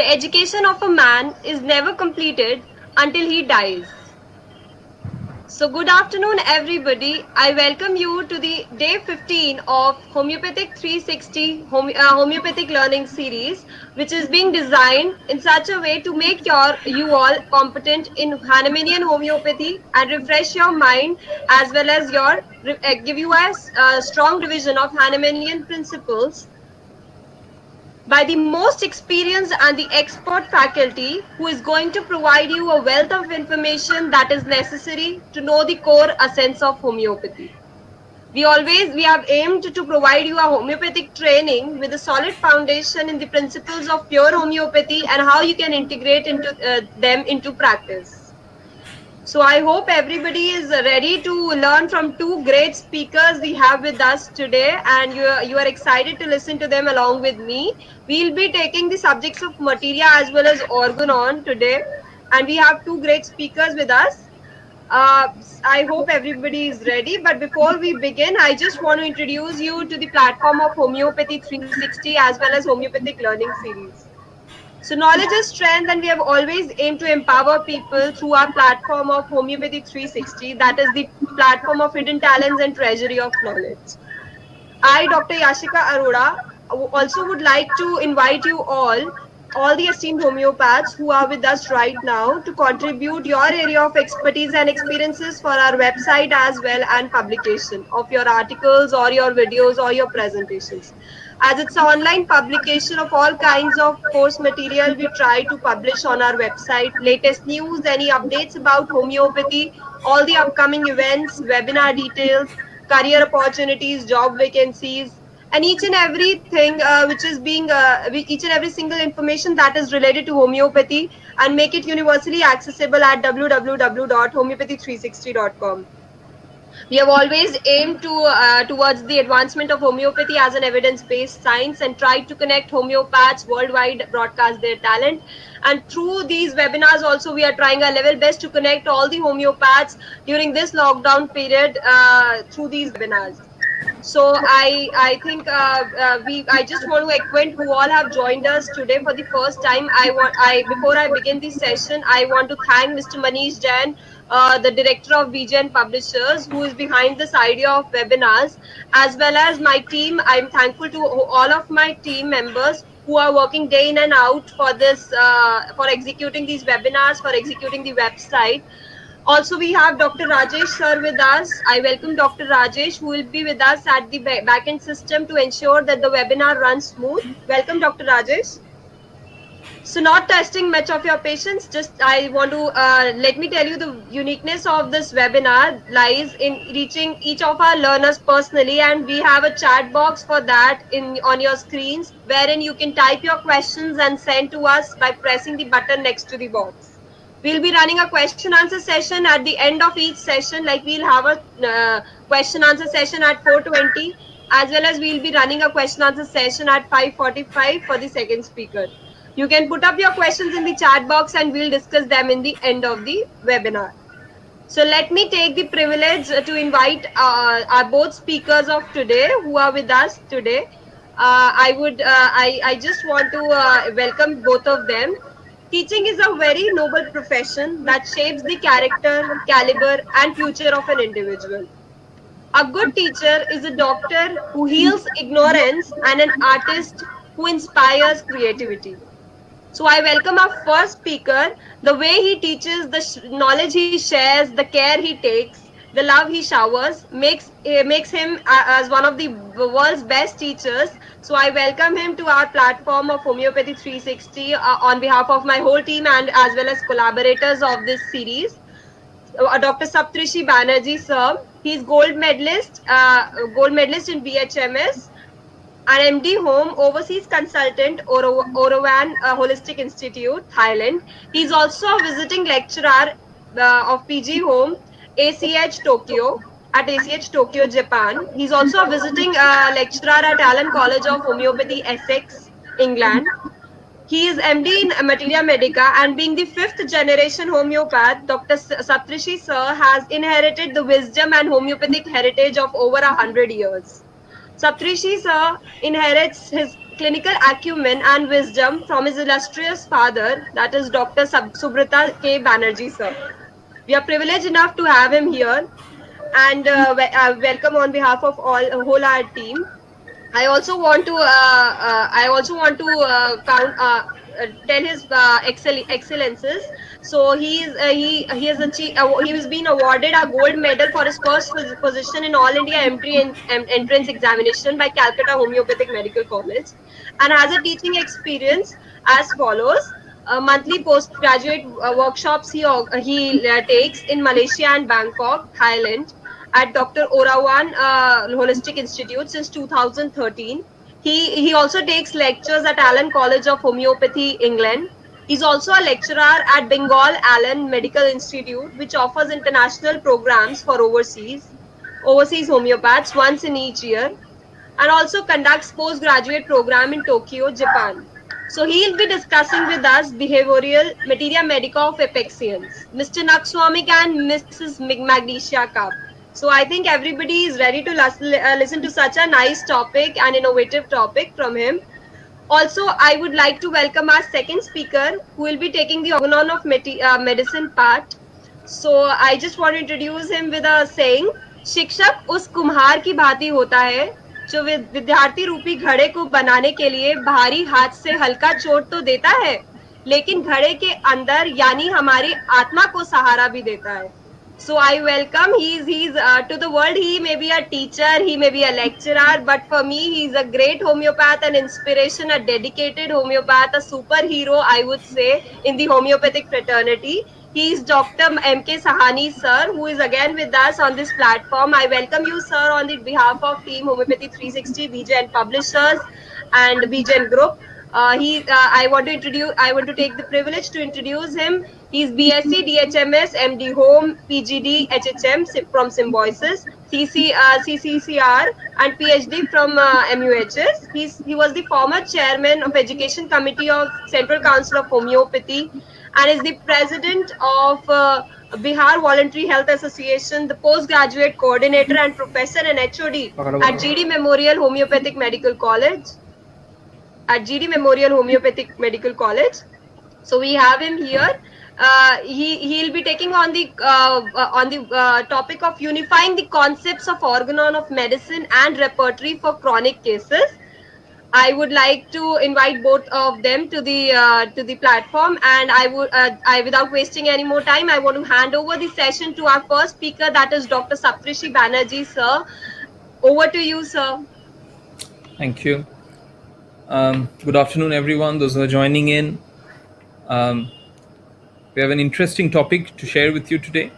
The education of a man is never completed until he dies. So good afternoon everybody. I welcome you to the day 15 of Homeopathic 360 Homeopathic Learning Series, which is being designed in such a way to make you all competent in Hahnemannian homeopathy and refresh your mind, as well as give you a strong revision of Hahnemannian principles by the most experienced and the expert faculty, who is going to provide you a wealth of information that is necessary to know the core essence of homeopathy. We have aimed to provide you a homeopathic training with a solid foundation in the principles of pure homeopathy and how you can integrate them into practice. So I hope everybody is ready to learn from two great speakers we have with us today, and you are excited to listen to them along with me. We'll be taking the subjects of Materia as well as Organon today, and we have two great speakers with us. Uh, I hope everybody is ready. But before we begin, I just want to introduce you to the platform of Homeopathy 360 as well as Homeopathic Learning Series. So knowledge is strength, and we have always aimed to empower people through our platform of Homeopathy 360, that is the platform of hidden talents and treasury of knowledge. I, Dr. Yashika Arora, also would like to invite you all the esteemed homeopaths who are with us right now, to contribute your area of expertise and experiences for our website as well, and publication of your articles or your videos or your presentations. As it's an online publication of all kinds of course material, we try to publish on our website latest news, any updates about homeopathy, all the upcoming events, webinar details, career opportunities, job vacancies, and each and everything each and every single information that is related to homeopathy, and make it universally accessible at www.homeopathy360.com. We have always aimed towards the advancement of homeopathy as an evidence-based science, and tried to connect homeopaths worldwide, broadcast their talent. And through these webinars also, we are trying our level best to connect all the homeopaths during this lockdown period through these webinars. So I just want to acquaint who all have joined us today for the first time. Before I begin this session, I want to thank Mr. Manish Jain, the director of BJN Publishers, who is behind this idea of webinars, as well as my team. I'm thankful to all of my team members who are working day in and out for for executing these webinars, for executing the website. Also, we have Dr. Rajesh sir with us. I welcome Dr. Rajesh, who will be with us at the backend system to ensure that the webinar runs smooth. Welcome, Dr. Rajesh. So, not testing much of your patience, just I want to let me tell you, the uniqueness of this webinar lies in reaching each of our learners personally, and we have a chat box for that on your screens, wherein you can type your questions and send to us by pressing the button next to the box. We'll be running a question answer session at the end of each session. Like, we'll have a question answer session at 4:20, as well as we'll be running a question answer session at 5:45 for the second speaker. You can put up your questions in the chat box, and we'll discuss them in the end of the webinar. So let me take the privilege to invite our both speakers of today who are with us today. I just want to welcome both of them. Teaching is a very noble profession that shapes the character, caliber, and future of an individual. A good teacher is a doctor who heals ignorance, and an artist who inspires creativity. So I welcome our first speaker. The way he teaches, the knowledge he shares, the care he takes, the love he showers makes him as one of the world's best teachers. So I welcome him to our platform of Homeopathy 360 on behalf of my whole team, and as well as collaborators of this series. Dr. Saptarshi Banerjea sir. He's gold medalist in BHMS, an MD Home Overseas Consultant, Orawan Holistic Institute, Thailand. He's also a visiting lecturer of PG Home, ACH Tokyo, at ACH Tokyo, Japan. He's also a visiting lecturer at Allen College of Homeopathy, Essex, England. He is MD in Materia Medica, and being the fifth generation homeopath, Dr. Saptarshi sir has inherited the wisdom and homeopathic heritage of over 100 years. Saptarshi sir inherits his clinical acumen and wisdom from his illustrious father, that is Dr. Subrata K. Banerjea, sir. We are privileged enough to have him here, and welcome on behalf of whole our team. Tell his excellences. So he has achieved, he has been awarded a gold medal for his first position in All India entrance examination by Calcutta Homeopathic Medical College, and has a teaching experience as follows. Monthly postgraduate workshops he takes in Malaysia and Bangkok, Thailand, at Dr. Orawan Holistic Institute since 2013. He also takes lectures at Allen College of Homeopathy, England. He's also a lecturer at Bengal Allen Medical Institute, which offers international programs for overseas homeopaths once in each year, and also conducts postgraduate program in Tokyo, Japan. So he'll be discussing with us behavioral Materia Medica of Apexians-Mr.Nux and Mrs. Magnesia Cup. So I think everybody is ready to listen to such a nice topic and innovative topic from him. Also, I would like to welcome our second speaker, who will be taking the Organon of medicine part. So I just want to introduce him with a saying, शिक्षक उस कुम्हार की भांति होता है जो विद्यार्थी रूपी घड़े को बनाने के लिए भारी हाथ से हल्का चोट तो देता है, लेकिन घड़े के अंदर यानी हमारी आत्मा को सहारा भी देता है. So I welcome, he's to the world, he may be a teacher, he may be a lecturer, but for me, he's a great homeopath, an inspiration, a dedicated homeopath, a superhero, I would say, in the homeopathic fraternity. He is Dr. M.K. Sahani, sir, who is again with us on this platform. I welcome you, sir, on the behalf of Team Homeopathy 360, BJN Publishers and BJN Group. I want to take the privilege to introduce him. He's B.Sc, D.H.M.S, M.D. Home, PGDHHM from Symbiosis, CCCR, and PhD from MUHS. He was the former chairman of Education Committee of Central Council of Homeopathy, and is the president of Bihar Voluntary Health Association, the postgraduate coordinator and professor and HOD at GD Memorial Homeopathic Medical College. So we have him here. He'll be taking on the topic of unifying the concepts of Organon of medicine and repertory for chronic cases. I would like to invite both of them to the platform, and I without wasting any more time, I want to hand over the session to our first speaker, that is Dr. Saptarshi Banerjea, sir. Over to you, sir. Thank you. Good afternoon, everyone, those who are joining in. We have an interesting topic to share with you today,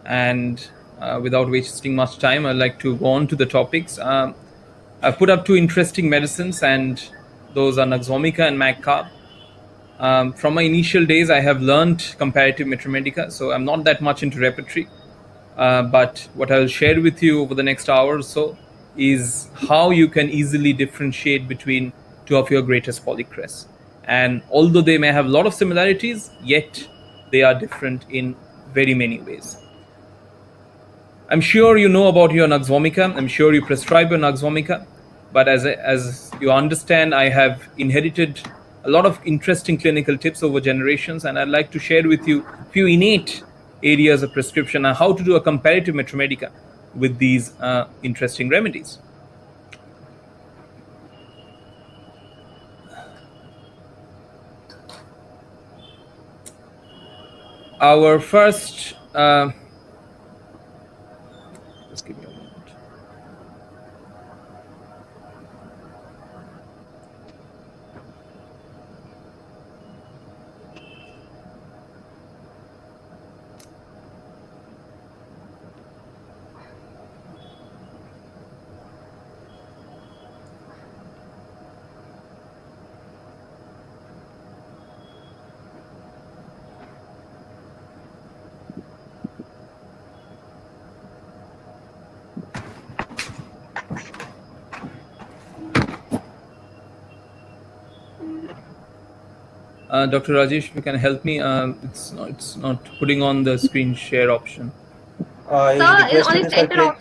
and without wasting much time, I'd like to go on to the topics. I've put up two interesting medicines, and those are Vomica and Mag-Carb. From my initial days, I have learned comparative Medica, so I'm not that much into repertory. But what I'll share with you over the next hour or so is how you can easily differentiate between two of your greatest polycrests. And although they may have a lot of similarities, yet they are different in very many ways. I'm sure you know about your Vomica. I'm sure you prescribe your Vomica. But as you understand, I have inherited a lot of interesting clinical tips over generations, and I'd like to share with you a few innate areas of prescription and how to do a comparative Medica with these interesting remedies. Our first, just give me a moment. Dr. Rajesh, if you can help me, it's not putting on the screen share option. Sir, is on the center of...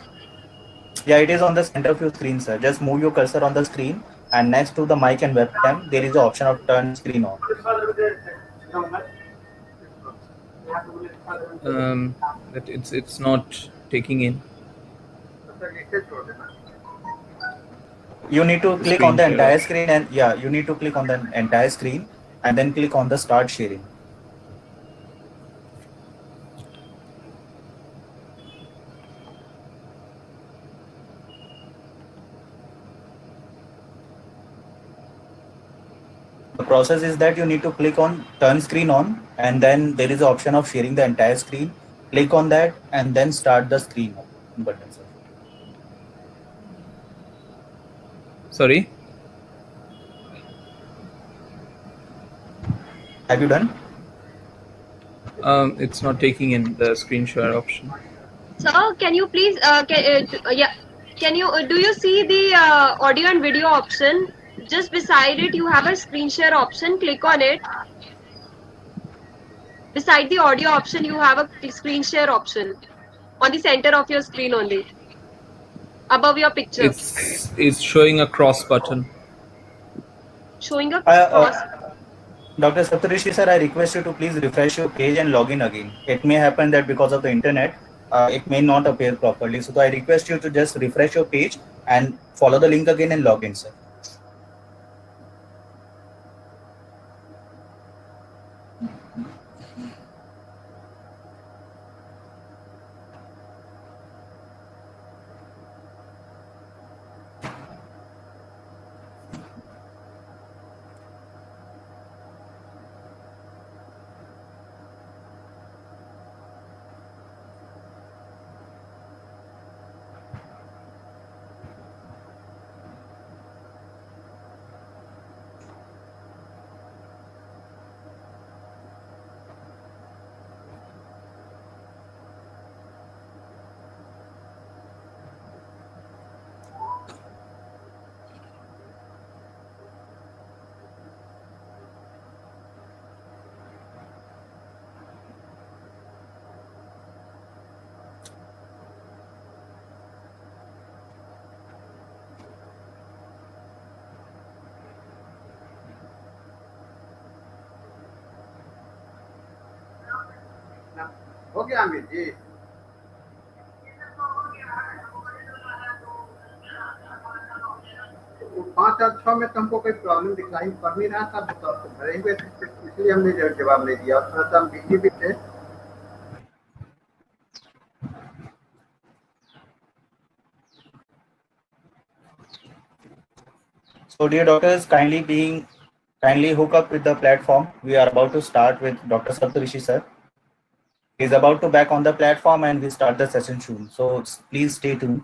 Yeah, it is on the center of your screen, sir. Just move your cursor on the screen and next to the mic and webcam, there is the option of turn screen on. That it's not taking in You need to the click on screen the share entire option. screen, and yeah, you need to click on the entire screen and then click on the start sharing. The process is that you need to click on turn screen on, and then there is the option of sharing the entire screen. Click on that and then start the screen button, sir. Sorry. Have you done? It's not taking in the screen share option. Sir, can you please, yeah, can you, do you see the audio and video option? Just beside it, you have a screen share option. Click on it. Beside the audio option, you have a screen share option on the center of your screen only, above your picture, It's showing a cross button. showing a I, cross. Dr. Saptarshi sir, I request you to please refresh your page and log in again. It may happen that because of the internet, it may not appear properly. So I request you to just refresh your page and follow the link again and log in, sir. हो गया अमित जी। तो 5 और 6 में तो हमको कोई problem दिखाई पड़ नहीं रहा था, तो भरे हुए थे, इसलिए हमने जवाब नहीं दिया, और थोड़ा सा हम बिजी भी थे। So dear doctors, kindly hook up with the platform. We are about to start with Dr. Saptarishi sir. He is about to back on the platform and we start the session soon. So please stay tuned.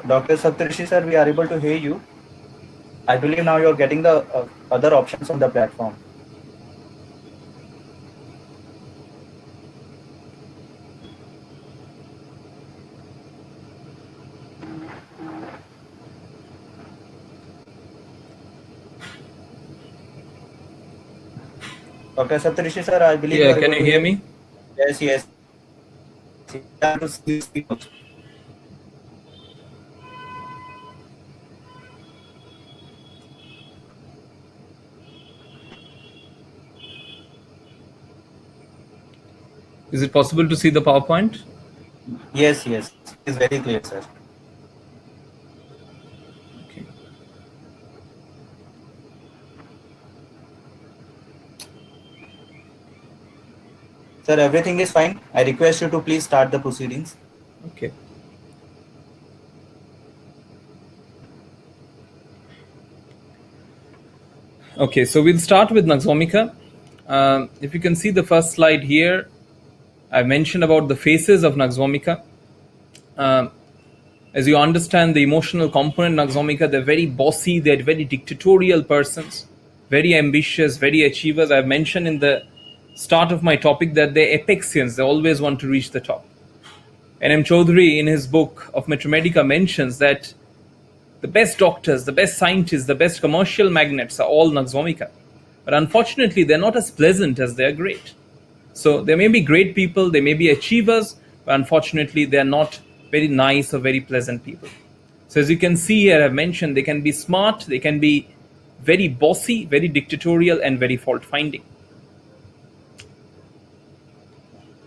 Dr. Saptarshi sir, we are able to hear you. I believe now you're getting the other options on the platform. Dr. Saptarshi sir, I believe you Yeah, are can able you to hear me? Yes, yes. Yeah, to see you speak also. Is it possible to see the PowerPoint? Yes, yes. It is very clear, sir. Okay. Sir, everything is fine. I request you to please start the proceedings. Okay. Okay, so we'll start with Nux Vomica. If you can see the first slide here, I mentioned about the phases of Nux Vomica. As you understand the emotional component Nux Vomica, they're very bossy, they're very dictatorial persons, very ambitious, very achievers. I've mentioned in the start of my topic that they're Apexians, they always want to reach the top. N.M. Chaudhary, in his book of Medica, mentions that the best doctors, the best scientists, the best commercial magnates are all Nux Vomica. But unfortunately, they're not as pleasant as they're great. So they may be great people, they may be achievers, but unfortunately, they're not very nice or very pleasant people. So as you can see here, I've mentioned they can be smart, they can be very bossy, very dictatorial, and very fault-finding.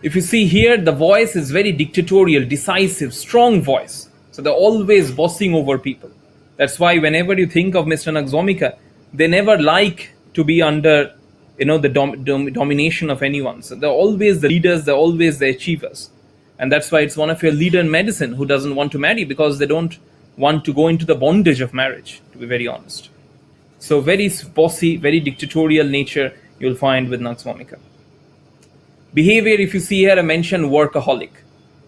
If you see here, the voice is very dictatorial, decisive, strong voice. So they're always bossing over people. That's why whenever you think of Mr. Nux Vomica, they never like to be under, the domination of anyone. So they're always the leaders, they're always the achievers. And that's why it's one of your leader in medicine who doesn't want to marry, because they don't want to go into the bondage of marriage, to be very honest. So very bossy, very dictatorial nature you'll find with Nux Vomica. Behavior, if you see here, I mentioned workaholic.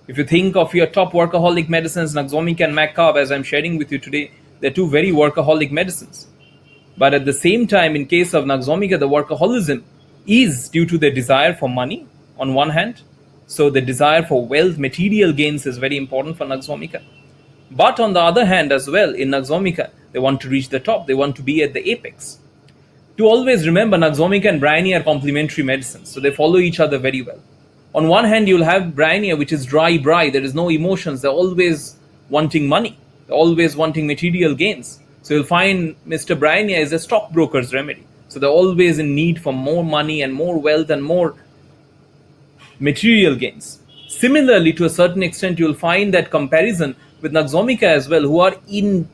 If you think of your top workaholic medicines, Nux Vomica and Mac-Carb, as I'm sharing with you today, they're two very workaholic medicines. But at the same time, in case of Nux Vomica, the workaholism is due to their desire for money, on one hand. So the desire for wealth, material gains is very important for Nux Vomica. But on the other hand as well, in Nux Vomica, they want to reach the top. They want to be at the apex. To always remember, Nux Vomica and Bryonia are complementary medicines, so they follow each other very well. On one hand, you'll have Bryonia, which is dry, there is no emotions, they're always wanting money, they're always wanting material gains. So you'll find Mr. Bryonia is a stockbroker's remedy. So they're always in need for more money and more wealth and more material gains. Similarly, to a certain extent, you'll find that comparison with Nux Vomica as well, who are in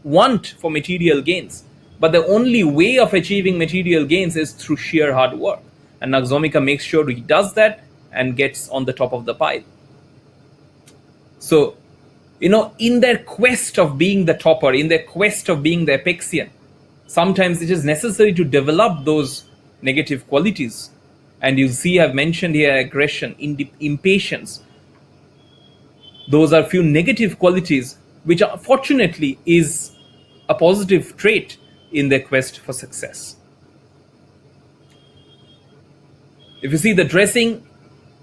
want for material gains. But the only way of achieving material gains is through sheer hard work. And Nux Vomica makes sure he does that and gets on the top of the pile. So, in their quest of being the topper, in their quest of being the Apexian, sometimes it is necessary to develop those negative qualities. And you'll see I've mentioned here aggression, impatience. Those are few negative qualities, which fortunately is a positive trait in their quest for success. If you see the dressing,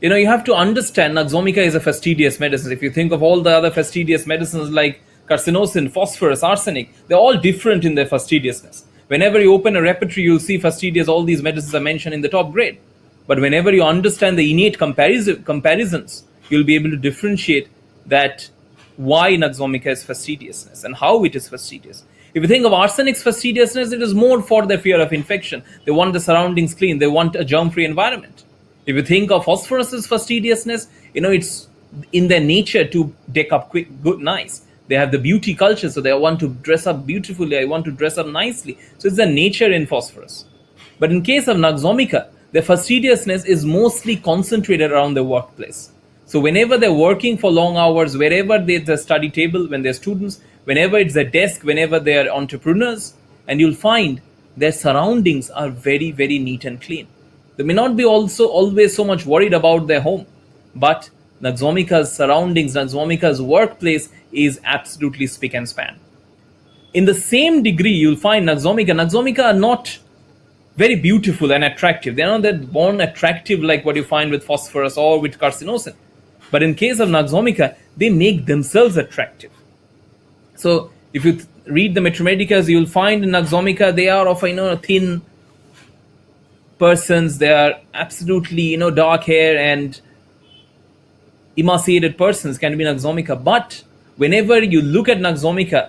you have to understand Nux Vomica is a fastidious medicine. If you think of all the other fastidious medicines like carcinosin, phosphorus, arsenic, they're all different in their fastidiousness. Whenever you open a repertory, you'll see fastidious, all these medicines are mentioned in the top grade. But whenever you understand the innate comparisons, you'll be able to differentiate that why Nux Vomica is fastidiousness and how it is fastidious. If you think of arsenic's fastidiousness, it is more for the fear of infection. They want the surroundings clean. They want a germ-free environment. If you think of phosphorus's fastidiousness, it's in their nature to deck up quick, good, nice. They have the beauty culture, so they want to dress up beautifully. They want to dress up nicely. So it's the nature in phosphorus. But in case of Nux Vomica, their fastidiousness is mostly concentrated around the workplace. So whenever they're working for long hours, wherever there's a study table, when they're students, whenever it's a desk, whenever they're entrepreneurs, and you'll find their surroundings are very, very neat and clean. They may not be also always so much worried about their home, but Nux Vomica's surroundings, Nux Vomica's workplace is absolutely spick and span. In the same degree, you'll find Naxomica. Naxomica are not very beautiful and attractive. They're not that born attractive like what you find with phosphorus or with carcinosin. But in case of Naxomica, they make themselves attractive. So if you read the Metromedicas, you'll find in Naxomica, they are of thin persons. They are absolutely dark hair and emaciated persons can be Naxomica. But whenever you look at Naxomica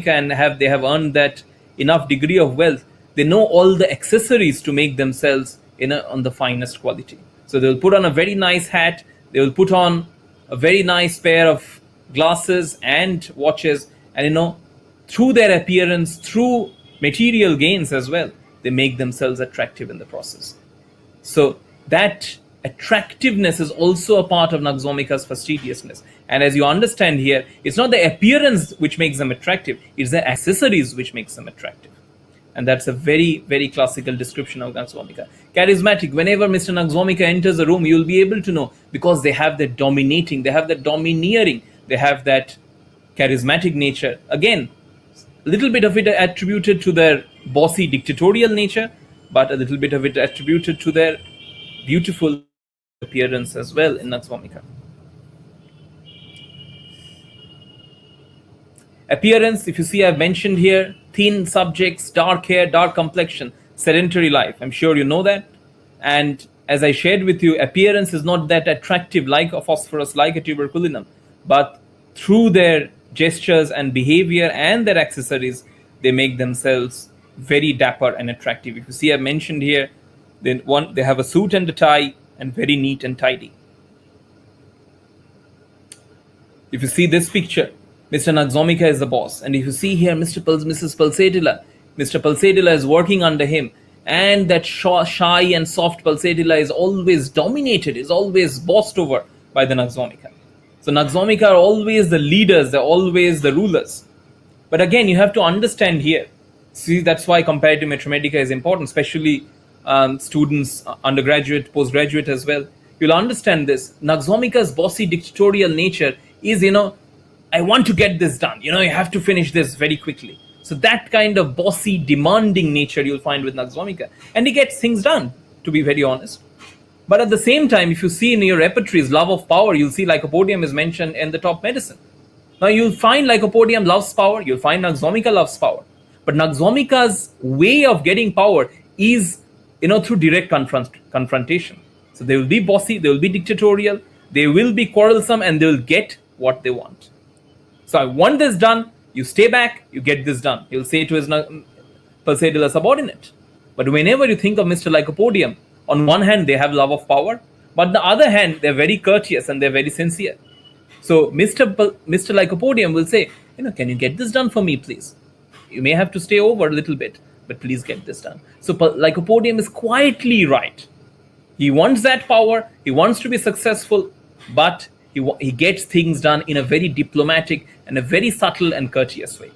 and they have earned that enough degree of wealth, they know all the accessories to make themselves on the finest quality. So they will put on a very nice hat, they will put on a very nice pair of glasses and watches, and through their appearance, through material gains as well, they make themselves attractive in the process. So that attractiveness is also a part of Naxomica's fastidiousness. And as you understand here, it's not the appearance which makes them attractive, it's the accessories which makes them attractive. And that's a very, very classical description of Naxomica. Charismatic. Whenever Mr. Naxomica enters a room, you'll be able to know, because they have that dominating, they have that domineering, they have that charismatic nature. Again, a little bit of it attributed to their bossy dictatorial nature, but a little bit of it attributed to their beautiful appearance as well in Naxomica. Appearance, if you see, I've mentioned here, thin subjects, dark hair, dark complexion, sedentary life. I'm sure you know that. And as I shared with you, appearance is not that attractive like a phosphorus, like a tuberculinum, but through their gestures and behavior and their accessories, they make themselves very dapper and attractive. If you see, I've mentioned here, they have a suit and a tie and very neat and tidy. If you see this picture, Mr. Naxomica is the boss. And if you see here, Mrs. Pulsatilla, Mr. Pulsatilla is working under him. And that shy and soft Pulsatilla is always dominated, is always bossed over by the Naxomica. So Naxomica are always the leaders, they're always the rulers. But again, you have to understand here. See, that's why comparative Metromedica is important, especially students, undergraduate, postgraduate as well. You'll understand this. Naxomica's bossy dictatorial nature is, I want to get this done. You have to finish this very quickly. So that kind of bossy, demanding nature you'll find with Naxomica. And he gets things done, to be very honest. But at the same time, if you see in your repertories, love of power, you'll see Lycopodium is mentioned in the top medicine. Now you'll find Lycopodium loves power, you'll find Naxomica loves power. But Naxomica's way of getting power is, through direct confrontation. So they will be bossy, they will be dictatorial, they will be quarrelsome, and they will get what they want. So I want this done, you stay back, you get this done. He'll say to his Pulsatilla subordinate. But whenever you think of Mr. Lycopodium, on one hand, they have love of power, but on the other hand, they're very courteous and they're very sincere. So Mr. Lycopodium will say, can you get this done for me, please? You may have to stay over a little bit, but please get this done. So Lycopodium is quietly right. He wants that power, he wants to be successful, but he gets things done in a very diplomatic and a very subtle and courteous way.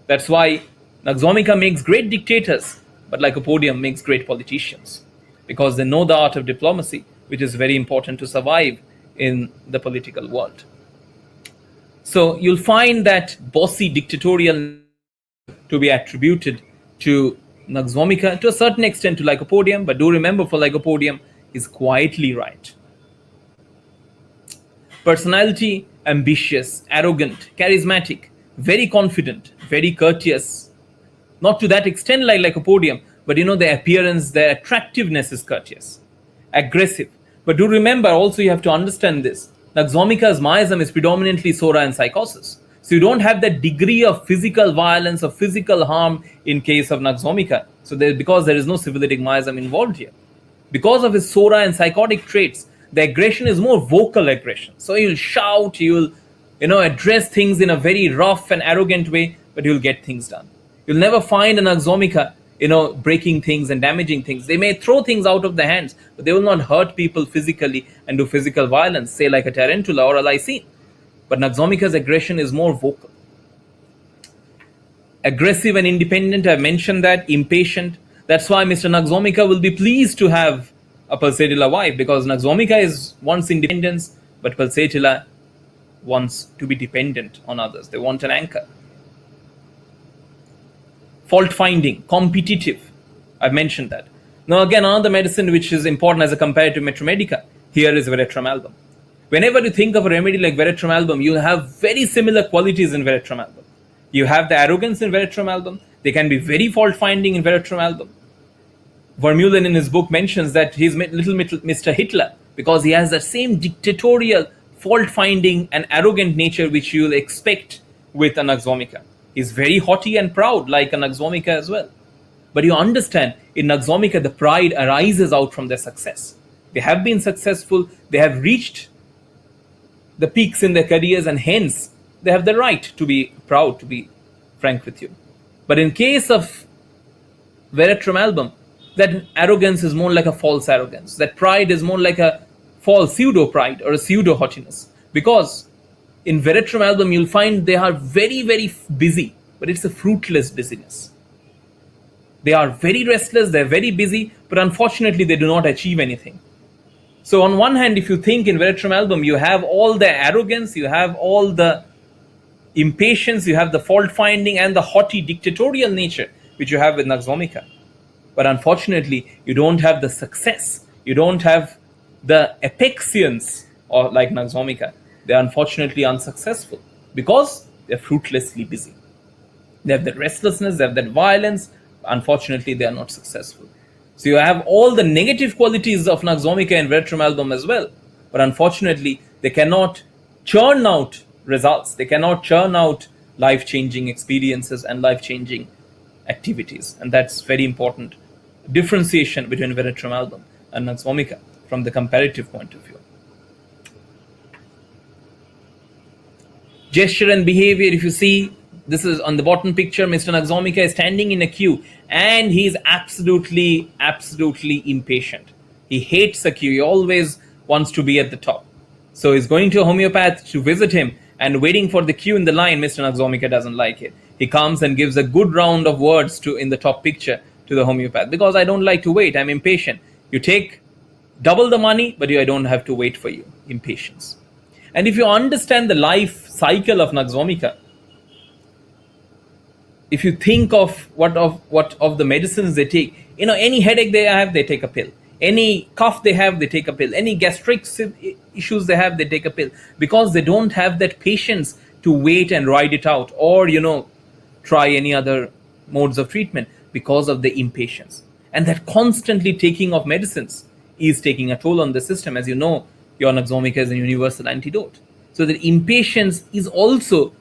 That's why Naxomica makes great dictators, but Lycopodium makes great politicians, because they know the art of diplomacy, which is very important to survive in the political world. So you'll find that bossy dictatorial to be attributed to Naxomica, to a certain extent to Lycopodium, but do remember, for Lycopodium, he's quietly right. Personality, ambitious, arrogant, charismatic, very confident, very courteous. Not to that extent like Lycopodium, but the appearance, their attractiveness is courteous. Aggressive. But do remember, also you have to understand this. Naxomica's miasm is predominantly sora and psychosis. So you don't have that degree of physical violence or physical harm in case of Naxomica. So because there is no syphilitic miasm involved here. Because of his sora and psychotic traits, the aggression is more vocal aggression. So you'll shout, you'll address things in a very rough and arrogant way, but you'll get things done. You'll never find an Naxomica, breaking things and damaging things. They may throw things out of their hands, but they will not hurt people physically and do physical violence, say like a tarantula or a lysine. But Naxomica's aggression is more vocal. Aggressive and independent, I've mentioned that. Impatient. That's why Mr. Naxomica will be pleased to have a Pulsatilla wife, because Naxomica wants independence, but Pulsatilla wants to be dependent on others. They want an anchor. Fault finding, competitive. I've mentioned that. Now again, another medicine which is important as a comparative Medica here is Veratrum. Whenever you think of a remedy like Veratrum, you'll have very similar qualities in Veratrum. You have the arrogance in Veratrum. They can be very fault finding in Veratrum. Vermeulen in his book mentions that he's little Mr. Hitler because he has the same dictatorial, fault finding and arrogant nature which you'll expect with a Nux Vomica. He's very haughty and proud like a Nux Vomica as well. But you understand, in Nux Vomica, the pride arises out from their success. They have been successful, they have reached the peaks in their careers, and hence they have the right to be proud, to be frank with you. But in case of Veratrum, that arrogance is more like a false arrogance. That pride is more like a false pseudo-pride or a pseudo-haughtiness. Because in Veratrum, you'll find they are very, very busy, but it's a fruitless busyness. They are very restless, they're very busy, but unfortunately they do not achieve anything. So on one hand, if you think in Veratrum, you have all the arrogance, you have all the impatience, you have the fault finding and the haughty dictatorial nature which you have with Nux Vomica. But unfortunately, you don't have the success, you don't have the Apexians or like Nux Vomica. They're unfortunately unsuccessful because they're fruitlessly busy. They have that restlessness, they have that violence. Unfortunately, they are not successful. So you have all the negative qualities of Nux Vomica and Veratrum as well. But unfortunately, they cannot churn out results. They cannot churn out life-changing experiences and life-changing activities. And that's very important differentiation between Veratrum and Nux Vomica from the comparative point of view. Gesture and behavior, if you see, this is on the bottom picture, Mr. Nux Vomica is standing in a queue and he's absolutely impatient. He hates a queue. He always wants to be at the top. So he's going to a homeopath to visit him and waiting for the queue in the line. Mr. Nux Vomica doesn't like it. He comes and gives a good round of words to in the top picture to the homeopath. Because I don't like to wait. I'm impatient. You take double the money, but I don't have to wait for you. Impatience. And if you understand the life cycle of Nux Vomica, if you think of what of the medicines they take, any headache they have, they take a pill. Any cough they have, they take a pill. Any gastric issues they have, they take a pill. Because they don't have that patience to wait and ride it out or, try any other modes of treatment because of the impatience. And that constantly taking of medicines is taking a toll on the system. As you know, your Nux Vomica is a universal antidote. So the impatience is also,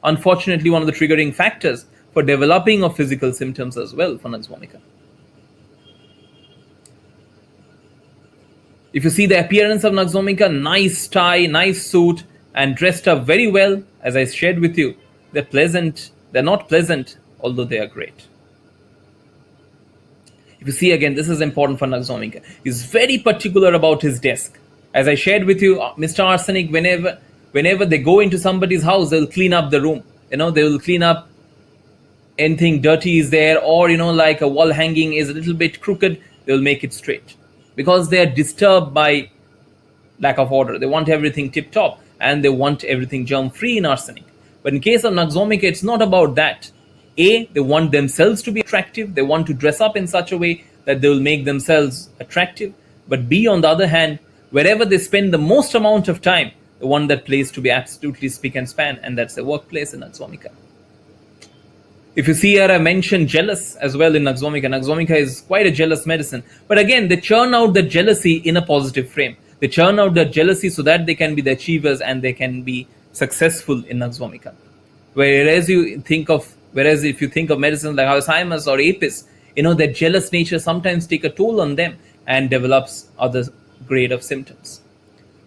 unfortunately, one of the triggering factors for developing of physical symptoms as well for Nux Vomica. If you see the appearance of Nux Vomica, nice tie, nice suit, and dressed up very well, as I shared with you, they're pleasant. They're not pleasant, although they are great. If you see again, this is important for Nux Vomica. He's very particular about his desk. As I shared with you, Mr. Arsenic, whenever they go into somebody's house, they'll clean up the room. They will clean up anything dirty is there, or like a wall hanging is a little bit crooked, they'll make it straight. Because they are disturbed by lack of order. They want everything tip-top and they want everything germ-free in Arsenic. But in case of Nux Vomica, it's not about that. A, they want themselves to be attractive. They want to dress up in such a way that they will make themselves attractive. But B, on the other hand, wherever they spend the most amount of time, they want that place to be absolutely spick and span, and that's the workplace in Nux Vomica. If you see here, I mentioned jealous as well in Nux Vomica. Nux Vomica is quite a jealous medicine. But again, they churn out the jealousy in a positive frame. They churn out the jealousy so that they can be the achievers and they can be successful in Nux Vomica. Whereas if you think of medicines like Alzheimer's or Apis, their jealous nature sometimes take a toll on them and develops other grade of symptoms.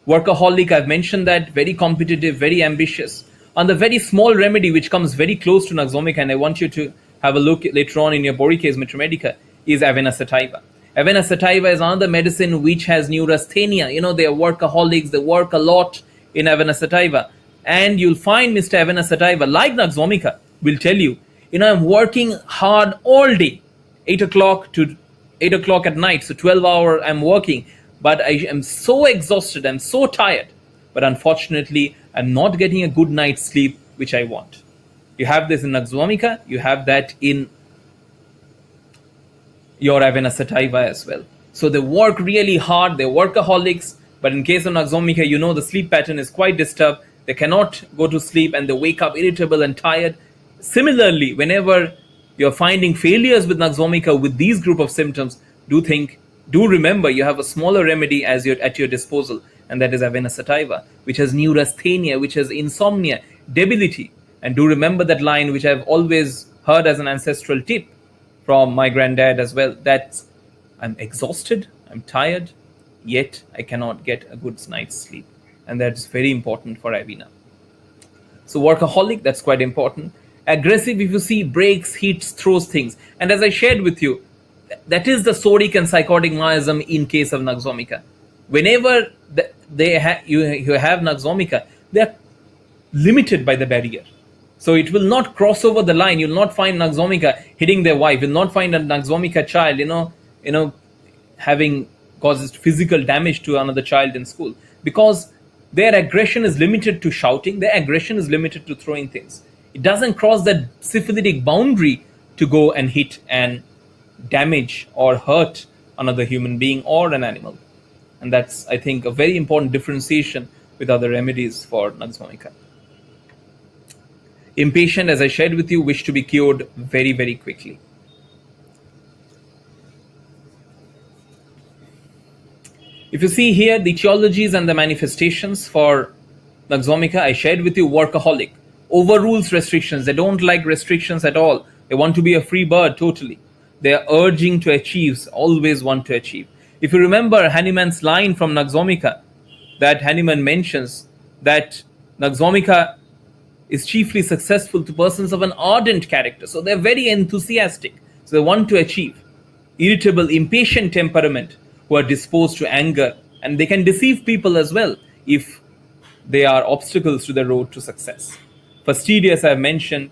Workaholic, I've mentioned that, very competitive, very ambitious. On the very small remedy which comes very close to Nux Vomica, and I want you to have a look later on in your Bori case, Medica, is Avena sativa. Avena sativa is another medicine which has neurasthenia. They are workaholics, they work a lot in Avena sativa. And you'll find Mr. Avena sativa, like Nux Vomica, will tell you, I'm working hard all day, 8 o'clock to 8 o'clock at night, so 12 hours I'm working, but I am so exhausted, I'm so tired. But unfortunately, and not getting a good night's sleep, which I want. You have this in Nux vomica, you have that in your Avena sativa as well. So they work really hard, they're workaholics, but in case of Nux vomica, you know the sleep pattern is quite disturbed. They cannot go to sleep and they wake up irritable and tired. Similarly, whenever you're finding failures with Nux vomica with these group of symptoms, do remember you have a smaller remedy at your disposal, and that is Avena sativa, which has neurasthenia, which has insomnia, debility. And do remember that line which I've always heard as an ancestral tip from my granddad as well, that I'm exhausted, I'm tired, yet I cannot get a good night's sleep. And that's very important for Avena. So workaholic, that's quite important. Aggressive, if you see, breaks, hits, throws things. And as I shared with you, that is the sodic and psychotic miasm in case of Nux vomica. Whenever you have Nux vomica, they are limited by the barrier. So it will not cross over the line. You'll not find Nux vomica hitting their wife. You'll not find a Nux vomica child, having causes physical damage to another child in school, because their aggression is limited to shouting. Their aggression is limited to throwing things. It doesn't cross that syphilitic boundary to go and hit and damage or hurt another human being or an animal. And that's, I think, a very important differentiation with other remedies for Nux vomica. Impatient, as I shared with you, wish to be cured very, very quickly. If you see here the etiologies and the manifestations for Nux vomica, I shared with you workaholic, overrules restrictions. They don't like restrictions at all. They want to be a free bird totally. They are urging to achieve, always want to achieve. If you remember Hahnemann's line from Nux vomica, that Hahnemann mentions that Nux vomica is chiefly successful to persons of an ardent character. So they're very enthusiastic. So they want to achieve. Irritable, impatient temperament, who are disposed to anger, and they can deceive people as well if they are obstacles to the road to success. Fastidious, I have mentioned,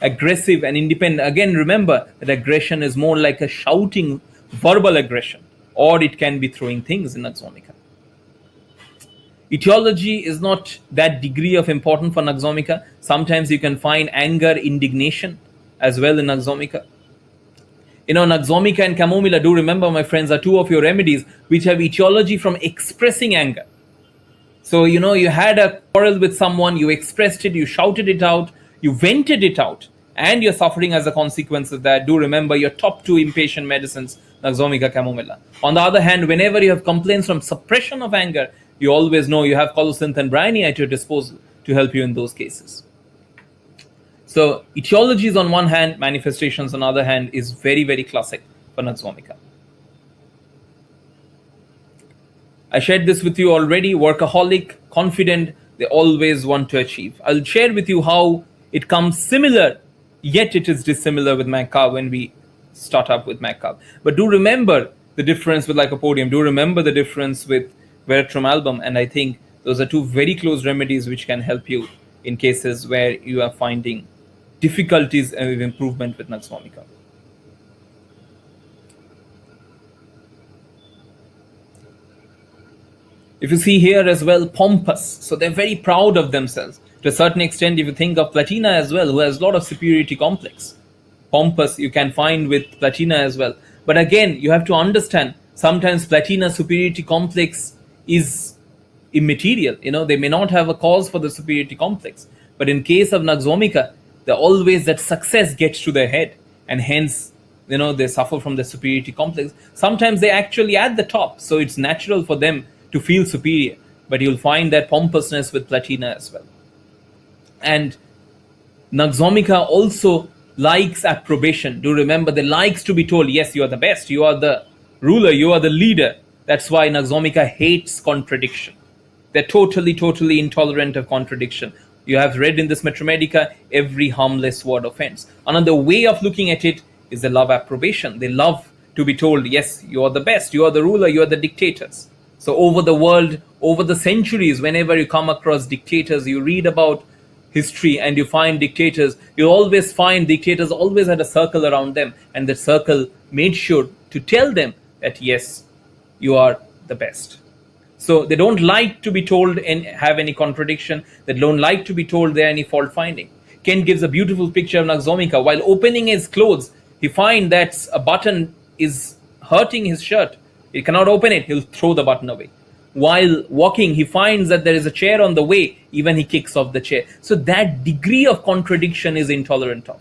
aggressive and independent. Again, remember that aggression is more like a shouting, verbal aggression, or it can be throwing things in Nux vomica. Etiology is not that degree of importance for Nux vomica. Sometimes you can find anger, indignation as well in Nux vomica. Nux vomica and chamomilla, do remember, my friends, are two of your remedies which have etiology from expressing anger. So, you had a quarrel with someone, you expressed it, you shouted it out, you vented it out, and you're suffering as a consequence of that. Do remember your top two impatient medicines, Nux vomica, chamomilla. On the other hand, whenever you have complaints from suppression of anger, you always know you have colocynth and bryony at your disposal to help you in those cases. So etiologies on one hand, manifestations on the other hand is very, very classic for Nux vomica. I shared this with you already. Workaholic, confident, they always want to achieve. I'll share with you how it comes similar, yet it is dissimilar with MAGCAB when we start up with MAGCAB. But do remember the difference with Lycopodium. Do remember the difference with Veratrum album. And I think those are two very close remedies which can help you in cases where you are finding difficulties with improvement with Nux vomica. If you see here as well, pompous. So they're very proud of themselves. To a certain extent, if you think of Platina as well, who has a lot of superiority complex. Pompous you can find with Platina as well. But again, you have to understand, sometimes Platina superiority complex is immaterial. They may not have a cause for the superiority complex. But in case of Nux vomica, always that success gets to their head, and hence they suffer from the superiority complex. Sometimes they actually at the top, so it's natural for them to feel superior, but you'll find that pompousness with Platina as well. And Nux vomica also likes approbation. Do remember, they likes to be told, yes, you are the best, you are the ruler, you are the leader. That's why Nux vomica hates contradiction. They're totally intolerant of contradiction. You have read in this Medica, every harmless word offends. Another way of looking at it is they love approbation. They love to be told, yes, you are the best, you are the ruler, you are the dictators. So over the world, over the centuries, whenever you come across dictators, you read about history and you find dictators, you always find dictators always had a circle around them, and the circle made sure to tell them that, yes, you are the best. So they don't like to be told and have any contradiction. They don't like to be told there any fault finding. Ken gives a beautiful picture of Nux vomica. While opening his clothes, he finds that a button is hurting his shirt. He cannot open it. He'll throw the button away. While walking, he finds that there is a chair on the way. Even he kicks off the chair. So that degree of contradiction is intolerant of.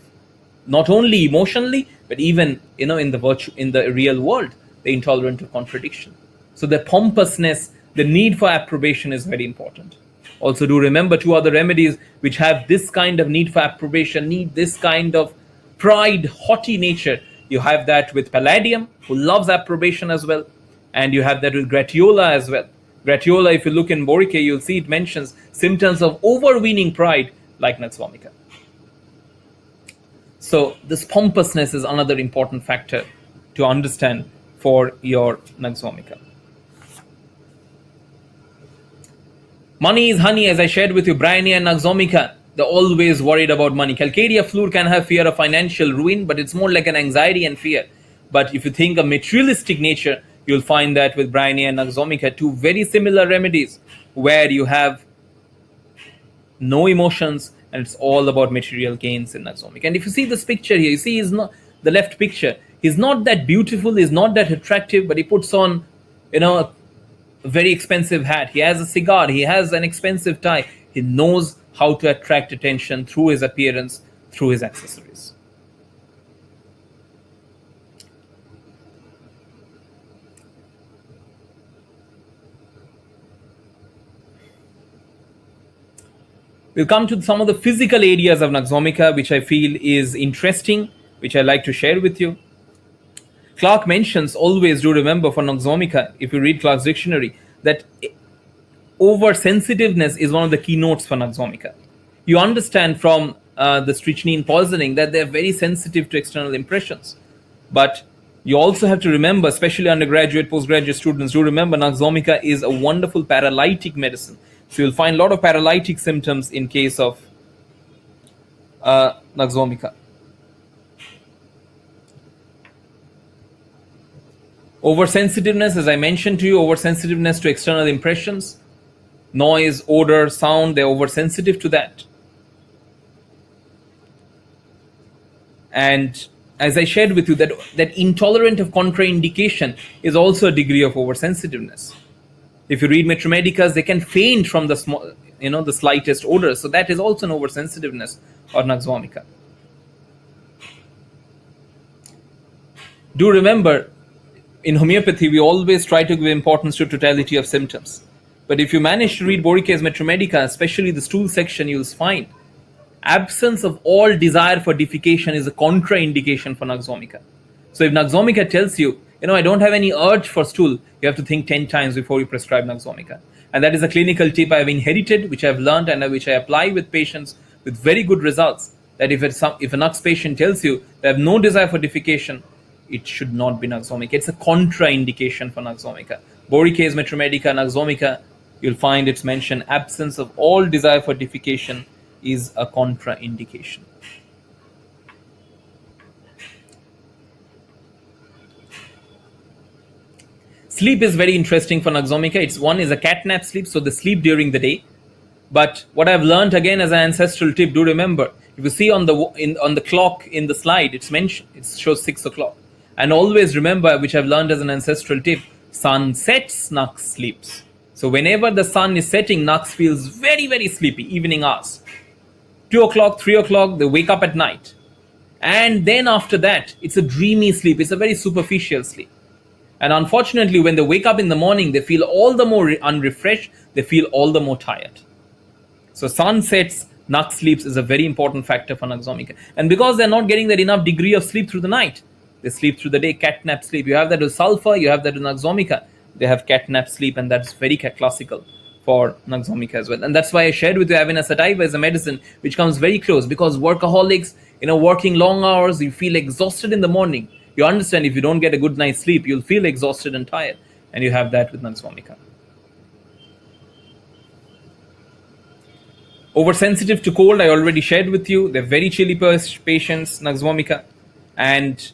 Not only emotionally, but even in the real world, they're intolerant of contradiction. So the pompousness, the need for approbation is very important. Also, do remember two other remedies which have this kind of need for approbation, need this kind of pride, haughty nature. You have that with Palladium, who loves approbation as well, and you have that with Gratiola as well. Gratiola, if you look in Boricae, you'll see it mentions symptoms of overweening pride like Nux vomica. So this pompousness is another important factor to understand for your Nux vomica. Money is honey, as I shared with you. Bryonia and Nux vomica, they're always worried about money. Calcaria fluor can have fear of financial ruin, but it's more like an anxiety and fear. But if you think of materialistic nature, you'll find that with Bryonia and Nux vomica, two very similar remedies where you have no emotions and it's all about material gains in Nux vomica. And if you see this picture here, you see he's not the left picture. He's not that beautiful, he's not that attractive, but he puts on, a very expensive hat. He has a cigar, he has an expensive tie. He knows how to attract attention through his appearance, through his accessories. We'll come to some of the physical areas of Nux vomica, which I feel is interesting, which I like to share with you. Clark mentions, always do remember for Nux vomica, if you read Clark's dictionary, that oversensitiveness is one of the keynotes for Nux vomica. You understand from the strychnine poisoning that they're very sensitive to external impressions. But you also have to remember, especially undergraduate, postgraduate students, do remember Nux vomica is a wonderful paralytic medicine. So you'll find a lot of paralytic symptoms in case of Nux vomica. Oversensitiveness, as I mentioned to you, oversensitiveness to external impressions, noise, odor, sound, they're oversensitive to that. And as I shared with you, that intolerant of contraindication is also a degree of oversensitiveness. If you read Metromedicas, they can faint from the small, the slightest odor. So that is also an oversensitiveness or Nux vomica. Do remember, in homeopathy, we always try to give importance to totality of symptoms. But if you manage to read Boricae's Metromedica, especially the stool section, you'll find absence of all desire for defecation is a contraindication for Nux vomica. So if Nux vomica tells you, I don't have any urge for stool, you have to think 10 times before you prescribe Nux vomica. And that is a clinical tip I've inherited, which I've learned and which I apply with patients with very good results. That if a Nux patient tells you they have no desire for defecation, it should not be Nux vomica. It's a contraindication for Nux vomica. Boricae's Metromedica, Nux vomica, you'll find it's mentioned absence of all desire for defecation is a contraindication. Sleep is very interesting for Nux vomica. One is a catnap sleep, so they sleep during the day. But what I've learned again as an ancestral tip, do remember, if you see on the clock in the slide, it's mentioned, it shows 6 o'clock. And always remember, which I've learned as an ancestral tip, sun sets, Nux sleeps. So whenever the sun is setting, Nux feels very, very sleepy, evening hours. 2 o'clock, 3 o'clock, they wake up at night. And then after that, it's a dreamy sleep. It's a very superficial sleep. And unfortunately, when they wake up in the morning, they feel all the more unrefreshed. They feel all the more tired. So sun sets, Nux sleeps is a very important factor for Nux vomica. And because they're not getting that enough degree of sleep through the night, they sleep through the day, catnap sleep. You have that with sulfur, you have that with Nux vomica. They have catnap sleep, and that's very classical for Nux vomica as well. And that's why I shared with you Avena sativa as a medicine which comes very close, because workaholics, working long hours, you feel exhausted in the morning. You understand if you don't get a good night's sleep, you'll feel exhausted and tired. And you have that with Nux vomica. Oversensitive to cold, I already shared with you. They're very chilly patients, Nux vomica. And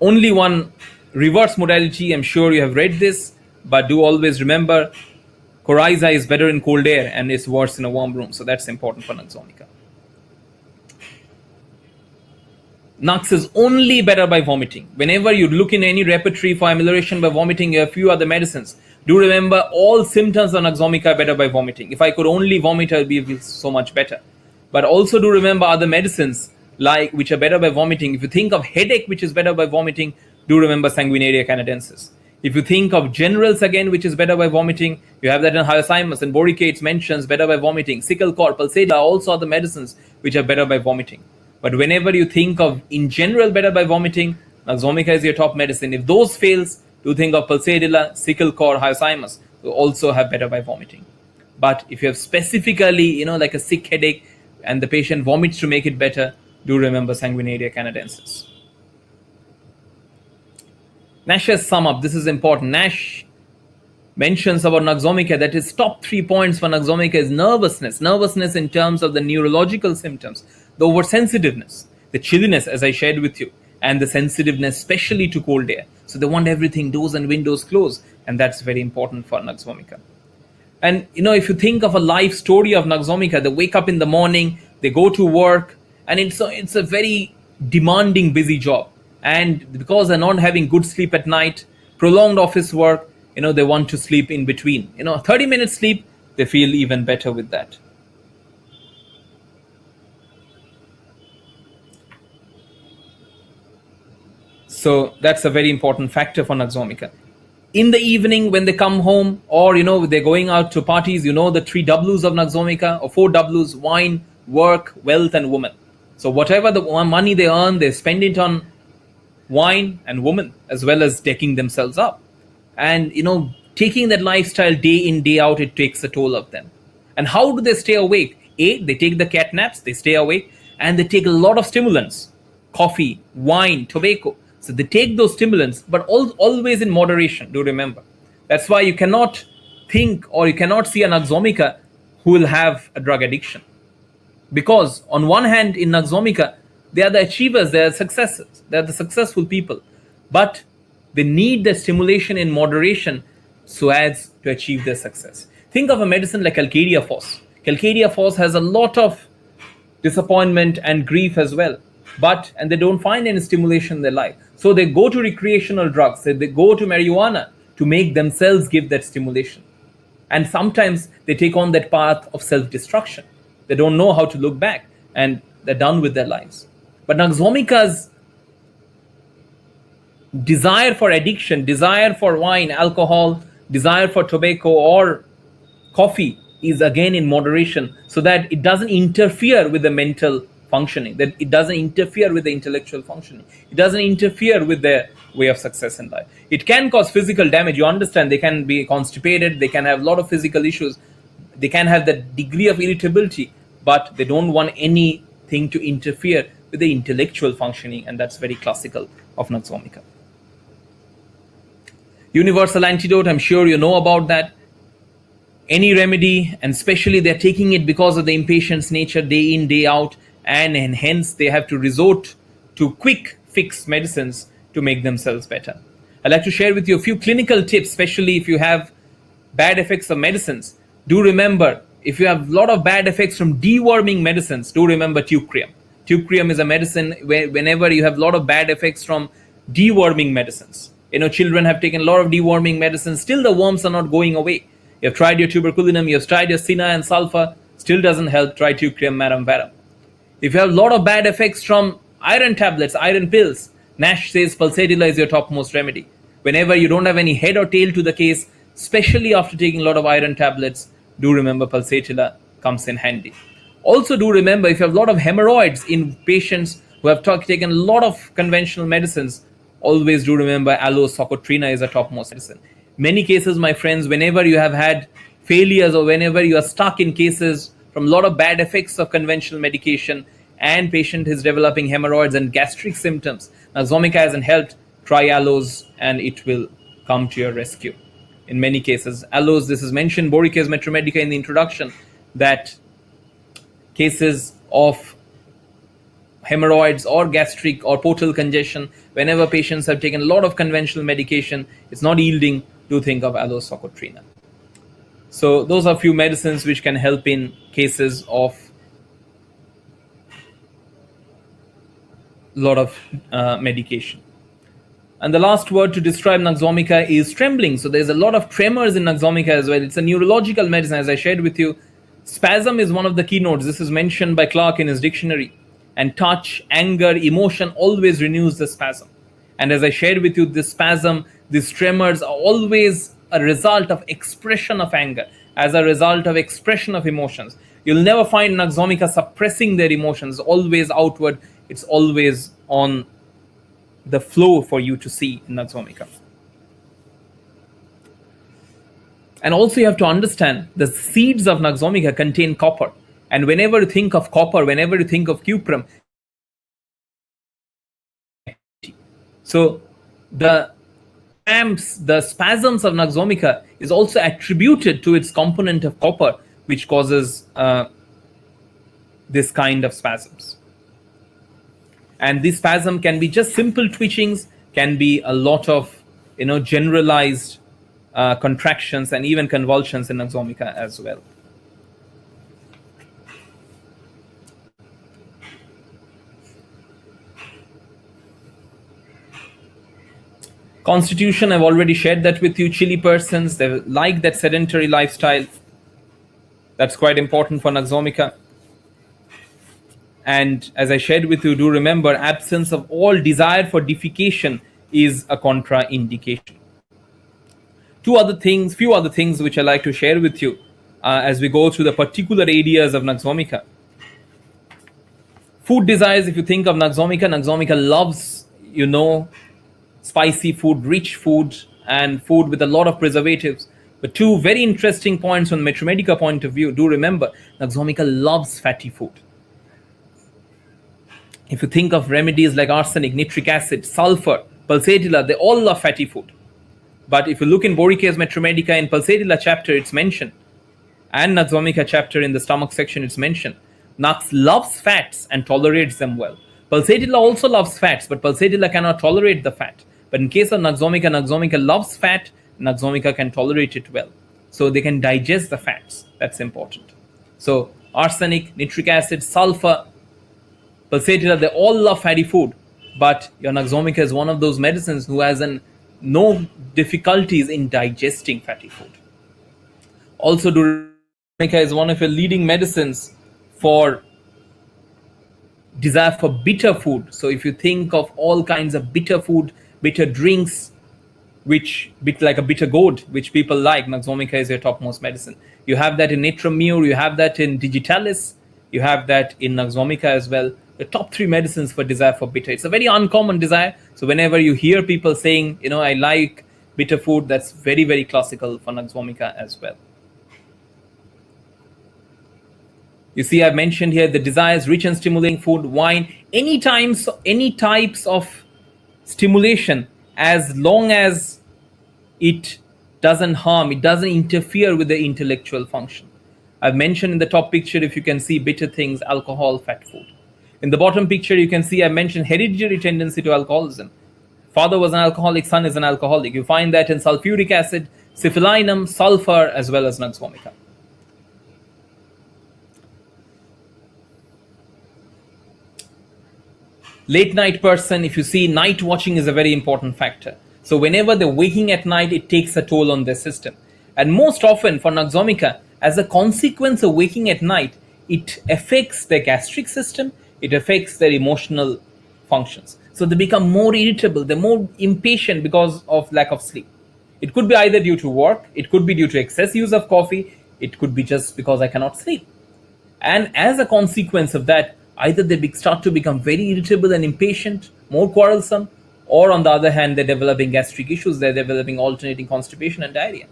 only one reverse modality, I'm sure you have read this, But do always remember, coryza is better in cold air and is worse in a warm room. So that's important for Nux vomica. Nux is only better by vomiting. Whenever you look in any repertory for amelioration by vomiting, you have few other medicines. Do remember, all symptoms of Nux vomica are better by vomiting. If I could only vomit, I would be so much better. But also do remember other medicines like which are better by vomiting. If you think of headache, which is better by vomiting, do remember Sanguinaria canadensis. If you think of generals again, which is better by vomiting, you have that in Hyoscyamus and Borica. It mentions better by vomiting. Sickle cord, pulsatilla, also other medicines which are better by vomiting. But whenever you think of in general better by vomiting, Nux vomica is your top medicine. If those fails, do think of pulsatilla, sickle cord, Hyoscyamus, who also have better by vomiting. But if you have specifically, like a sick headache and the patient vomits to make it better, do remember Sanguinaria canadensis. Nash's sum up, this is important. Nash mentions about Nux vomica that his top 3 points for Nux vomica is nervousness. Nervousness in terms of the neurological symptoms, the oversensitiveness, the chilliness, as I shared with you, and the sensitiveness, especially to cold air. So they want everything, doors and windows closed, and that's very important for Nux vomica. And if you think of a life story of Nux vomica, they wake up in the morning, they go to work, and it's a very demanding, busy job. And because they're not having good sleep at night, prolonged office work, they want to sleep in between. 30 minutes sleep, they feel even better with that. So that's a very important factor for Nux vomica. In the evening, when they come home, or they're going out to parties, the 3 W's of Nux vomica, or 4 W's: wine, work, wealth, and woman. So whatever the money they earn, they spend it on wine and woman, as well as taking themselves up. And taking that lifestyle day in, day out, it takes a toll of them. And how do they stay awake? They take the cat naps, they stay awake, and they take a lot of stimulants: coffee, wine, tobacco. So they take those stimulants, but always in moderation, do remember. That's why you cannot think, or you cannot see a Nux vomica who will have a drug addiction. Because on one hand, in Nux vomica, they are the achievers, they are successes, they are the successful people. But they need the stimulation in moderation so as to achieve their success. Think of a medicine like Calcaria Phos. Calcaria Phos has a lot of disappointment and grief as well. And they don't find any stimulation in their life. So they go to recreational drugs, they go to marijuana to make themselves give that stimulation. And sometimes they take on that path of self-destruction. They don't know how to look back, and they're done with their lives. But Nux vomica's desire for addiction, desire for wine, alcohol, desire for tobacco or coffee is again in moderation, so that it doesn't interfere with the mental functioning, that it doesn't interfere with the intellectual functioning, it doesn't interfere with their way of success in life. It can cause physical damage, you understand, they can be constipated, they can have a lot of physical issues, they can have that degree of irritability, but they don't want anything to interfere with the intellectual functioning, and that's very classical of Nux vomica. Universal antidote, I'm sure you know about that. Any remedy, and especially they're taking it because of the impatience nature, day in, day out, and hence they have to resort to quick fix medicines to make themselves better. I'd like to share with you a few clinical tips, especially if you have bad effects of medicines. Do remember, if you have a lot of bad effects from deworming medicines, do remember teucrium. Teucrium is a medicine where whenever you have a lot of bad effects from deworming medicines. Children have taken a lot of deworming medicines, still the worms are not going away. You have tried your tuberculinum, you have tried your Sina and sulfur, still doesn't help, try teucrium marum varum. If you have a lot of bad effects from iron tablets, iron pills, Nash says pulsatilla is your topmost remedy. Whenever you don't have any head or tail to the case, especially after taking a lot of iron tablets, do remember pulsatilla comes in handy. Also do remember, if you have a lot of hemorrhoids in patients who have taken a lot of conventional medicines, always do remember aloe socotrina is a topmost medicine. Many cases, my friends, whenever you have had failures or whenever you are stuck in cases from a lot of bad effects of conventional medication and patient is developing hemorrhoids and gastric symptoms, Nux vomica hasn't helped, try aloes and it will come to your rescue. In many cases, aloes, this is mentioned, Borica Medica in the introduction, that cases of hemorrhoids or gastric or portal congestion, whenever patients have taken a lot of conventional medication, it's not yielding, do think of aloe-socotrina. So those are few medicines which can help in cases of lot of medication. And the last word to describe Nux vomica is trembling. So there's a lot of tremors in Nux vomica as well. It's a neurological medicine, as I shared with you. Spasm is one of the keynotes. This is mentioned by Clark in his dictionary. And touch, anger, emotion always renews the spasm. And as I shared with you, this spasm, these tremors are always a result of expression of anger, as a result of expression of emotions. You'll never find Nux vomica suppressing their emotions, always outward. It's always on the flow for you to see in Nux vomica. And also you have to understand the seeds of Nux vomica contain copper. And whenever you think of copper, whenever you think of cuprum, so the cramps, the spasms of Nux vomica is also attributed to its component of copper, which causes this kind of spasms. And this spasm can be just simple twitchings, can be a lot of generalized contractions and even convulsions in Nux vomica as well. Constitution, I've already shared that with you. Chilly persons, they like that sedentary lifestyle. That's quite important for Nux vomica. And as I shared with you, do remember, absence of all desire for defecation is a contraindication. Few other things which I like to share with you as we go through the particular areas of Nux vomica. Food desires, if you think of Nux vomica loves, spicy food, rich food, and food with a lot of preservatives. But two very interesting points from the Medica point of view. Do remember, Nux vomica loves fatty food. If you think of remedies like arsenic, nitric acid, sulfur, pulsatilla, they all love fatty food. But if you look in Borica's Medica, in pulsatilla chapter, it's mentioned, and Nux vomica chapter in the stomach section, it's mentioned, Nux loves fats and tolerates them well. Pulsatilla also loves fats, but pulsatilla cannot tolerate the fat. But in case of Nux vomica loves fat, Nux vomica can tolerate it well. So they can digest the fats. That's important. So arsenic, nitric acid, sulfur, pulsatilla, they all love fatty food. But your Nux vomica is one of those medicines who has no difficulties in digesting fatty food. Also, Nux vomica is one of your leading medicines for desire for bitter food. So if you think of all kinds of bitter food, bitter drinks, which bit like a bitter gourd, which people like, Nux vomica is your topmost medicine. You have that in Natrum Mur, you have that in Digitalis, you have that in Nux vomica as well. The top three medicines for desire for bitter. It's a very uncommon desire. So whenever you hear people saying, I like bitter food, that's very, very classical for Nux vomica as well. You see, I've mentioned here the desires, rich and stimulating food, wine, any types of stimulation, as long as it doesn't harm, it doesn't interfere with the intellectual function. I've mentioned in the top picture, if you can see, bitter things, alcohol, fat food. In the bottom picture, you can see I mentioned hereditary tendency to alcoholism. Father was an alcoholic, son is an alcoholic. You find that in sulfuric acid, syphilinum, sulfur, as well as Nux vomica. Late night person, if you see, night watching is a very important factor. So whenever they're waking at night, it takes a toll on their system. And most often for Nux vomica, as a consequence of waking at night, it affects their gastric system, it affects their emotional functions. So they become more irritable, they're more impatient because of lack of sleep. It could be either due to work, it could be due to excess use of coffee, it could be just because I cannot sleep. And as a consequence of that, either they start to become very irritable and impatient, more quarrelsome, or on the other hand, they're developing gastric issues, they're developing alternating constipation and diarrhea.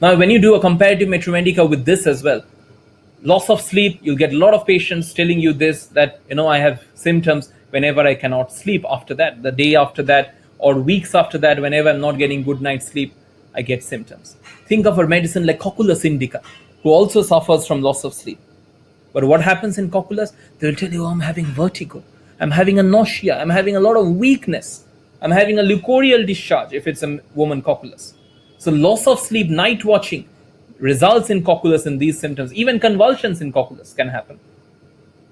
Now, when you do a comparative Medica with this as well, loss of sleep, you'll get a lot of patients telling you this, that, I have symptoms whenever I cannot sleep after that, the day after that, or weeks after that, whenever I'm not getting good night's sleep, I get symptoms. Think of a medicine like Cocculus indica, who also suffers from loss of sleep. But what happens in Cocculus? They'll tell you, I'm having vertigo, I'm having a nausea, I'm having a lot of weakness, I'm having a leucorial discharge if it's a woman Cocculus. So loss of sleep, night watching, results in cocculus in these symptoms. Even convulsions in cocculus can happen.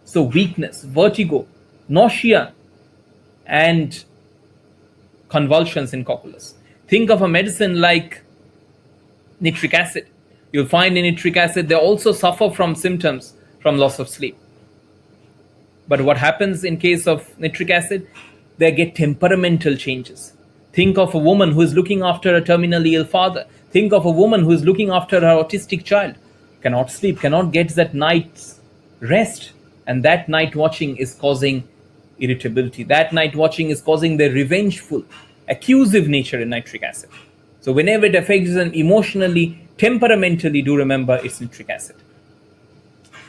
So weakness, vertigo, nausea, and convulsions in cocculus. Think of a medicine like nitric acid. You'll find in nitric acid they also suffer from symptoms from loss of sleep. But what happens in case of nitric acid? They get temperamental changes. Think of a woman who is looking after a terminally ill father. Think of a woman who is looking after her autistic child. Cannot sleep, cannot get that night's rest. And that night watching is causing irritability. That night watching is causing the revengeful, accusive nature in nitric acid. So whenever it affects them emotionally, temperamentally, do remember it's nitric acid.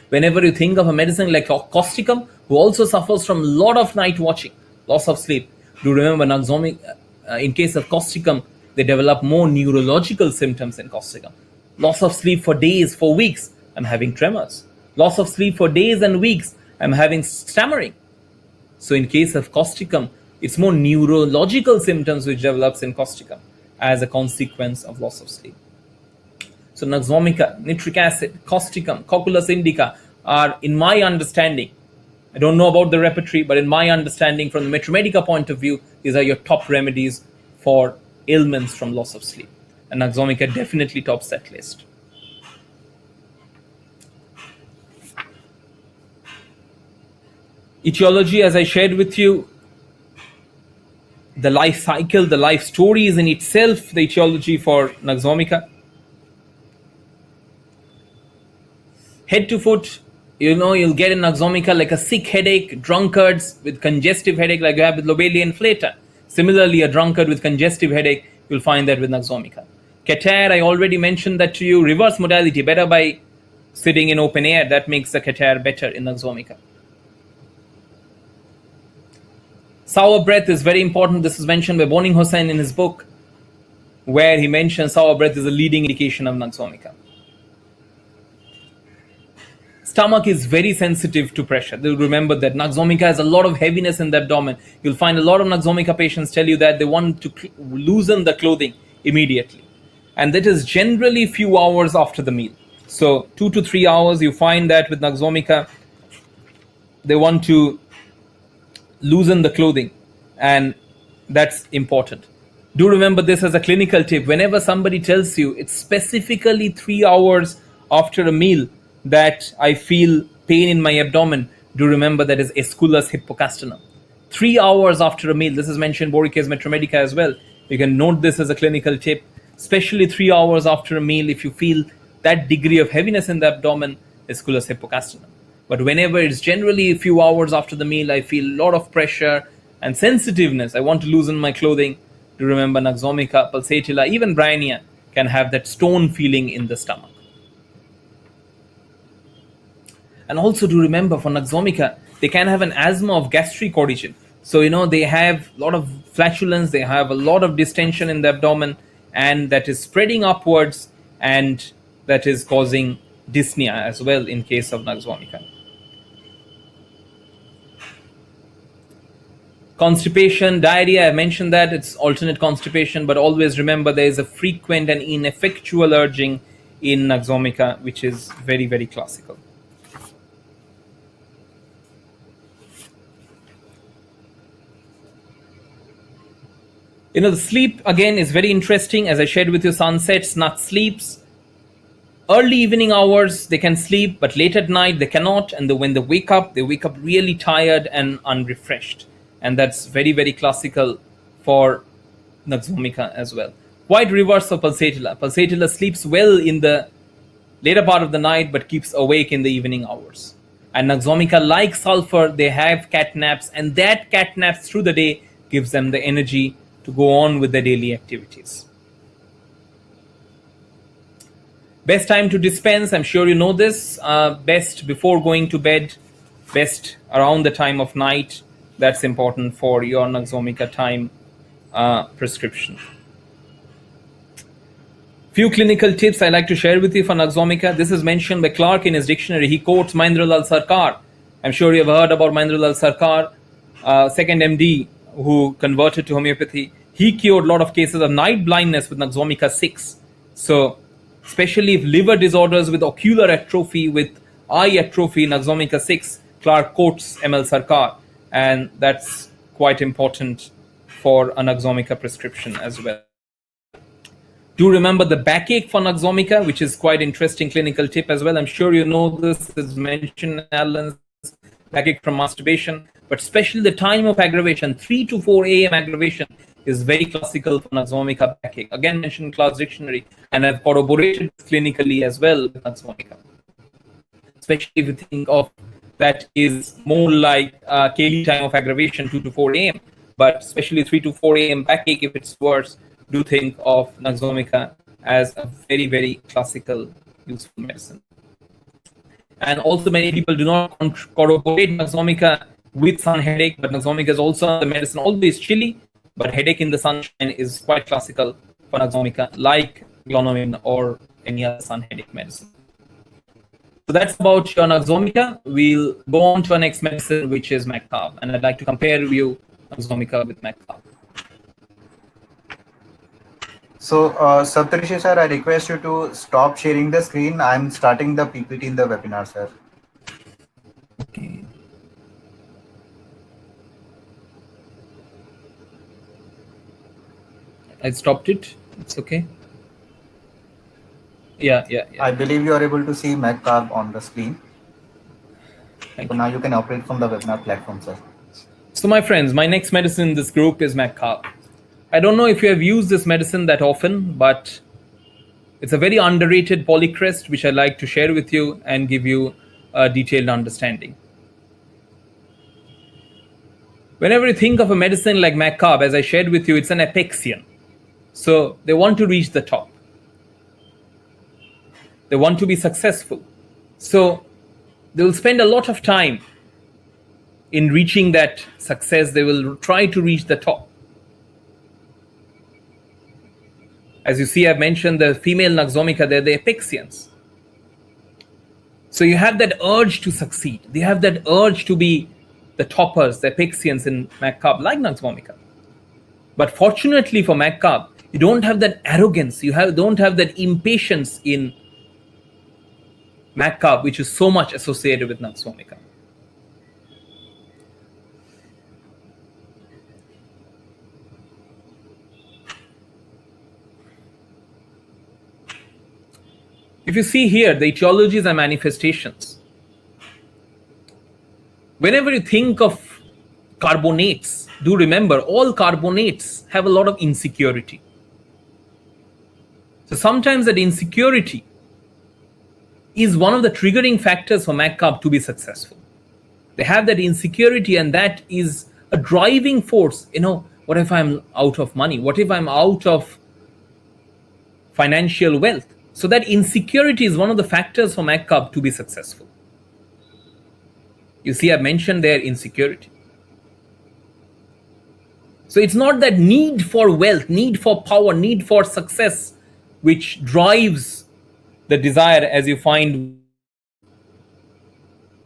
Whenever you think of a medicine like causticum, who also suffers from a lot of night watching, loss of sleep, do remember in case of causticum, they develop more neurological symptoms in causticum. Loss of sleep for days, for weeks, I'm having tremors. Loss of sleep for days and weeks, I'm having stammering. So in case of causticum, it's more neurological symptoms which develops in causticum as a consequence of loss of sleep. So Nux vomica, nitric acid, causticum, cocculus indica are, in my understanding, I don't know about the repertory, but in my understanding from the Medica point of view, these are your top remedies for ailments from loss of sleep. And Nux vomica definitely tops that list. Etiology, as I shared with you, the life cycle, the life story is in itself the etiology for Nux vomica. Head to foot, you'll get in Nux vomica like a sick headache, drunkards with congestive headache like you have with lobelia inflata. Similarly, a drunkard with congestive headache, you'll find that with Nux vomica. Catarrh, I already mentioned that to you. Reverse modality, better by sitting in open air. That makes the catarrh better in Nux vomica. Sour breath is very important. This is mentioned by Boning Hossain in his book, where he mentions sour breath is a leading indication of Nux vomica. Stomach is very sensitive to pressure. They'll remember that Nux vomica has a lot of heaviness in the abdomen. You'll find a lot of Nux vomica patients tell you that they want to loosen the clothing immediately. And that is generally few hours after the meal. So 2 to 3 hours, you find that with Nux vomica, they want to loosen the clothing, and that's important. Do remember this as a clinical tip. Whenever somebody tells you it's specifically 3 hours after a meal that I feel pain in my abdomen, do remember that is aesculus hypocasternum. 3 hours after a meal. This is mentioned in Boric's Medica as well. You can note this as a clinical tip. Especially 3 hours after a meal, if you feel that degree of heaviness in the abdomen, aesculus hypocasternum. But whenever it's generally a few hours after the meal, I feel a lot of pressure and sensitiveness, I want to loosen my clothing, do remember Nux vomica, pulsatilla, even Bryannia can have that stone feeling in the stomach. And also do remember for Nux vomica, they can have an asthma of gastric origin. So, they have a lot of flatulence, they have a lot of distension in the abdomen, and that is spreading upwards, and that is causing dyspnea as well in case of Nux vomica. Constipation, diarrhea, I mentioned that it's alternate constipation, but always remember there is a frequent and ineffectual urging in Nux vomica, which is very, very classical. The sleep again is very interesting. As I shared with you, sunsets, Nux sleeps. Early evening hours, they can sleep, but late at night, they cannot. And when they wake up really tired and unrefreshed. And that's very, very classical for Nux vomica as well. Quite reverse of pulsatilla. Pulsatilla sleeps well in the later part of the night, but keeps awake in the evening hours. And Nux vomica, like sulfur, they have cat naps, and that cat naps through the day gives them the energy to go on with their daily activities. Best time to dispense, I'm sure you know this, best before going to bed, best around the time of night. That's important for your Nux vomica time prescription. Few clinical tips I like to share with you for Nux vomica. This is mentioned by Clark in his dictionary. He quotes Mahendralal Sarkar. I'm sure you have heard about Mahendralal Sarkar, second MD who converted to homeopathy. he cured a lot of cases of night blindness with Vomica 6. So, especially if liver disorders with ocular atrophy, with eye atrophy, Vomica 6, Clark quotes ML Sarkar, and that's quite important for a Vomica prescription as well. Do remember the backache for Vomica, which is quite interesting clinical tip as well. I'm sure you know this is mentioned in Alan's backache from masturbation, but especially the time of aggravation, 3 to 4 a.m. aggravation is very classical for Vomica backache. Again, mentioned in class dictionary, and I've corroborated clinically as well with Vomica. Especially if you think of that is more like Kaylee time of aggravation, 2 to 4 a.m. But especially 3 to 4 a.m. backache, if it's worse, do think of Vomica as a very, very classical, useful medicine. And also many people do not corroborate Vomica with sun headache, but Vomica is also the medicine, always chilly, but headache in the sunshine is quite classical for Vomica, like Glonomin or any other sun headache medicine. So that's about your Vomica. We'll go on to our next medicine, which is Macab, and I'd like to compare you Vomica with Macab. So, Saptarshi sir, I request you to stop sharing the screen. I'm starting the PPT in the webinar, sir. Okay. I stopped it. It's okay. Yeah. I believe you are able to see Macab on the screen. Thank so you. now you can operate from the webinar platform, sir. So my friends, my next medicine in this group is Macab. I don't know if you have used this medicine that often, but it's a very underrated polycrest, which I'd like to share with you and give you a detailed understanding. Whenever you think of a medicine like Macab, as I shared with you, it's an Apexian. So they want to reach the top. They want to be successful. So they will spend a lot of time in reaching that success. They will try to reach the top. As you see, I've mentioned the female Vomica, they're the Apexians. So you have that urge to succeed. They have that urge to be the toppers, the Apexians in Macab, like Vomica. But fortunately for Macab, you don't have that arrogance. You don't have that impatience in Macab, which is so much associated with Vomica. If you see here, the etiologies and manifestations. Whenever you think of carbonates, do remember all carbonates have a lot of insecurity. So sometimes that insecurity is one of the triggering factors for Macab to be successful. They have that insecurity, and that is a driving force. What if I'm out of money? What if I'm out of financial wealth? So that insecurity is one of the factors for Macab to be successful. You see, I've mentioned their insecurity. So it's not that need for wealth, need for power, need for success, which drives the desire, as you find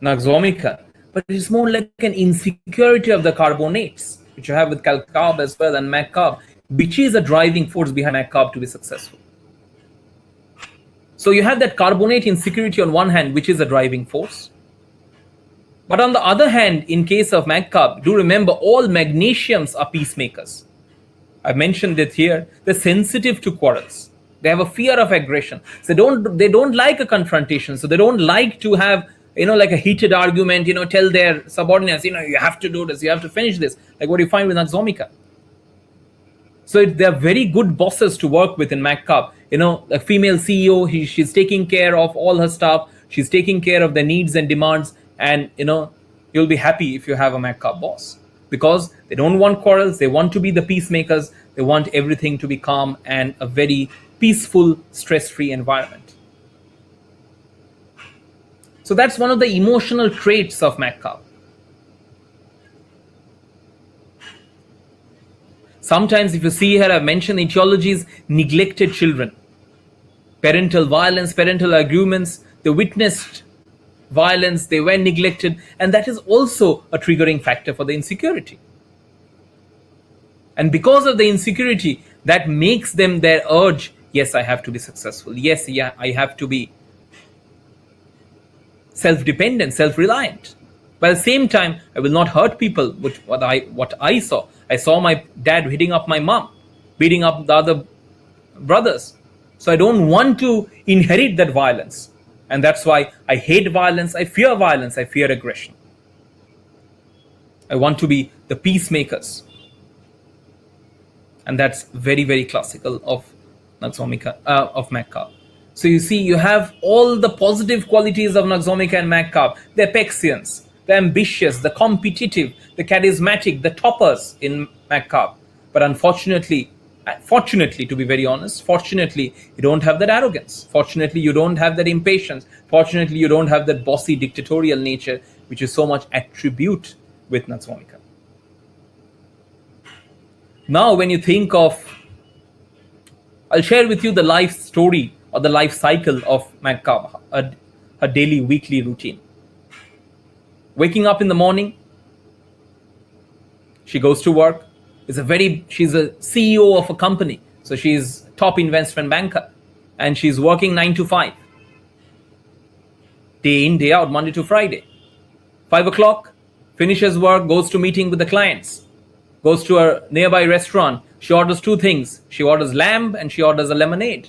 Vomica, but it's more like an insecurity of the carbonates, which you have with Calcab as well and Macab, which is a driving force behind Macab to be successful. So you have that carbonate insecurity on one hand, which is a driving force. But on the other hand, in case of Macab, do remember all magnesiums are peacemakers. I mentioned it here. They're sensitive to quarrels. They have a fear of aggression. So they don't like a confrontation. So they don't like to have, like a heated argument, tell their subordinates, you have to do this, you have to finish this. Like what you find with Vomica. So they're very good bosses to work with in Macab. A female CEO, she's taking care of all her staff. She's taking care of their needs and demands. And, you'll be happy if you have a Macab boss. Because they don't want quarrels. They want to be the peacemakers. They want everything to be calm and a very peaceful, stress-free environment. So that's one of the emotional traits of Macab. Sometimes, if you see here, I've mentioned etiologies, neglected children. Parental violence, parental arguments, they witnessed violence, they were neglected, and that is also a triggering factor for the insecurity. And because of the insecurity, that makes them their urge, yes, I have to be successful. Yes, yeah, I have to be self-dependent, self-reliant. But at the same time, I will not hurt people with what I saw. I saw my dad hitting up my mom, beating up the other brothers. So I don't want to inherit that violence. And that's why I hate violence, I fear aggression. I want to be the peacemakers. And that's very, very classical of Vomica, of Macab. So you see, you have all the positive qualities of Vomica and Macab. The Apexians, the ambitious, the competitive, the charismatic, the toppers in Macab. But unfortunately, to be very honest, fortunately, you don't have that arrogance. Fortunately, you don't have that impatience. Fortunately, you don't have that bossy dictatorial nature, which is so much attribute with Vomica. Now, when you think of, I'll share with you the life story or the life cycle of Macab, her daily, weekly routine. Waking up in the morning, she goes to work. She's a CEO of a company, so she's top investment banker, and she's working 9 to 5, day in, day out, Monday to Friday. 5 o'clock, finishes work, goes to meeting with the clients, goes to a nearby restaurant. She orders 2 things. She orders lamb and she orders a lemonade.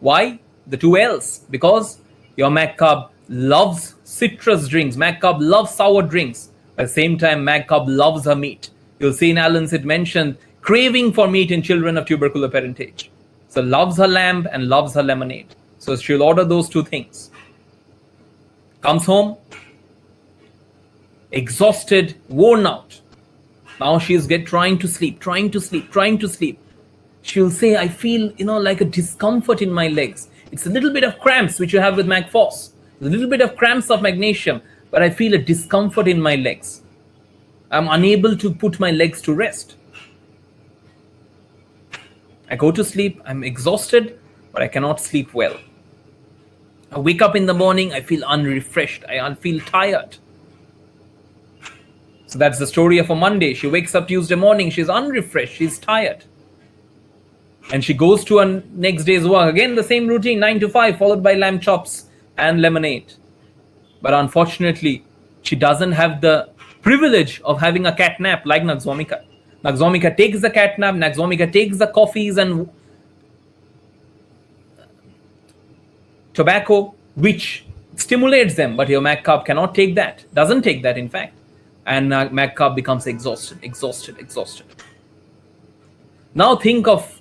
Why? The 2 L's. Because your Macab loves citrus drinks. Macab loves sour drinks. At the same time, Macab loves her meat. You'll see in Alan's it mentioned craving for meat in children of tubercular parentage. So loves her lamb and loves her lemonade. So she'll order those 2 things. Comes home, exhausted, worn out. Now she's trying to sleep. She'll say, I feel, like a discomfort in my legs. It's a little bit of cramps, which you have with Macphos. A little bit of cramps of magnesium, but I feel a discomfort in my legs. I'm unable to put my legs to rest. I go to sleep, I'm exhausted, but I cannot sleep well. I wake up in the morning, I feel unrefreshed, I feel tired. So that's the story of a Monday. She wakes up Tuesday morning, she's unrefreshed, she's tired. And she goes to her next day's work. Again, the same routine, 9 to 5, followed by lamb chops and lemonade. But unfortunately, she doesn't have the privilege of having a cat nap like Vomica. Vomica takes the cat nap, Vomica takes the coffees and tobacco, which stimulates them. But your Macab cannot take that, doesn't take that in fact. And Macab becomes exhausted. Now think of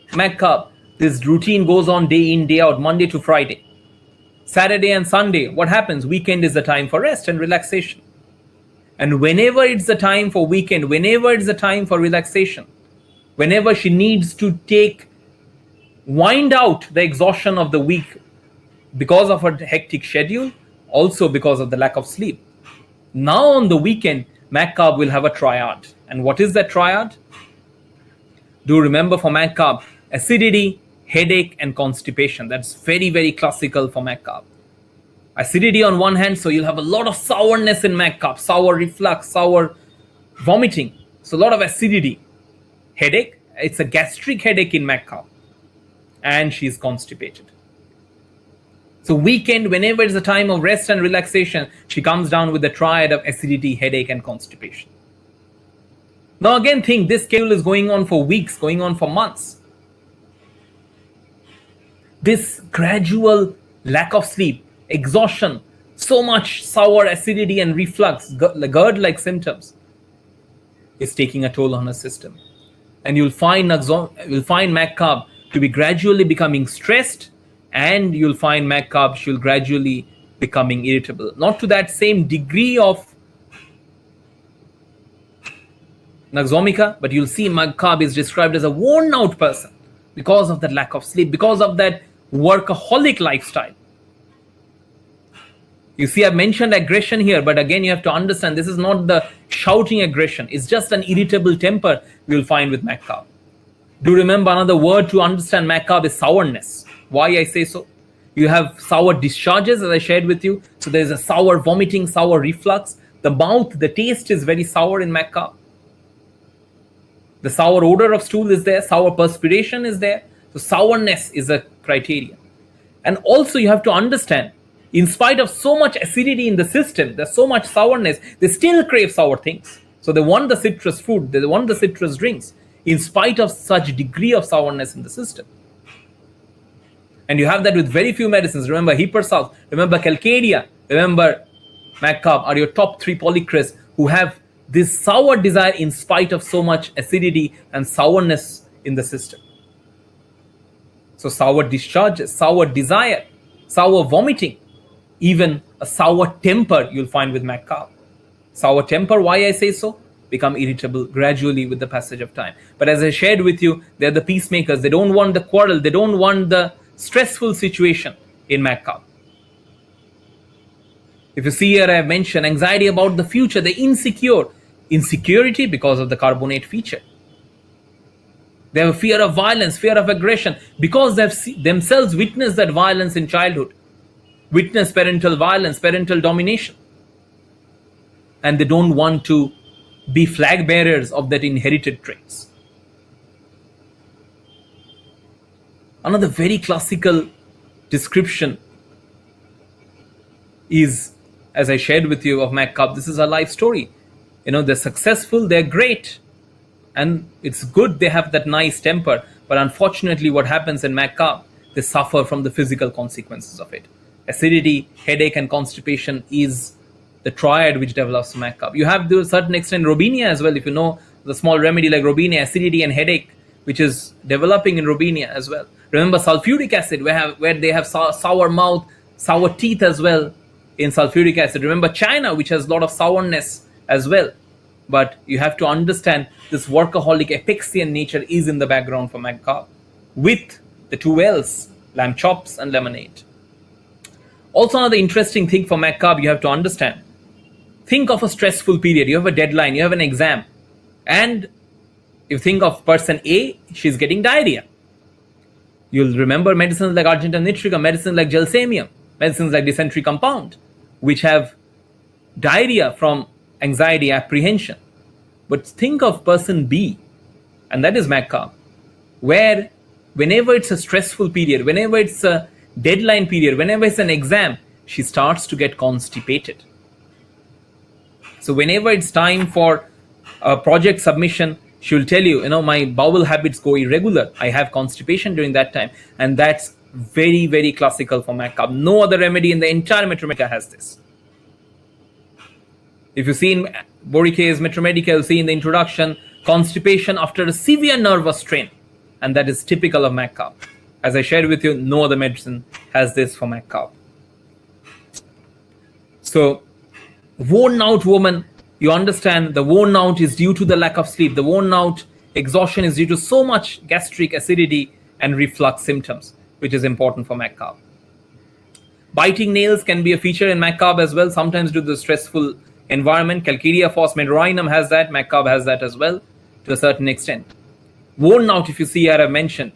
Macab. This routine goes on day in, day out, Monday to Friday. Saturday and Sunday, what happens? Weekend is the time for rest and relaxation. And whenever it's the time for weekend, whenever it's the time for relaxation, whenever she needs to wind out the exhaustion of the week because of her hectic schedule, also because of the lack of sleep. Now on the weekend, Macab will have a triad. And what is that triad? Do remember for Macab, acidity, headache, and constipation. That's very, very classical for Macab. Acidity on one hand, so you'll have a lot of sourness in Macab, sour reflux, sour vomiting. So a lot of acidity. Headache, it's a gastric headache in Macab. And she's constipated. So weekend, whenever it's a time of rest and relaxation, she comes down with the triad of acidity, headache, and constipation. Now again think, this schedule is going on for weeks, going on for months. This gradual lack of sleep, exhaustion, so much sour acidity and reflux, GERD-like symptoms, is taking a toll on her system. And you'll find Macab to be gradually becoming stressed, and you'll find Macab, she'll gradually becoming irritable. Not to that same degree of Vomica, but you'll see Macab is described as a worn out person because of that lack of sleep, because of that workaholic lifestyle. You see, I've mentioned aggression here, but again, you have to understand this is not the shouting aggression. It's just an irritable temper you'll find with Macab. Do remember another word to understand Macab is sourness. Why I say so? You have sour discharges, as I shared with you. So there's a sour vomiting, sour reflux. The mouth, the taste is very sour in Macab. The sour odor of stool is there, sour perspiration is there. So sourness is a criteria. And also you have to understand, in spite of so much acidity in the system, there's so much sourness, they still crave sour things. So they want the citrus food, they want the citrus drinks, in spite of such degree of sourness in the system. And you have that with very few medicines. Remember Hipersalt, remember Calcadia, remember Macabre are your top 3 polychrists who have this sour desire in spite of so much acidity and sourness in the system. So sour discharges, sour desire, sour vomiting, even a sour temper you'll find with Macabre. Sour temper, why I say so? Become irritable gradually with the passage of time. But as I shared with you, they're the peacemakers. They don't want the quarrel. They don't want the stressful situation in Macabre. If you see here, I have mentioned anxiety about the future, the insecure. Insecurity because of the carbonate feature. They have a fear of violence, fear of aggression, because they have themselves witnessed that violence in childhood, witnessed parental violence, parental domination. And they don't want to be flag bearers of that inherited traits. Another very classical description is, as I shared with you, of Macabre. This is a life story. They're successful, they're great, and it's good they have that nice temper. But unfortunately, what happens in Macabre, they suffer from the physical consequences of it. Acidity, headache, and constipation is the triad which develops Macabre. You have to a certain extent Robinia as well. If you know the small remedy like Robinia, acidity and headache, which is developing in Robinia as well. Remember sulfuric acid, where they have sour mouth, sour teeth as well in sulfuric acid. Remember China, which has a lot of sourness as well. But you have to understand this workaholic Apexian nature is in the background for Macabre, with the 2 L's, lamb chops and lemonade. Also, another interesting thing for Macabre you have to understand. Think of a stressful period. You have a deadline, you have an exam, and you think of person A, she's getting diarrhea. You'll remember medicines like Argentum nitricum, medicines like Gelsemium, medicines like dysentery compound, which have diarrhea from anxiety, apprehension. But think of person B, and that is Macabre, where whenever it's a stressful period, whenever it's a deadline period, whenever it's an exam, she starts to get constipated. So whenever it's time for a project submission, she will tell you, my bowel habits go irregular. I have constipation during that time. And that's very, very classical for Macabre. No other remedy in the entire Metromedica has this. If you see in Borica's Metromedica, you'll see in the introduction, constipation after a severe nervous strain. And that is typical of Macabre. As I shared with you, no other medicine has this for Macabre. So, worn out woman, you understand the worn out is due to the lack of sleep. The worn out exhaustion is due to so much gastric acidity and reflux symptoms, which is important for Macabre. Biting nails can be a feature in Macabre as well, sometimes due to the stressful environment. Calcaria fos medorinum has that, Macabre has that as well, to a certain extent. Worn out, if you see here, I've mentioned.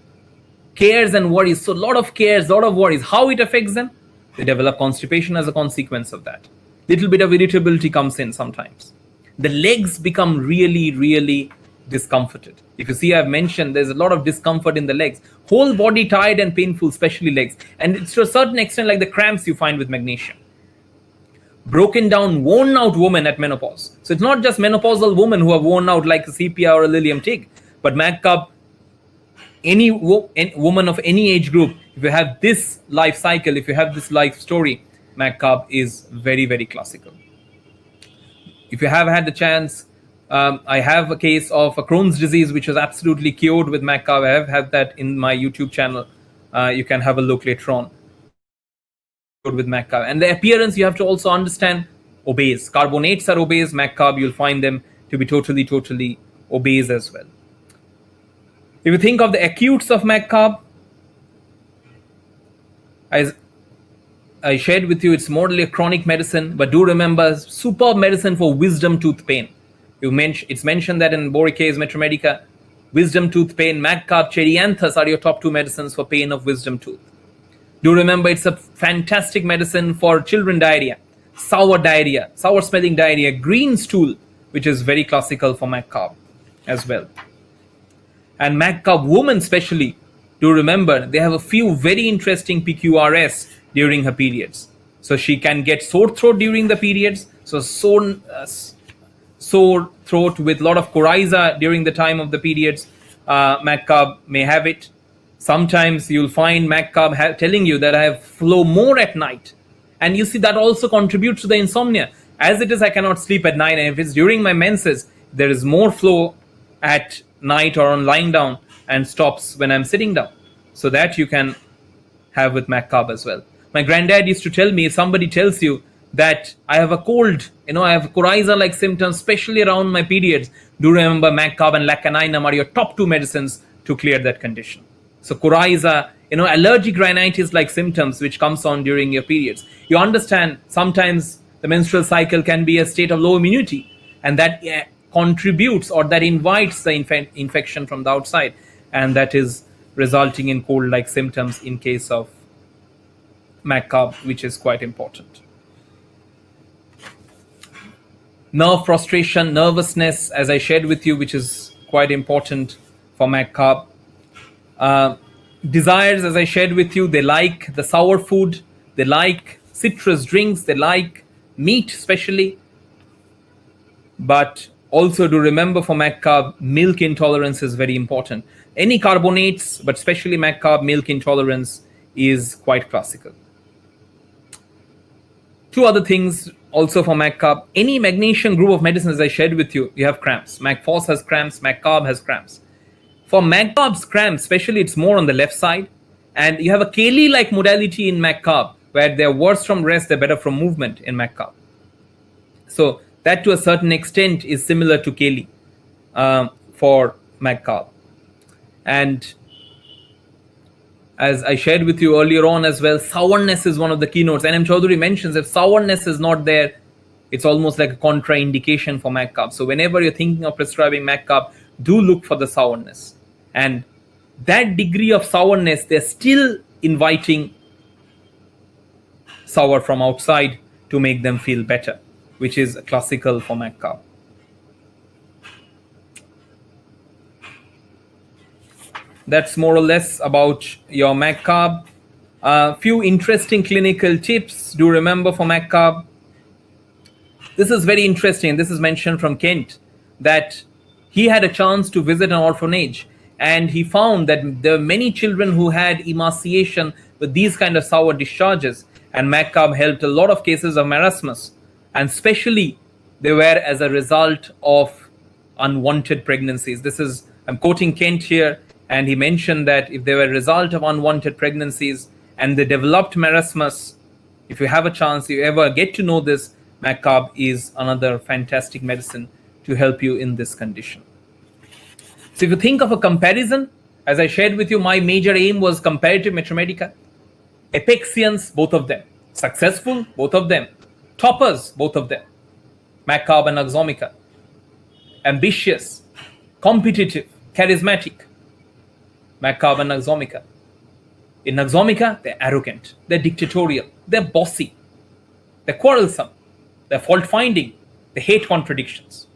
Cares and worries, so a lot of cares, a lot of worries. How it affects them? They develop constipation as a consequence of that. Little bit of irritability comes in sometimes. The legs become really, really discomforted. If you see, I've mentioned there's a lot of discomfort in the legs. Whole body tired and painful, especially legs. And it's to a certain extent like the cramps you find with Magnesium. Broken down, worn out woman at menopause. So it's not just menopausal women who are worn out like a sepia or a Lilium tig, but Macabre, any woman of any age group, if you have this life cycle, if you have this life story, Macabre is very, very classical. If you have had the chance, I have a case of a Crohn's disease which was absolutely cured with Macabre. I have had that in my YouTube channel. You can have a look later on. With Macabre. And the appearance, you have to also understand, obese. Carbonates are obese. Macabre, you'll find them to be totally, totally obese as well. If you think of the acutes of Macabre, as I shared with you, it's more like a chronic medicine, but do remember, superb medicine for wisdom tooth pain. It's mentioned that in Borica's Metromedica, wisdom tooth pain, Macabre, Cherianthus are your top 2 medicines for pain of wisdom tooth. Do remember, it's a fantastic medicine for children diarrhea, sour smelling diarrhea, green stool, which is very classical for Macabre as well. And MAC-carb women especially, do remember, they have a few very interesting PQRS during her periods. So she can get sore throat during the periods. So sore throat with a lot of coryza during the time of the periods, MAC-carb may have it. Sometimes you'll find MAC-carb telling you that I have flow more at night. And you see that also contributes to the insomnia. As it is, I cannot sleep at night. And if it's during my menses, there is more flow at night or on lying down and stops when I'm sitting down. So that you can have with MAC-carb as well. My granddad used to tell me, if somebody tells you that I have a cold, I have coryza-like symptoms, especially around my periods, do remember MAC-carb and lacaninum are your top 2 medicines to clear that condition. So coryza, allergic rhinitis-like symptoms which comes on during your periods. You understand sometimes the menstrual cycle can be a state of low immunity, and that contributes or that invites the infection from the outside, and that is resulting in cold-like symptoms in case of MAC-carb, which is quite important. Nerve prostration, nervousness, as I shared with you, which is quite important for MAC-carb. Desires, as I shared with you, they like the sour food, they like citrus drinks, they like meat especially. But also do remember for MAC-carb, milk intolerance is very important. Any carbonates, but especially MAC-carb, milk intolerance is quite classical. 2 other things also for MAC-carb. Any magnesium group of medicines I shared with you, you have cramps. MAC-phos has cramps, MAC-carb has cramps. For MAC-carb's cramps, especially, it's more on the left side. And you have a Kaylee-like modality in MAC-carb, where they're worse from rest, they're better from movement in MAC-carb. So that to a certain extent is similar to Kaylee for MAC-carb. And as I shared with you earlier on as well, sourness is one of the keynotes. And M. Chaudhary mentions if sourness is not there, it's almost like a contraindication for MAC-carb. So whenever you're thinking of prescribing MAC-carb, do look for the sourness. And that degree of sourness, they're still inviting sour from outside to make them feel better, which is classical for MAC-carb. That's more or less about your MAC-carb. Few interesting clinical tips. Do remember for MAC-carb. This is very interesting. This is mentioned from Kent, that he had a chance to visit an orphanage, and he found that there were many children who had emaciation with these kind of sour discharges, and MAC-carb helped a lot of cases of marasmus, and especially they were as a result of unwanted pregnancies. I'm quoting Kent here, and he mentioned that if they were a result of unwanted pregnancies and they developed marasmus, if you have a chance, you ever get to know this, MAC-carb is another fantastic medicine to help you in this condition. So if you think of a comparison, as I shared with you, my major aim was comparative Medica. Apexians, both of them. Successful, both of them. Toppers, both of them. MAC-carb and Vomica. Ambitious, competitive, charismatic. MAC-carb and Vomica. In Vomica, they're arrogant, they're dictatorial, they're bossy, they're quarrelsome, they're fault-finding, they hate contradictions.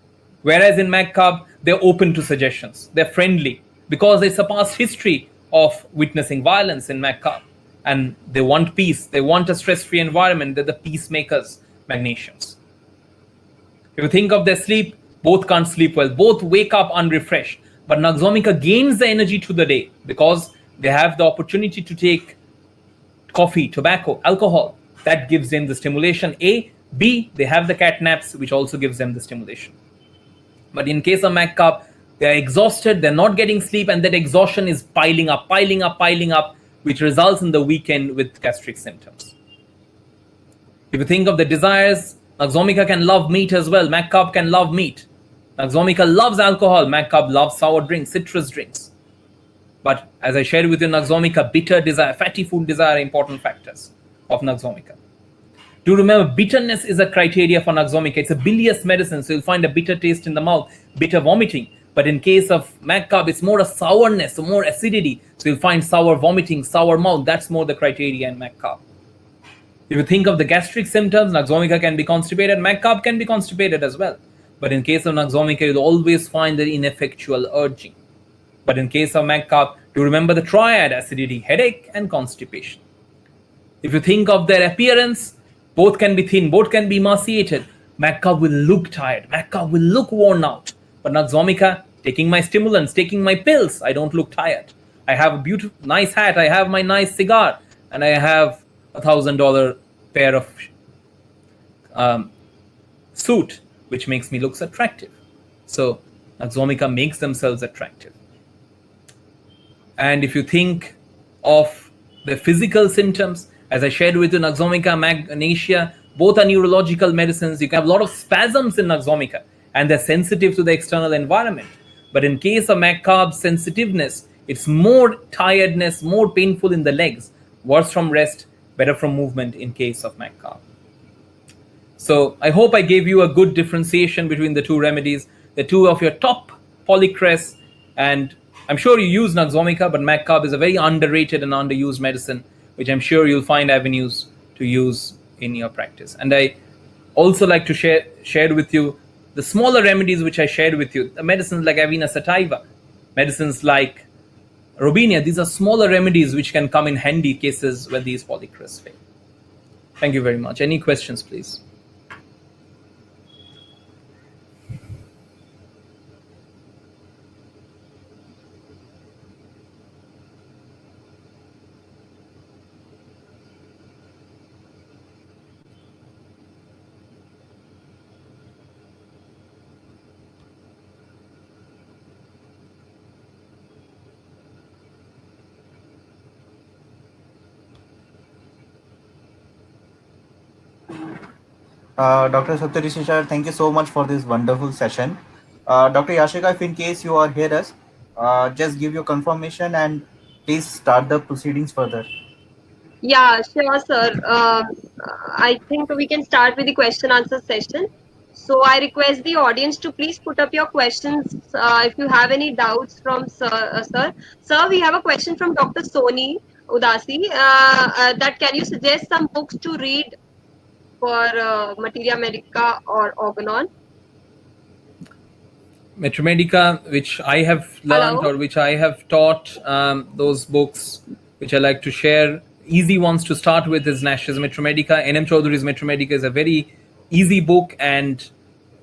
Whereas in MAC-carb, they're open to suggestions, they're friendly, because there's a past history of witnessing violence in MAC-carb. And they want peace, they want a stress-free environment, they're the peacemakers, magnesiums. If you think of their sleep, both can't sleep well, both wake up unrefreshed. But Vomica gains the energy to the day because they have the opportunity to take coffee, tobacco, alcohol. That gives them the stimulation, A. B, they have the cat naps, which also gives them the stimulation. But in case of MAC-carb, they're exhausted, they're not getting sleep, and that exhaustion is piling up, which results in the weekend with gastric symptoms. If you think of the desires, Vomica can love meat as well. MAC-carb can love meat. Vomica loves alcohol. MAC-carb loves sour drinks, citrus drinks. But as I shared with you, Vomica, bitter desire, fatty food desire are important factors of Vomica. Do remember, bitterness is a criteria for Vomica. It's a bilious medicine, so you'll find a bitter taste in the mouth, bitter vomiting. But in case of MAC-carb, it's more a sourness, so more acidity. So you'll find sour vomiting, sour mouth. That's more the criteria in MAC-carb. If you think of the gastric symptoms, Vomica can be constipated. MAC-carb can be constipated as well. But in case of Vomica, you'll always find the ineffectual urging. But in case of MAGCARB, you remember the triad: acidity, headache, and constipation. If you think of their appearance, both can be thin, both can be emaciated. MAGCARB will look tired, MAGCARB will look worn out. But Nux Vomica, taking my stimulants, taking my pills, I don't look tired. I have a beautiful, nice hat, I have my nice cigar, and I have $1,000 pair of suit, which makes me look attractive. So Nux Vomica makes themselves attractive. And if you think of the physical symptoms, as I shared with you, Nux Vomica, Magnesia, both are neurological medicines. You can have a lot of spasms in Nux Vomica, and they're sensitive to the external environment. But in case of MAGCARB sensitiveness, it's more tiredness, more painful in the legs, worse from rest, better from movement in case of MAGCARB. So I hope I gave you a good differentiation between the two remedies, the two of your top polycrests, and I'm sure you use Nux Vomica, but MAGCARB is a very underrated and underused medicine, which I'm sure you'll find avenues to use in your practice. And I also like to share with you the smaller remedies which I shared with you, the medicines like Avena sativa, medicines like Robinia. These are smaller remedies which can come in handy cases when these polycrests fail. Thank you very much. Any questions, please? Dr. Saptarshi sir, thank you so much for this wonderful session. Dr. Yashika, if in case you are here us, just give your confirmation and please start the proceedings further. Yeah, sure, sir. I think we can start with the question answer session. So I request the audience to please put up your questions if you have any doubts from sir. Sir, we have a question from Dr. Soni Udasi. That can you suggest some books to read for Materia, Medica, or Organon? Medica, which I have learned or which I have taught, those books which I like to share. Easy ones to start with is Nash's Medica. N.M. Chaudhary's Medica is a very easy book and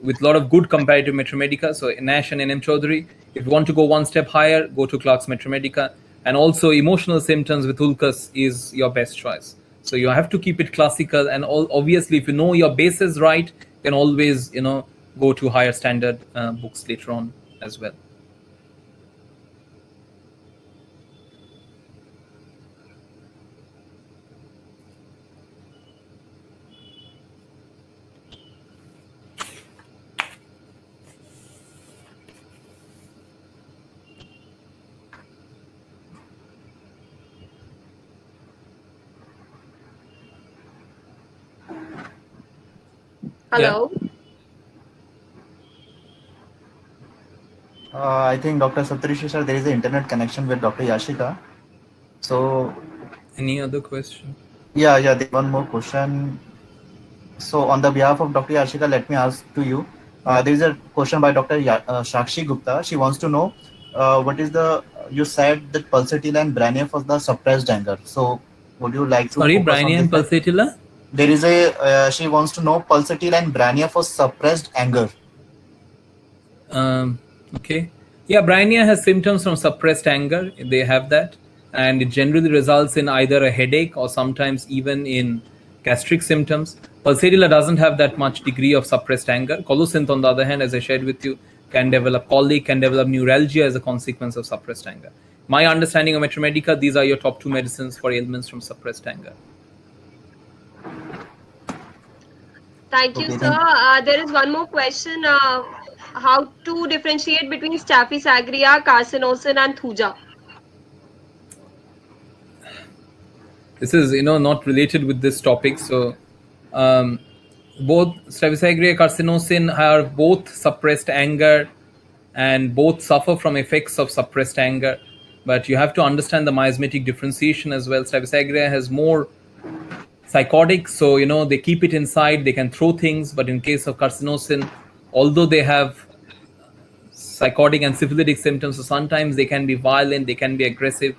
with a lot of good comparative Medica. So Nash and N.M. Chaudhary. If you want to go one step higher, go to Clark's Medica. And also Emotional Symptoms with Ulcus is your best choice. So you have to keep it classical, and obviously if you know your bases right, you can always go to higher standard books later on as well. Hello. Yeah. I think Dr. Saptarshi sir, there is an internet connection with Dr. Yashika. So, any other question? Yeah, there's one more question. So, on the behalf of Dr. Yashika, let me ask to you. There is a question by Dr. Shakshi Gupta. She wants to know what is you said that pulsatilla and brania for the suppressed anger. So, would you like to? Sorry, brania and pulsatilla? There is she wants to know pulsatilla and brania for suppressed anger. Okay. Yeah, brania has symptoms from suppressed anger. They have that. And it generally results in either a headache or sometimes even in gastric symptoms. Pulsatilla doesn't have that much degree of suppressed anger. Colocynth, on the other hand, as I shared with you, can develop colic, can develop neuralgia as a consequence of suppressed anger. My understanding of Medica, these are your top two medicines for ailments from suppressed anger. Thank you, sir. There is one more question. How to differentiate between Staphylococcus aureus, carcinosin, and thuja? This is, not related with this topic. So, both Staphylococcus aureus, carcinosin are both suppressed anger, and both suffer from effects of suppressed anger. But you have to understand the miasmatic differentiation as well. Staphylococcus aureus has more psychotic, so they keep it inside, they can throw things. But in case of carcinosin, although they have psychotic and syphilitic symptoms. So sometimes they can be violent, they can be aggressive,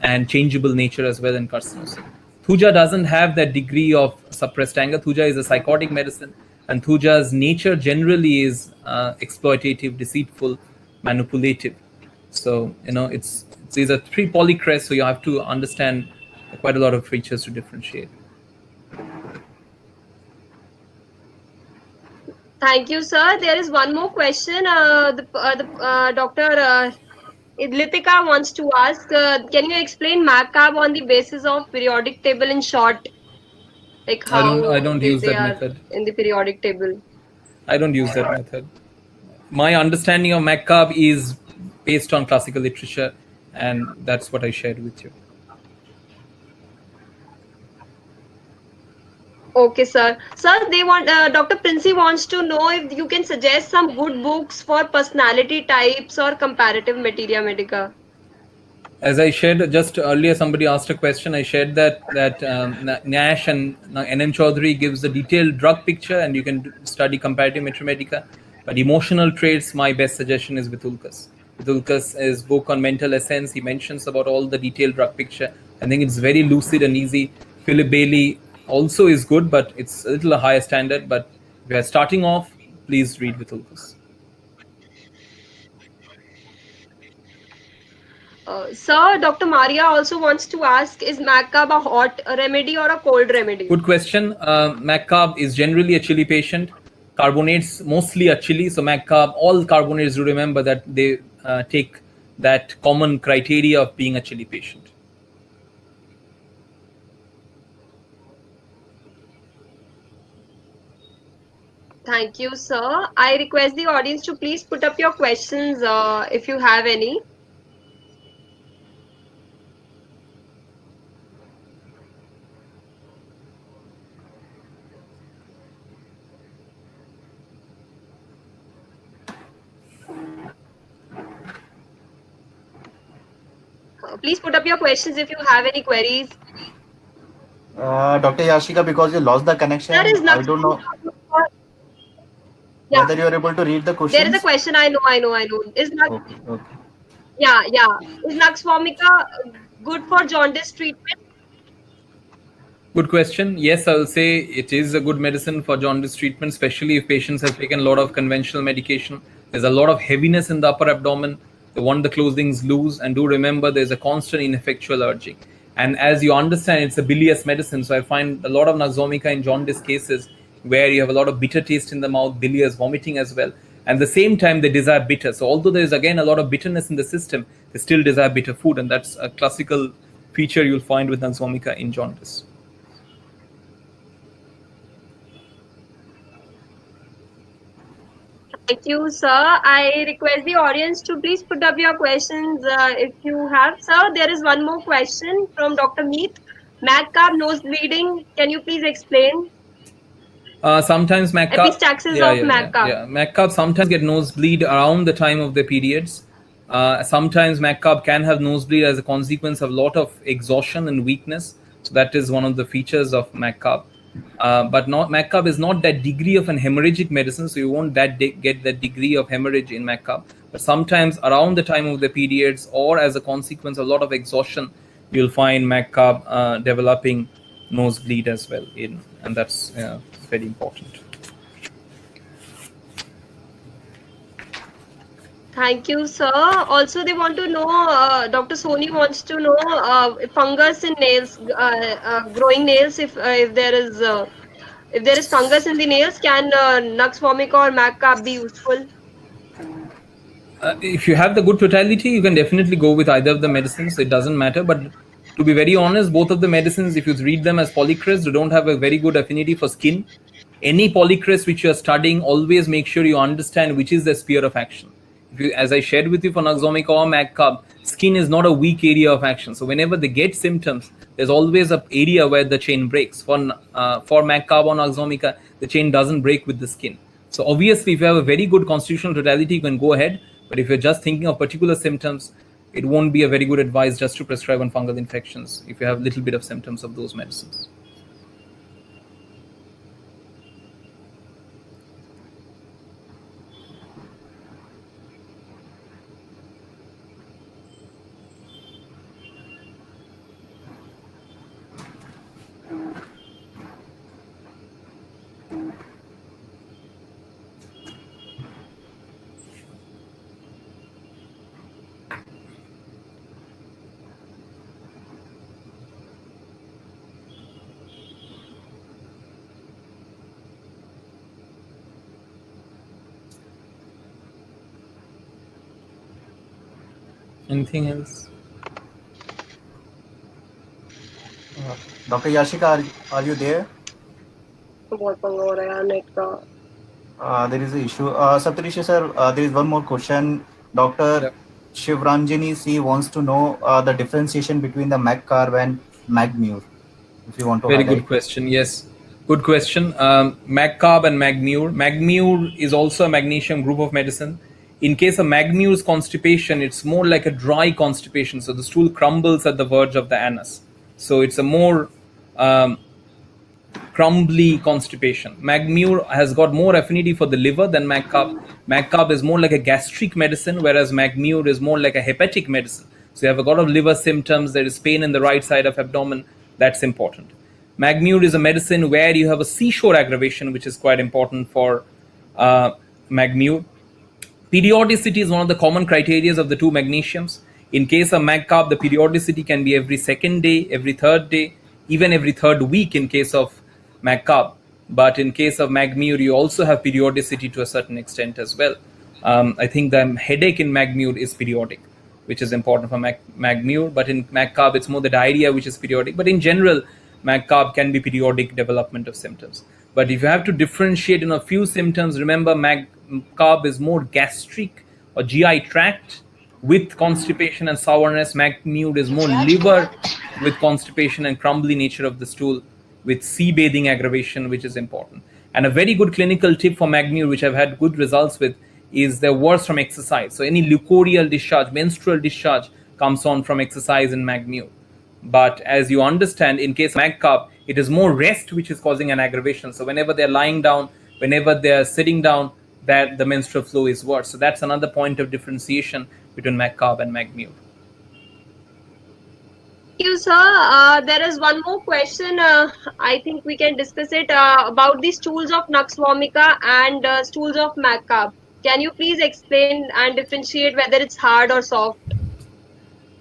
and changeable nature as well in carcinosin. Thuja doesn't have that degree of suppressed anger. Thuja is a psychotic medicine, and Thuja's nature generally is exploitative, deceitful, manipulative. So these are three polycrests, so you have to understand quite a lot of features to differentiate. Thank you, sir. There is one more question. Dr. Idlitika wants to ask, can you explain MACAB on the basis of periodic table in short? Like I how don't use they that are method. in the periodic table. I don't use that method. My understanding of MACAB is based on classical literature, and that's what I shared with you. Okay, sir. Sir, Dr. Princey wants to know if you can suggest some good books for personality types or comparative materia medica. As I shared just earlier, somebody asked a question. I shared that Nash and N.M. Chaudhary gives a detailed drug picture, and you can study comparative mathematica. But emotional traits, my best suggestion is Vitulkas. Vitulkas is book on mental essence. He mentions about all the detailed drug picture. I think it's very lucid and easy. Philip Bailey also is good, but it's a little a higher standard. But if you are starting off, please read Vitulkas. Sir, Dr. Maria also wants to ask, is MACAB a hot remedy or a cold remedy? Good question. MACAB is generally a chili patient. Carbonates mostly are chili. So MACAB, all carbonates, do remember that they take that common criteria of being a chili patient. Thank you, sir. I request the audience to please put up your questions if you have any. Please put up your questions if you have any queries. Dr. Yashika, because you lost the connection, There is I Nux. don't know Yeah, whether you are able to read the there is a questions. question. I know. Is Nux, Okay, okay. yeah. Is Nux vomica good for jaundice treatment? Good question. Yes, I will say it is a good medicine for jaundice treatment, especially if patients have taken a lot of conventional medication. There's a lot of heaviness in the upper abdomen. They want the closings loose, and do remember there's a constant ineffectual urging. And as you understand, it's a bilious medicine, so I find a lot of Nux in jaundice cases where you have a lot of bitter taste in the mouth, bilious, vomiting as well. And at the same time, they desire bitter. So although there is again a lot of bitterness in the system, they still desire bitter food, and that's a classical feature you'll find with Nux in jaundice. Thank you, sir. I request the audience to please put up your questions if you have. Sir, there is one more question from Dr. Meet. MACAB nose bleeding. Can you please explain? Sometimes MACAB, Epistaxis of MACAB. MACAB sometimes get nosebleed around the time of their periods. Sometimes MACAB can have nosebleed as a consequence of a lot of exhaustion and weakness. So that is one of the features of MACAB. But not MACAB is not that degree of an hemorrhagic medicine, so you won't get that degree of hemorrhage in MACAB. But sometimes around the time of the periods or as a consequence of a lot of exhaustion, you'll find MACAB developing nosebleed as well, and that's very important. Thank you, sir. Also, they want to know, Dr. Soni wants to know fungus in nails, growing nails. If there is fungus in the nails, can Nux vomica or MACAB be useful? If you have the good totality, you can definitely go with either of the medicines. It doesn't matter. But to be very honest, both of the medicines, if you read them as polycrest, they don't have a very good affinity for skin. Any polycrest which you are studying, always make sure you understand which is the sphere of action. If you, as I shared with you for Nux vomica or MACAB, skin is not a weak area of action. So whenever they get symptoms, there's always an area where the chain breaks. For MACAB or Nux vomica, the chain doesn't break with the skin. So obviously, if you have a very good constitutional totality, you can go ahead. But if you're just thinking of particular symptoms, it won't be a very good advice just to prescribe on fungal infections if you have a little bit of symptoms of those medicines. Anything else? Dr. Yashika, are you there? बहुत पंगा हो रहा है यार net का. There is an issue. Saptarishi sir, there is one more question. Dr. Yeah. Shivranjani C wants to know the differentiation between the MagCarb and MagMure, if you want to Very good highlight. question. Yes, good question. MagCarb and MagMure. MagMure is also a magnesium group of medicine. In case of MagMure's constipation, it's more like a dry constipation. So the stool crumbles at the verge of the anus. So it's a more crumbly constipation. Magmure has got more affinity for the liver than Magcarb. Magcarb is more like a gastric medicine, whereas Magmure is more like a hepatic medicine. So you have a lot of liver symptoms. There is pain in the right side of abdomen. That's important. Magmure is a medicine where you have a seashore aggravation, which is quite important for Magmure. Periodicity is one of the common criteria of the two magnesiums. In case of MagCarb, the periodicity can be every second day, every third day, even every third week in case of MagCarb. But in case of Magmure, you also have periodicity to a certain extent as well. I think the headache in Magmure is periodic, which is important for Magmure. But in MagCarb, it's more the diarrhea which is periodic. But in general, MagCarb can be periodic development of symptoms. But if you have to differentiate in a few symptoms, remember MagCarb is more gastric or GI tract with constipation and sourness. Magmure is more liver with constipation and crumbly nature of the stool with sea bathing aggravation, which is important. And a very good clinical tip for Magmure, which I've had good results with, is they're worse from exercise. So any leucorial discharge, menstrual discharge comes on from exercise in Magmure. But as you understand, in case of MagCarb, it is more rest which is causing an aggravation. So whenever they're lying down, whenever they're sitting down, that the menstrual flow is worse. So that's another point of differentiation between MagCarb and Magmure. Thank you, sir. There is one more question. I think we can discuss it about the stools of Nux vomica and stools of Magcarb. Can you please explain and differentiate whether it's hard or soft?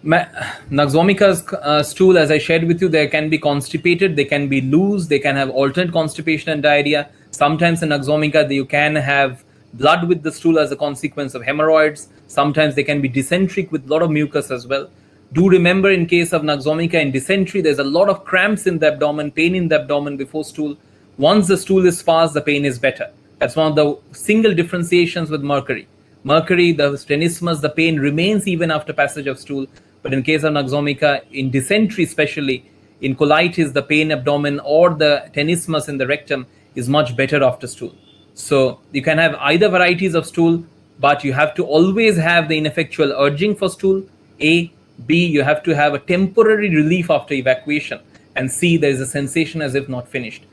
Nux vomica's stool, as I shared with you, they can be constipated, they can be loose, they can have alternate constipation and diarrhea. Sometimes in Nux vomica, you can have blood with the stool as a consequence of hemorrhoids. Sometimes they can be dysenteric with a lot of mucus as well. Do remember, in case of Nux vomica and dysentery, there's a lot of cramps in the abdomen, pain in the abdomen before stool. Once the stool is passed, the pain is better. That's one of the single differentiations with mercury. Mercury, the tenesmus, the pain remains even after passage of stool. But in case of Nux vomica, in dysentery especially, in colitis, the pain abdomen or the tenesmus in the rectum is much better after stool. So you can have either varieties of stool, but you have to always have the ineffectual urging for stool, A. B, you have to have a temporary relief after evacuation, and C, there is a sensation as if not finished,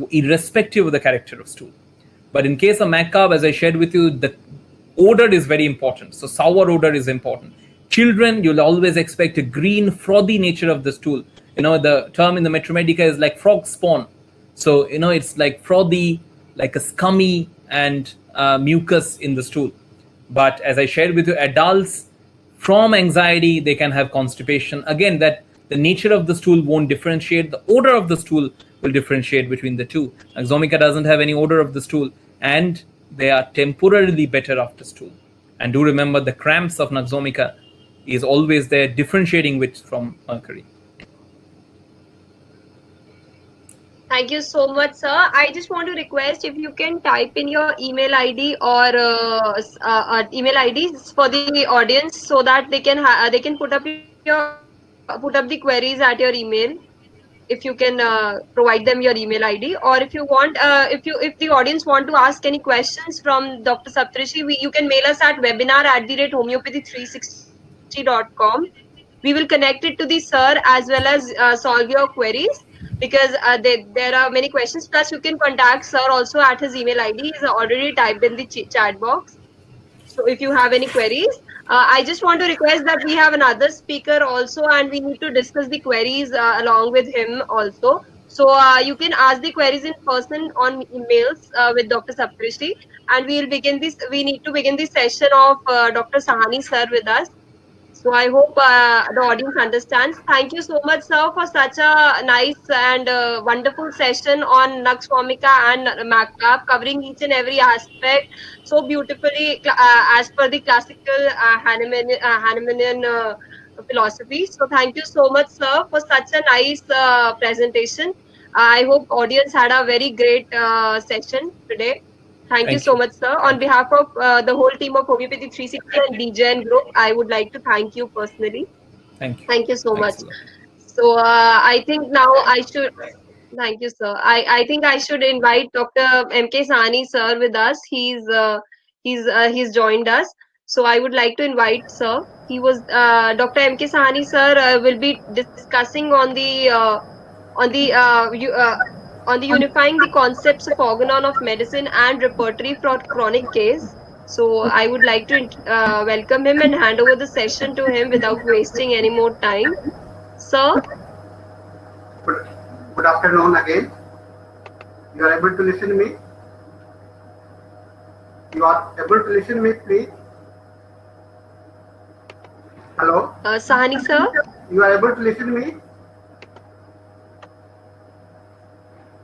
irrespective of the character of stool. But in case of MagCarb, as I shared with you, the odor is very important. So sour odor is important. Children, you'll always expect a green, frothy nature of the stool. The term in the Medica is like frog spawn. So, it's like frothy, like a scummy and mucus in the stool. But as I shared with you, adults, from anxiety, they can have constipation. Again, that the nature of the stool won't differentiate. The odor of the stool will differentiate between the two. Nux vomica doesn't have any odor of the stool, and they are temporarily better after stool. And do remember, the cramps of Nux vomica is always there, differentiating which from mercury. Thank you so much, sir. I just want to request if you can type in your email ID or email IDs for the audience so that they can put up the queries at your email. If you can provide them your email ID, or if you want, if the audience want to ask any questions from Dr. Saptarshi, you can mail us at webinar@homeopathy360.com. We will connect it to the sir as well as solve your queries, because there are many questions. Plus, you can contact sir also at his email ID. He's already typed in the chat box. So if you have any queries, I just want to request that we have another speaker also, and we need to discuss the queries along with him also. So you can ask the queries in person on emails with Dr. Saptarshi, and we need to begin this session of Dr. Sahani sir with us. So I hope the audience understands. Thank you so much, sir, for such a nice and wonderful session on Nux Vomica and Macap, covering each and every aspect so beautifully as per the classical Hahnemannian philosophy. So thank you so much, sir, for such a nice presentation. I hope audience had a very great session today. Thank you Thank so you. much, sir. On Thank you. behalf of the whole team of Homeopathy 360 and DJN Group, I would like to thank you personally. Thank you. Thank you so much. Thanks a lot. So I think now I should thank you, sir. I think I should invite Dr. M.K. Sahani, sir, with us. He's joined us. So I would like to invite sir. He was Dr. M.K. Sahani, sir, will be discussing on the on the unifying the concepts of organon of medicine and repertory for chronic case. So I would like to welcome him and hand over the session to him without wasting any more time. Sir, Good, good afternoon again. You are able to listen to me? You are able to listen to me, please? Hello? Sahani, sir. You are able to listen to me?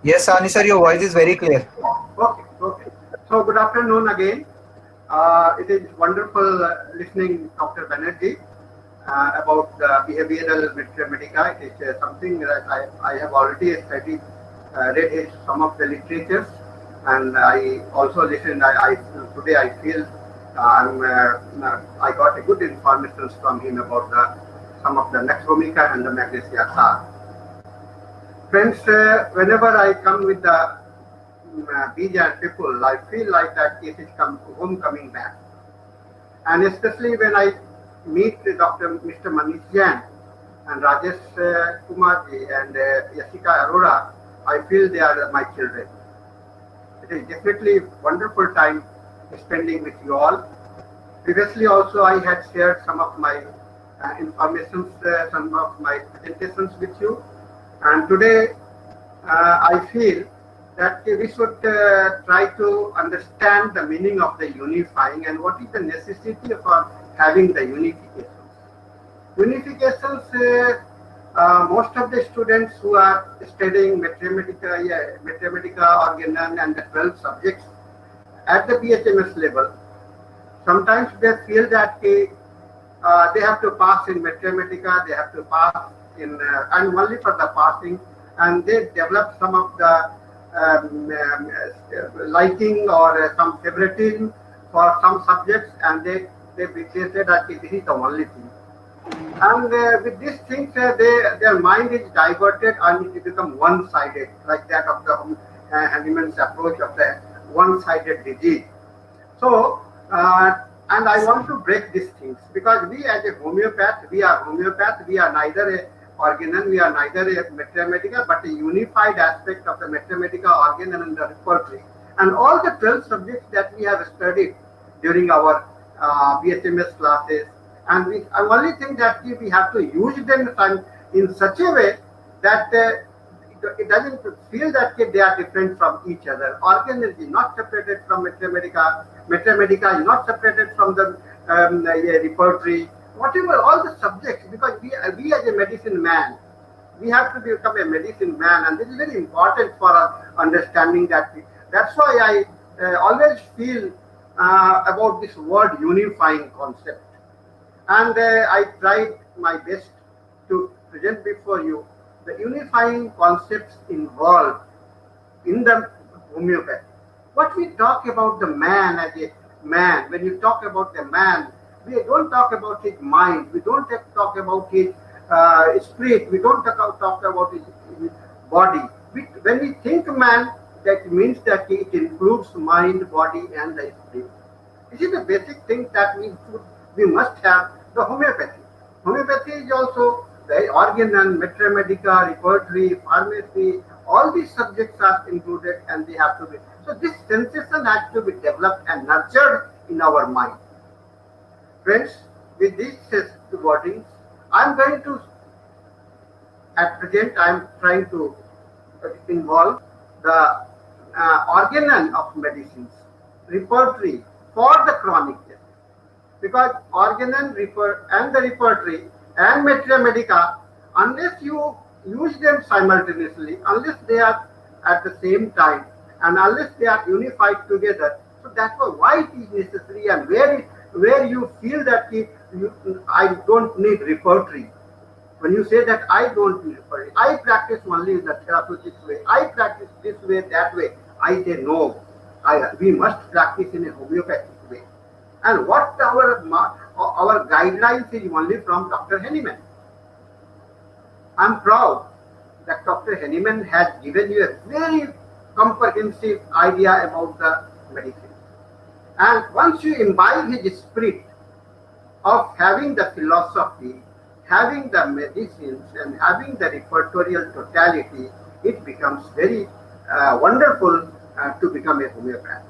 Yes, Sahani sir, your voice is very clear. Okay, okay. So good afternoon again. It is wonderful listening Dr. Banerjea about the behavioral Medica. It is something that I have already studied, read some of the literatures, and I also listened. Today I feel I got a good information from him about some of the Vomica and the Magnesia. Friends, whenever I come with the BJ people, I feel like that it is homecoming back. And especially when I meet Dr. Mr. Magnesium and Rajesh Kumarji and Yasika Arora, I feel they are my children. It is definitely wonderful time spending with you all. Previously also I had shared some of my informations, some of my presentations with you. And today I feel that we should try to understand the meaning of the unifying and what is the necessity for having the unifications. Unifications, most of the students who are studying Mathematica, Organon and the 12 subjects at the BHMS level, sometimes they feel that they have to pass in Mathematica, they have to pass in, and only for the passing, and they develop some of the liking or some favoritism for some subjects, and they say that this is the only thing. And with these things, their mind is diverted and it becomes one-sided, like that of the Hahnemann's approach of the one-sided disease. So, and I want to break these things because we as a homeopath, we are neither a Organon, we are neither a Mathematica, but a unified aspect of the Mathematica, Organon and the Repertory. And all the 12 subjects that we have studied during our BHMS classes, and I only think that we have to use them in such a way that it doesn't feel that they are different from each other. Organon is not separated from Mathematica, Mathematica is not separated from the Repertory, whatever, all the subjects, because we as a medicine man, we have to become a medicine man, and this is very important for our understanding that. That's why I always feel about this word unifying concept. And I tried my best to present before you the unifying concepts involved in the homeopathy. What we talk about the man as a man, when you talk about the man, we don't talk about his mind, we don't talk about his spirit, we don't talk about his body. When we think man, that means that it includes mind, body, and the spirit. This is the basic thing that we must have the homeopathy. Homeopathy is also the Organon, Mathematica, Repertory, Pharmacy, all these subjects are included and they have to be. So this sensation has to be developed and nurtured in our mind. Friends, with these wordings, I'm going to, at present, I'm trying to involve the Organon of medicines, Repertory for the chronic care. because Organon and the Repertory and Materia Medica, unless you use them simultaneously, unless they are at the same time, and unless they are unified together, so that's why it is necessary, and where you feel that I don't need Repertory. When you say that I don't need Repertory, I practice only in the therapeutic way, I practice this way, that way, I say no. We must practice in a homeopathic way. And what our guidelines is only from Dr. Henneman. I'm proud that Dr. Henneman has given you a very comprehensive idea about the medicine. And once you imbibe his spirit of having the philosophy, having the medicines, and having the repertorial totality, it becomes very wonderful to become a homeopath.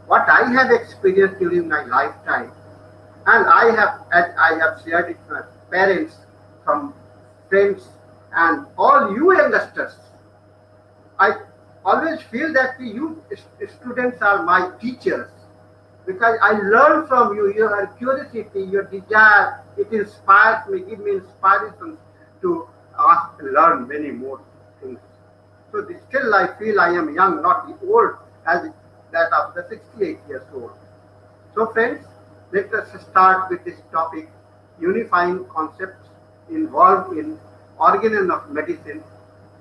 What I have experienced during my lifetime, and as I have shared it with my parents, from friends, and all you youngsters, I always feel that you students are my teachers, because I learn from you. Your curiosity, your desire, it inspires me, give me inspiration to learn many more things. So still I feel I am young, not old as that of the 68 years old. So friends, let us start with this topic, unifying concepts involved in organon of medicine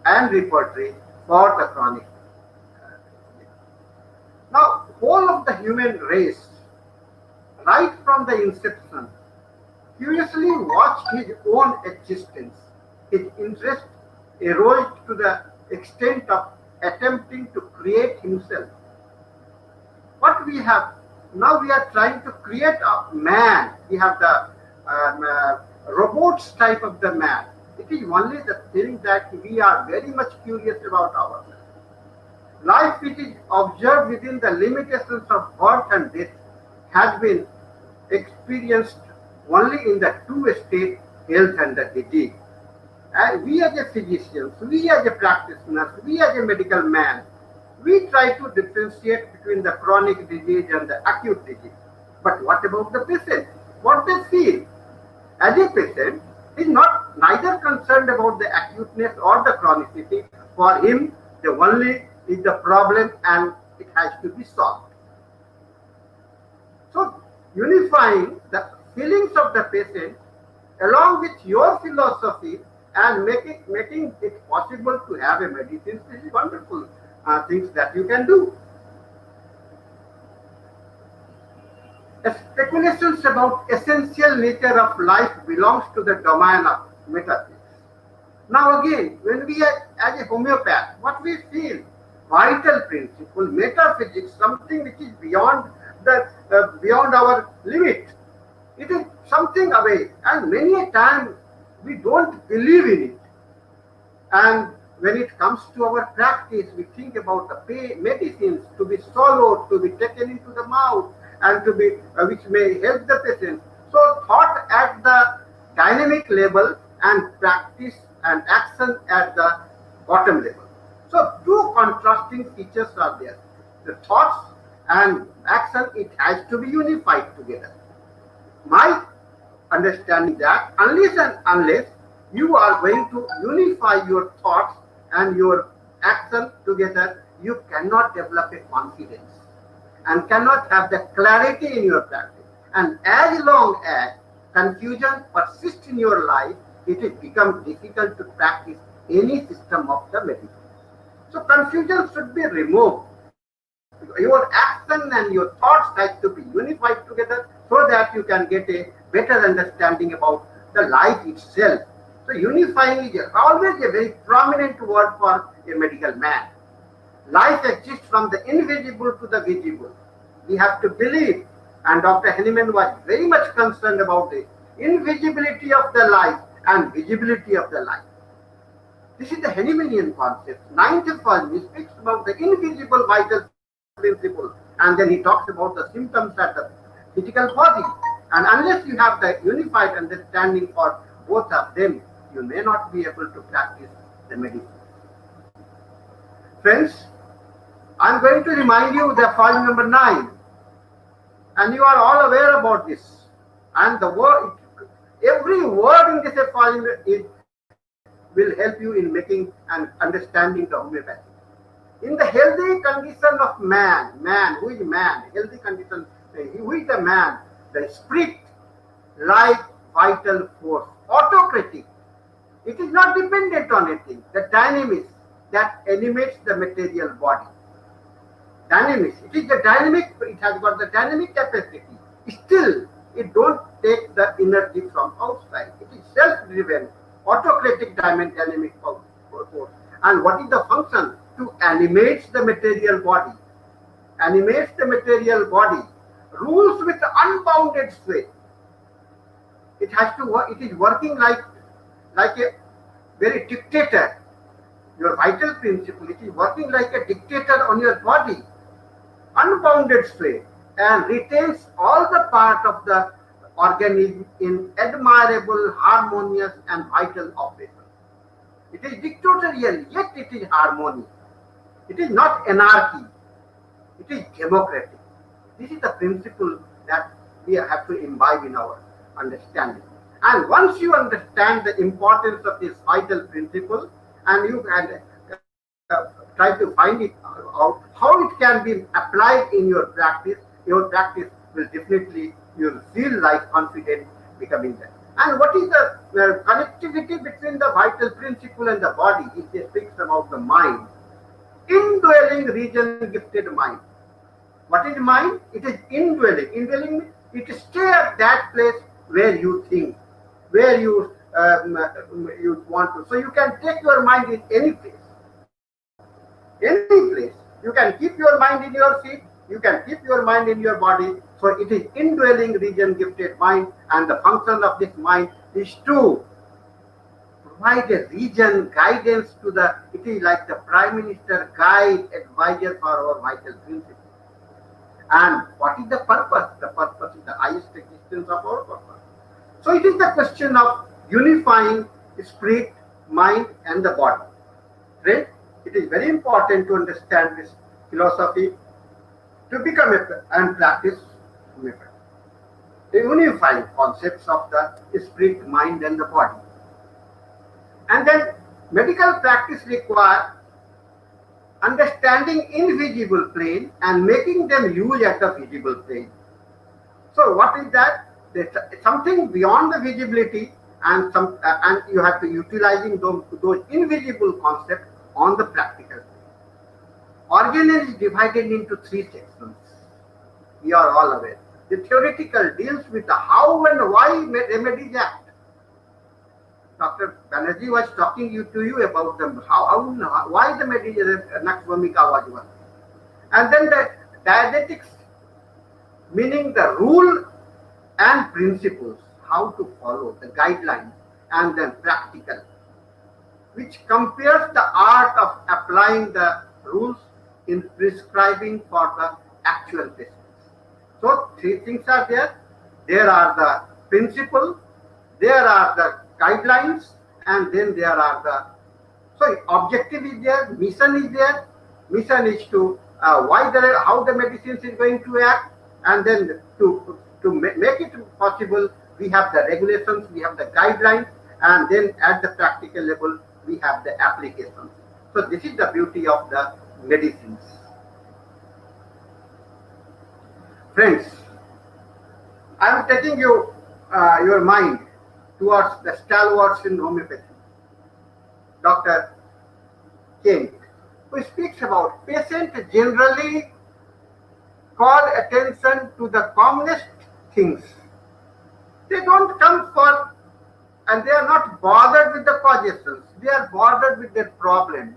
and repertory for the chronic. Now, whole of the human race, right from the inception, curiously watched his own existence. His interest arose to the extent of attempting to create himself. What we have now, we are trying to create a man. We have the robots type of the man. It is only the thing that we are very much curious about ourselves. Life which is observed within the limitations of birth and death has been experienced only in the two states, health and the disease. And we as a physicians, we as a practitioners, we as a medical man, we try to differentiate between the chronic disease and the acute disease. But what about the patient? What they feel? As a patient, he is not neither concerned about the acuteness or the chronicity. For him, the only is the problem and it has to be solved. So, unifying the feelings of the patient along with your philosophy and making it possible to have a medicine, this is wonderful things that you can do. Speculations about essential nature of life belongs to the domain of metaphysics. Now again, when we are as a homeopath, what we feel, vital principle, metaphysics, something which is beyond our limit. It is something away, and many a time we don't believe in it. And when it comes to our practice, we think about the medicines to be swallowed, to be taken into the mouth, and to be which may help the patient. So thought at the dynamic level and practice and action at the bottom level. So two contrasting features are there. The thoughts and action, it has to be unified together. My understanding that unless you are going to unify your thoughts and your action together, you cannot develop a confidence and cannot have the clarity in your practice. And as long as confusion persists in your life, it will become difficult to practice any system of the medicine. So confusion should be removed. Your action and your thoughts have to be unified together so that you can get a better understanding about the life itself. So unifying is always a very prominent word for a medical man. Life exists from the invisible to the visible. We have to believe, and Dr. Henneman was very much concerned about the invisibility of the life and visibility of the life. This is the Hennemanian concept. Ninth one, he speaks about the invisible vital principle, and then he talks about the symptoms at the physical body. And unless you have the unified understanding for both of them, you may not be able to practice the medicine. Friends, I'm going to remind you the point number 9, and you are all aware about this. And the word, every word in this aphorism will help you in making and understanding the homeopathy. In the healthy condition of man, who is man, healthy condition, who is the man, the spirit, like vital force, autocratic. It is not dependent on anything. The dynamics that animates the material body. Dynamics. It is the dynamic. It has got the dynamic capacity. Still, it don't take the energy from outside. It is self-driven, autocratic dynamic force. And what is the function? To animate the material body. Animates the material body. Rules with unbounded sway. It has to work. It is working like a very dictator. Your vital principle. It is working like a dictator on your body. Unbounded sway, and retains all the part of the organism in admirable, harmonious, and vital operation. It is dictatorial, yet it is harmony. It is not anarchy. It is democratic. This is the principle that we have to imbibe in our understanding. And once you understand the importance of this vital principle, and you can try to find it out how it can be applied in your practice will definitely, you'll feel like confident becoming that. And what is the connectivity between the vital principle and the body? It speaks about the mind, indwelling region gifted mind. What is mind? It is indwelling. Indwelling means it stays at that place where you think, where you want to. So you can take your mind in any place. Any place. You can keep your mind in your seat. You can keep your mind in your body. So it is indwelling region gifted mind, and the function of this mind is to provide a region guidance to the. It is like the Prime Minister guide advisor for our vital principle. And what is the purpose? The purpose is the highest existence of our purpose. So it is the question of unifying spirit, mind, and the body. Right? It is very important to understand this philosophy to become and practice homeopathy. The unifying concepts of the spirit, mind, and the body. And then medical practice requires understanding invisible plane and making them use at the visible plane. So what is that? There's something beyond the visibility, and you have to utilizing those invisible concepts on the practical plane. Organon is divided into three sections. We are all aware. The theoretical deals with the how and why remedies act. Dr. Banerjea was talking to you about them, why the Nux Vomica was one. And then the dialectics, meaning the rule and principles, how to follow the guidelines, and then practical, which compares the art of applying the rules in prescribing for the actual patients. So three things are there. There are the principles, there are the guidelines, and then there are the objective is there, mission is there. Mission is to how the medicines is going to act, and then to make it possible, we have the regulations, we have the guidelines, and then at the practical level we have the applications. So this is the beauty of the medicines. Friends, I am taking you your mind towards the stalwarts in homeopathy, Dr. Kent, who speaks about patients generally call attention to the commonest things. They don't come for, and they are not bothered with the causations. They are bothered with their problem.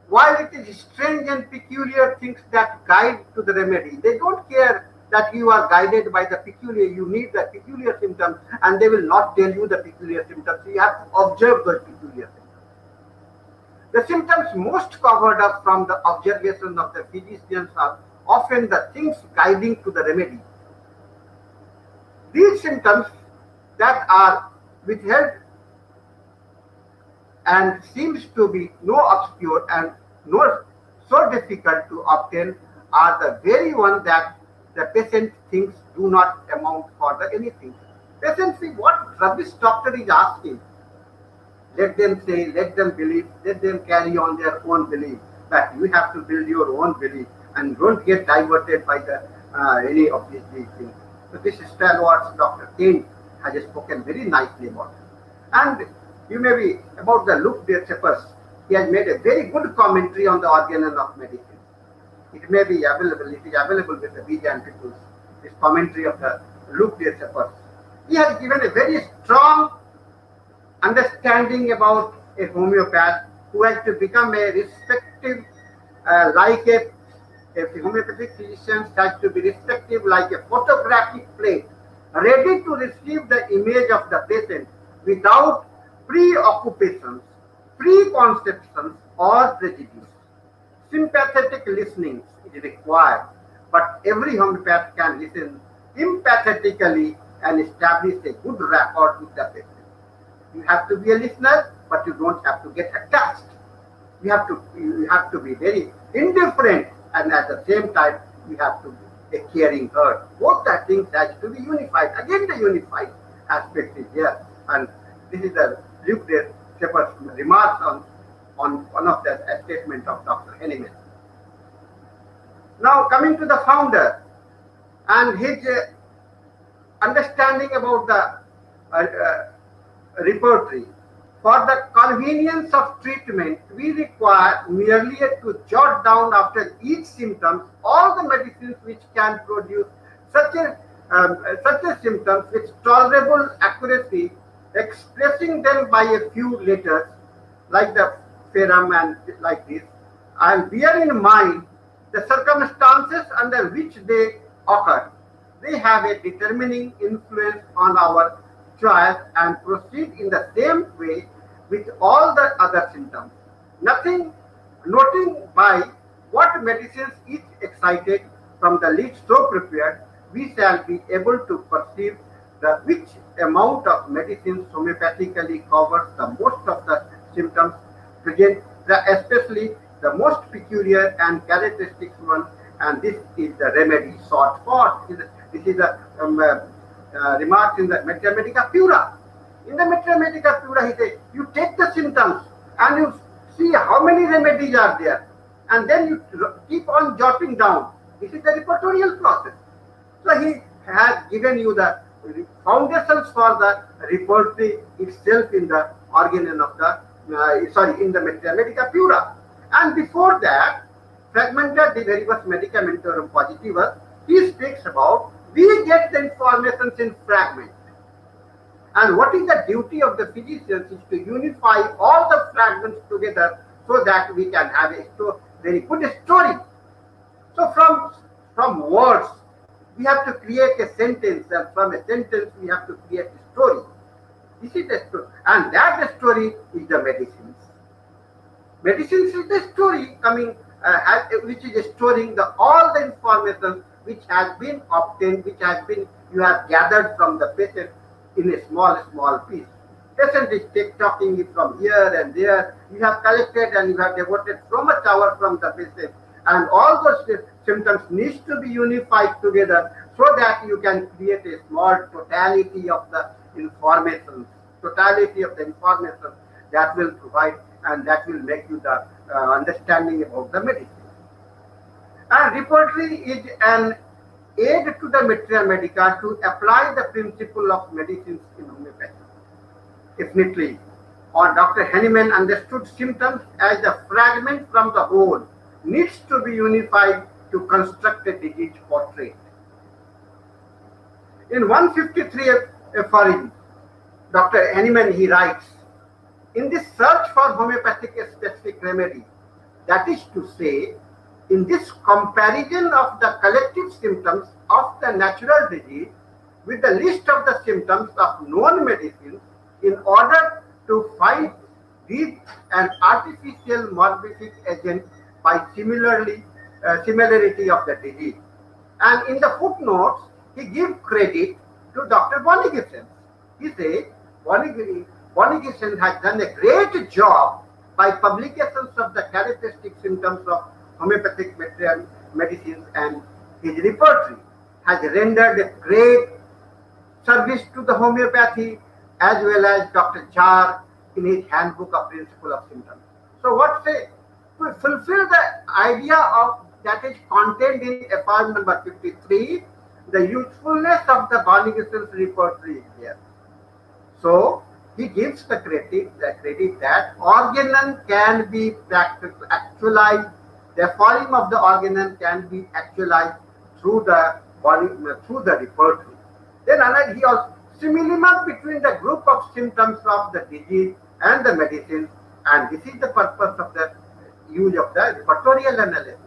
While it is strange and peculiar things that guide to the remedy, they don't care that you are guided by the peculiar, you need the peculiar symptoms, and they will not tell you the peculiar symptoms. You have to observe those peculiar symptoms. The symptoms most covered up from the observation of the physicians are often the things guiding to the remedy. These symptoms that are withheld and seems to be no obscure and no so difficult to obtain are the very one that the patient thinks do not amount for the anything. Patient see what rubbish doctor is asking. Let them say, let them believe, let them carry on their own belief. But you have to build your own belief and don't get diverted by the any of these things. So this stalwart Dr. Kane has spoken very nicely about it. And you may be about the Luke D.H.M.S. He has made a very good commentary on the Organon of medicine. It may be available. It is available with the BJ peoples. This commentary of the Luke D.H.M.S. He has given a very strong understanding about a homeopath who has to become a respective, like a homeopathic physician has to be respective like a photographic plate, ready to receive the image of the patient without preoccupations, preconceptions, or prejudice. Sympathetic listening is required, but every homeopath can listen empathetically and establish a good rapport with the patient. You have to be a listener, but you don't have to get attached. You have to be very indifferent, and at the same time you have to be a caring heart. Both that things has to be unified. Again, the unified aspect is here, and this is the Luke Shepherd's remarks on one of the statement of Dr. Henneman. Now coming to the founder and his understanding about the repertory. For the convenience of treatment, we require merely to jot down after each symptom all the medicines which can produce such a symptoms with tolerable accuracy, expressing them by a few letters, like the ferrum and like this, and bear in mind the circumstances under which they occur. They have a determining influence on our choice and proceed in the same way with all the other symptoms. Noting by what medicines is excited from the list so prepared, we shall be able to perceive the which amount of medicines homeopathically covers the most of the symptoms present, especially the most peculiar and characteristic one, and this is the remedy sought for. This is the remarks in the Medica Pura. In the Medica Pura, he says, you take the symptoms and you see how many remedies are there, and then you keep on jotting down. This is the repertorial process. So he has given you the foundations for the repertory itself in the Organon of the in the Medica Pura. And before that, Fragmenta de Veribus Medicamentorum Positivus, he speaks about we get the informations in fragment. And what is the duty of the physicians is to unify all the fragments together so that we can have a very good story. So from words, we have to create a sentence, and from a sentence, we have to create a story. This is the story, and that story is the medicines. Medicines is the story coming, which is storing all the information which has been obtained, which has been you have gathered from the patient in a small piece. Patient is talking it from here and there. You have collected and you have devoted so much hour from the patient, and all those symptoms needs to be unified together so that you can create a small totality of the information that will provide and that will make you the understanding about the medicine. And repertory is an aid to the Materia Medica to apply the principle of medicines in homeopathy. Definitely, or Dr. Henneman understood symptoms as a fragment from the whole, needs to be unified to construct a disease portrait. In 153 aphorism, Dr. Henneman, he writes, in this search for homeopathic specific remedy, that is to say, in this comparison of the collective symptoms of the natural disease with the list of the symptoms of known medicines in order to find these an artificial morbific agent by similarity of the disease. And in the footnotes, he gives credit to Dr. Bonigessen. He says, Bonigessen has done a great job by publications of the characteristic symptoms of homeopathic medicines, and his repertory has rendered a great service to the homeopathy, as well as Dr. Jar in his handbook of principle of symptoms. So what say? To fulfill the idea of that is contained in FR number 53, the usefulness of the Barniguson's repertory is there. So he gives the credit that Organon can be actualized, the volume of the Organon can be actualized through the repertory. Then he also similar between the group of symptoms of the disease and the medicine, and this is the purpose of the use of the repertorial analysis.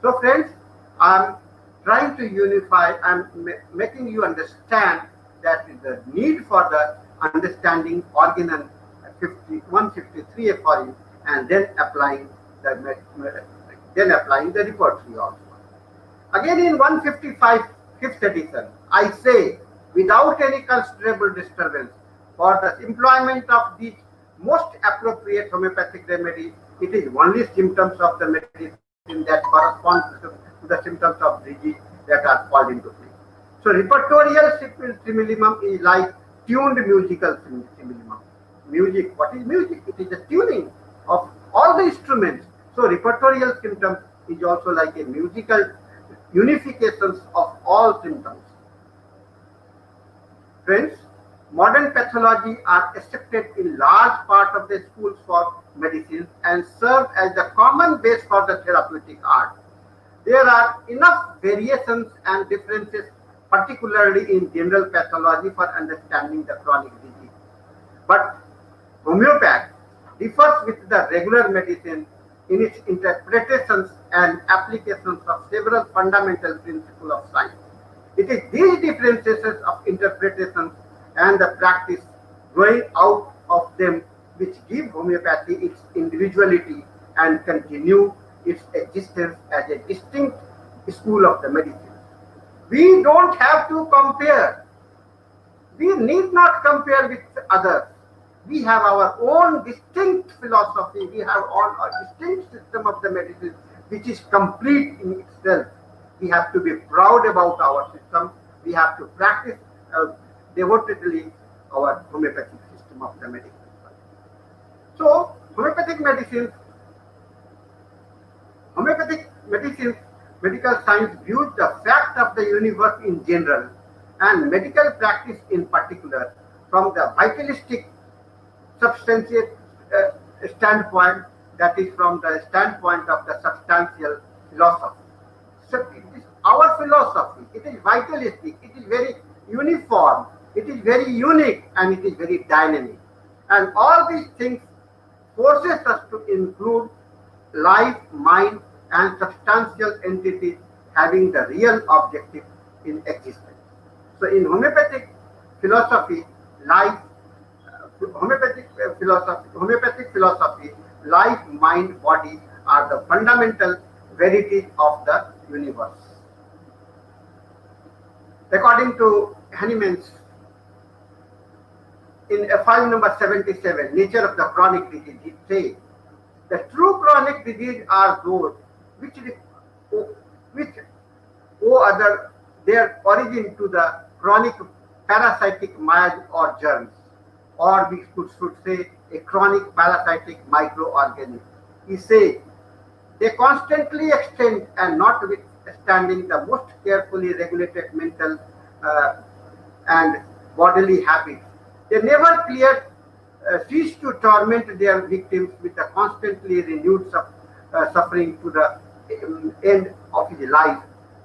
So friends, I am trying to unify and making you understand that the need for the understanding Organon 153 FRU and then applying the repertory also. Again in 155 fifth edition, I say without any considerable disturbance for the employment of these most appropriate homeopathic remedy, it is only symptoms of the medicine that correspond to the symptoms of disease that are called into play. So repertorial simillimum is like tuned musical simillimum. Music, what is music? It is the tuning of all the instruments. So repertorial symptoms is also like a musical unifications of all symptoms. Friends, modern pathology are accepted in large part of the schools for medicine and serve as the common base for the therapeutic art. There are enough variations and differences, particularly in general pathology, for understanding the chronic disease. But homeopathy differs with the regular medicine in its interpretations and applications of several fundamental principles of science. It is these differences of interpretations and the practice growing out of them which give homeopathy its individuality and continue its existence as a distinct school of the medicine. We don't have to compare. We need not compare with others. We have our own distinct philosophy. We have our distinct system of the medicine which is complete in itself. We have to be proud about our system. We have to practice devotedly our homeopathic system of the medicine. So, homeopathic medicine, medical science views the fact of the universe in general and medical practice in particular from the vitalistic substantial standpoint, that is from the standpoint of the substantial philosophy. So it is our philosophy, it is vitalistic, it is very uniform, it is very unique, and it is very dynamic. And all these things forces us to include life, mind, and substantial entities having the real objective in existence. So in homeopathic philosophy, life, mind, body are the fundamental verities of the universe. According to Hahnemann's, in file number 77, Nature of the Chronic Disease, it says, the true chronic disease are those which owe their origin to the chronic parasitic miasm or germs, or we should say a chronic parasitic microorganism. He says, they constantly extend and notwithstanding the most carefully regulated mental and bodily habits, they never cease to torment their victims with a constantly renewed suffering to the end of his life,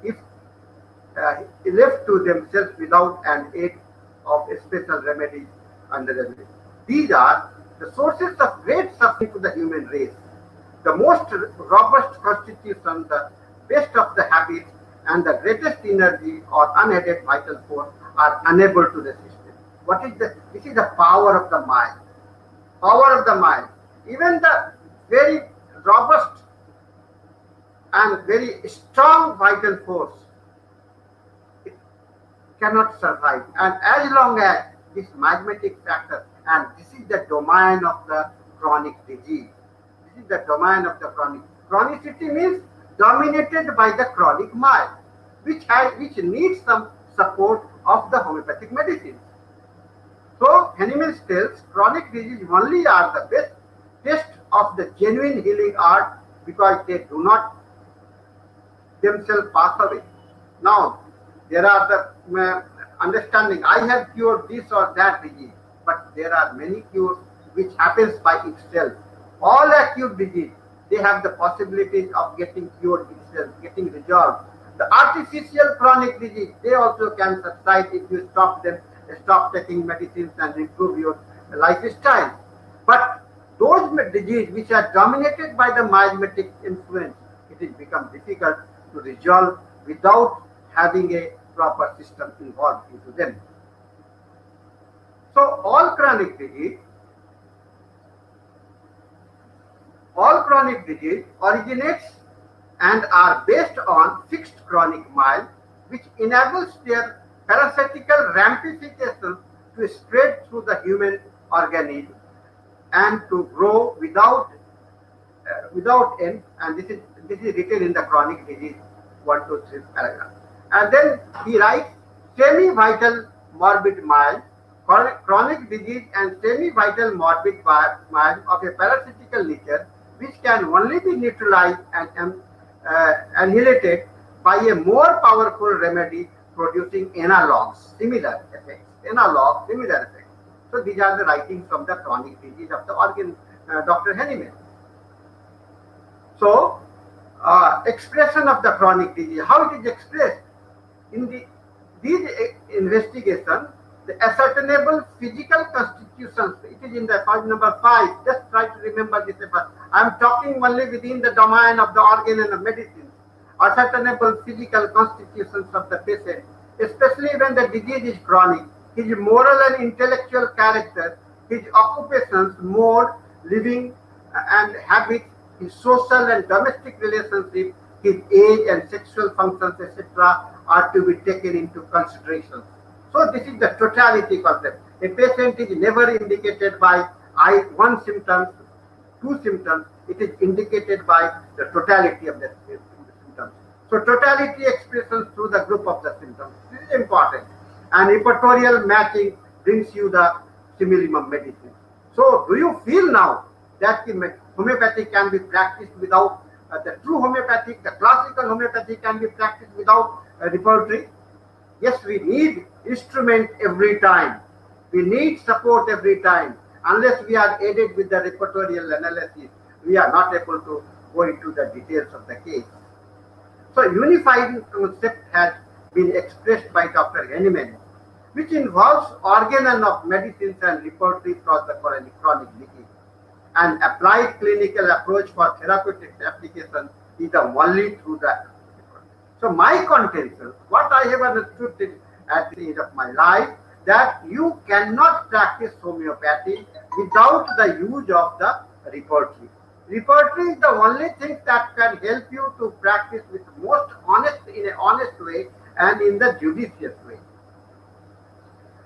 if left to themselves without an aid of a special remedy under the law. These are the sources of great suffering to the human race. The most robust constitution, the best of the habits, and the greatest energy or unaided vital force are unable to resist it. This is the power of the mind. Power of the mind. Even the very robust and very strong vital force, it cannot survive. And as long as this magnetic factor, and this is the domain of the chronic disease. This is the domain of the chronic. Chronicity means dominated by the chronic mind, which needs some support of the homeopathic medicines. So Hahnemann tells chronic disease only are the best test of the genuine healing art because they do not themselves pass away. Now, there are the understanding, I have cured this or that disease, but there are many cures which happens by itself. All acute disease, they have the possibilities of getting cured itself, getting resolved. The artificial chronic disease, they also can subside if you stop them, stop taking medicines and improve your lifestyle. But those diseases which are dominated by the miasmatic influence, it has become difficult to resolve without having a proper system involved into them. So all chronic disease originates and are based on fixed chronic mile, which enables their parasitical ramifications to spread through the human organism and to grow without end. And this is written in the chronic disease 1 to 3 paragraph. And then he writes semi-vital morbid mile, chronic disease and semi-vital morbid mile of a parasitical nature, which can only be neutralized and annihilated by a more powerful remedy producing analogs, similar effects. So these are the writings from the chronic disease of the organ, Dr. Hahnemann. So, expression of the chronic disease, how it is expressed in these investigations, the ascertainable physical constitutions. It is in the point number 5. Just try to remember this. I am talking only within the domain of the organ and the medicine. Ascertainable physical constitutions of the patient, especially when the disease is chronic, his moral and intellectual character, his occupations, mode, living and habits, his social and domestic relationships, his age and sexual functions, etc., are to be taken into consideration. So this is the totality concept. A patient is never indicated by one symptom, two symptoms. It is indicated by the totality of the symptoms. So totality expressions through the group of the symptoms. This is important. And repertorial matching brings you the simillimum medicine. So do you feel now that the homeopathy can be practiced without the true homeopathic, the classical homeopathy can be practiced without repertory? Yes, we need instrument every time. We need support every time. Unless we are aided with the repertorial analysis, we are not able to go into the details of the case. So unifying concept has been expressed by Dr. Hahnemann, which involves organon of medicines and repertory for the chronic disease. And applied clinical approach for therapeutic application is the only through that. So my contention, what I have understood at the end of my life, that you cannot practice homeopathy without the use of the repertory. Repertory is the only thing that can help you to practice with most honest, in an honest way and in the judicious way.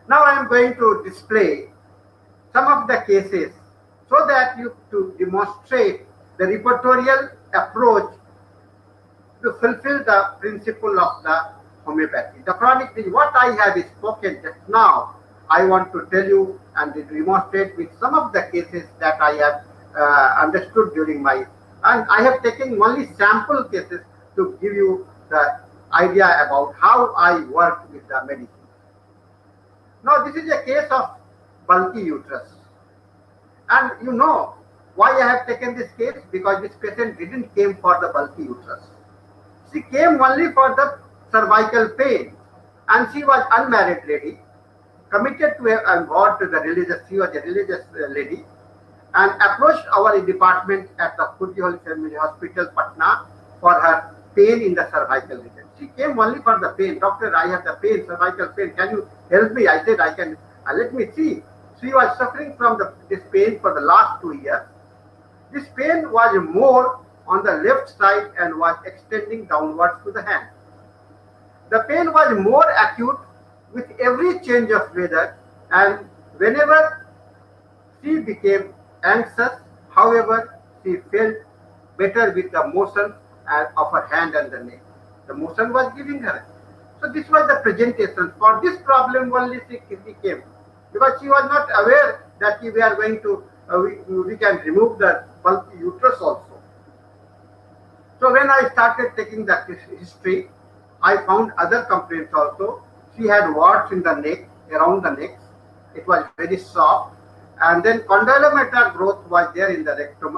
Now I am going to display some of the cases so that you to demonstrate the repertorial approach to fulfill the principle of the homeopathy. The chronic disease, what I have spoken just now, I want to tell you and demonstrate with some of the cases that I have understood during my, and I have taken only sample cases to give you the idea about how I work with the medicine. Now this is a case of bulky uterus. And you know why I have taken this case? Because this patient didn't came for the bulky uterus. She came only for the cervical pain, and she was unmarried lady, committed to a ward to the religious. She was a religious lady, and approached our department at the Fuji Holy Family Hospital, Patna, for her pain in the cervical region. She came only for the pain. Doctor, I have the pain, cervical pain. Can you help me? I said, I can. Let me see. She was suffering from this pain for the last 2 years. This pain was more on the left side and was extending downwards to the hand. The pain was more acute with every change of weather, and whenever she became anxious, however, she felt better with the motion of her hand and the neck. The motion was giving her. So this was the presentation. For this problem only she came, because she was not aware that we are going to, we can remove the bulky uterus also. So when I started taking the history, I found other complaints also. She had warts in the neck, around the neck. It was very soft. And then condylomata growth was there in the rectum,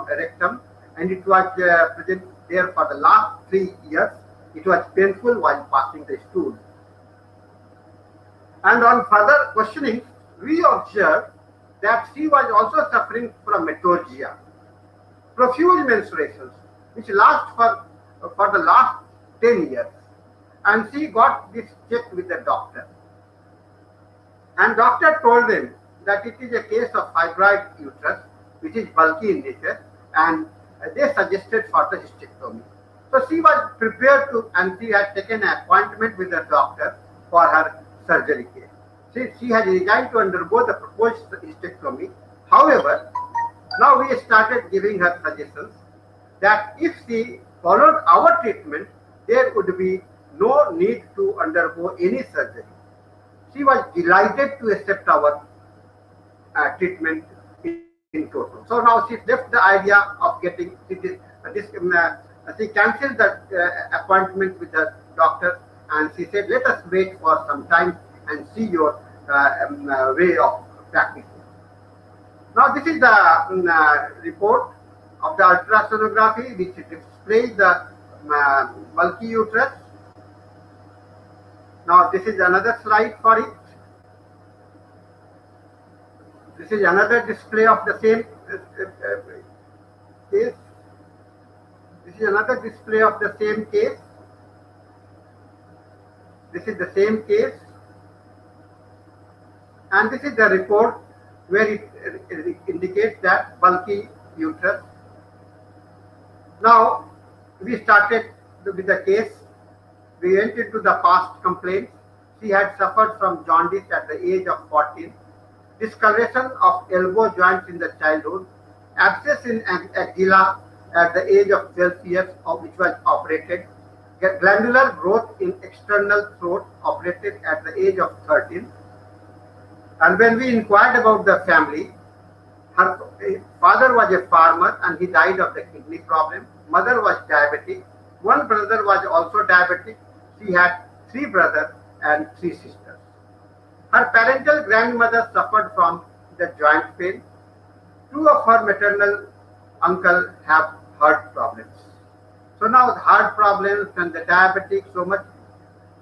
and it was present there for the last 3 years. It was painful while passing the stool. And on further questioning, we observed that she was also suffering from Materia, profuse menstruations, which last for the last 10 years. And she got this checked with the doctor. And doctor told them that it is a case of fibroid uterus, which is bulky in nature, and they suggested for the hysterectomy. So she was prepared to, and she had taken an appointment with the doctor for her surgery case. She had resigned to undergo the proposed hysterectomy. However, now we started giving her suggestions that if she followed our treatment, there would be no need to undergo any surgery. She was delighted to accept our treatment in total. So now she left the idea of getting she cancelled the appointment with the doctor, and she said, "Let us wait for some time and see your way of practicing." Now this is the report of the ultrasonography, which displays the bulky uterus. Now this is another slide for it. This is another display of the same case. This is another display of the same case. This is the same case. And this is the report where it indicates that bulky uterus. Now we started with the case. We went into the past complaints. She had suffered from jaundice at the age of 14, discoloration of elbow joints in the childhood, abscess in axilla at the age of 12 years, which was operated, glandular growth in external throat, operated at the age of 13. And when we inquired about the family, her father was a farmer and he died of the kidney problem. Mother was diabetic. One brother was also diabetic. She had 3 brothers and 3 sisters. Her parental grandmother suffered from the joint pain. 2 of her maternal uncle have heart problems. So now the heart problems and the diabetic, so much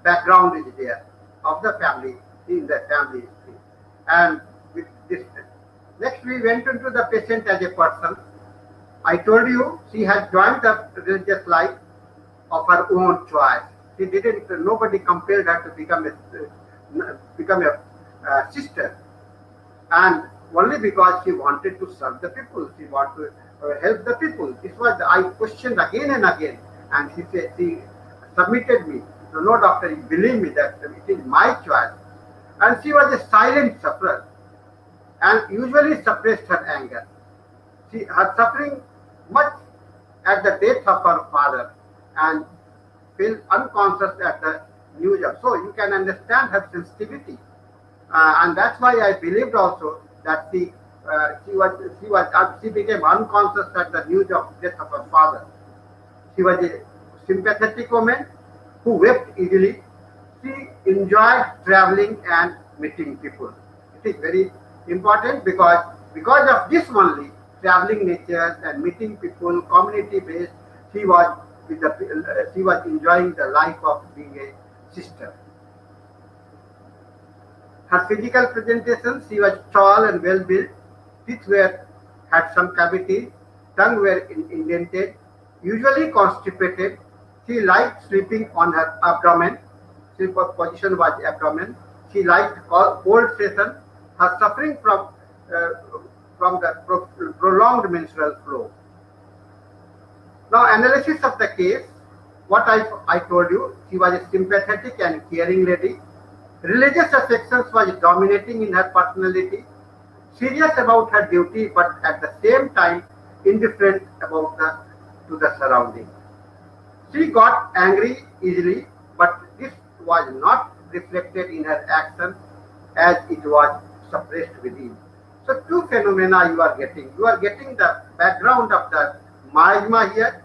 background is there of the family, in the family history. And with this, next we went into the patient as a person. I told you she has joined the religious life of her own choice. She didn't, nobody compelled her to become a sister. And only because she wanted to serve the people, she wanted to help the people. This was, I questioned again and again, and she said, she submitted me. No, doctor, you believe me that it is my choice. And she was a silent sufferer and usually suppressed her anger. Her suffering much at the death of her father and felt unconscious at the news. So you can understand her sensitivity. And that's why I believed also that she became unconscious at the news of death of her father. She was a sympathetic woman who wept easily. She enjoyed traveling and meeting people. It is very important because of this only, traveling nature and meeting people, community based, she was enjoying the life of being a sister. Her physical presentation, she was tall and well built. Teeth had some cavity, tongue were indented, usually constipated. She liked sleeping on her abdomen. Sleep position was abdomen. She liked cold session. Her suffering from the prolonged menstrual flow. Now, analysis of the case. What I told you, she was a sympathetic and caring lady. Religious affections was dominating in her personality. Serious about her duty, but at the same time indifferent to the surrounding. She got angry easily, but this was not reflected in her action as it was suppressed within. So two phenomena you are getting. You are getting the background of the miasma here.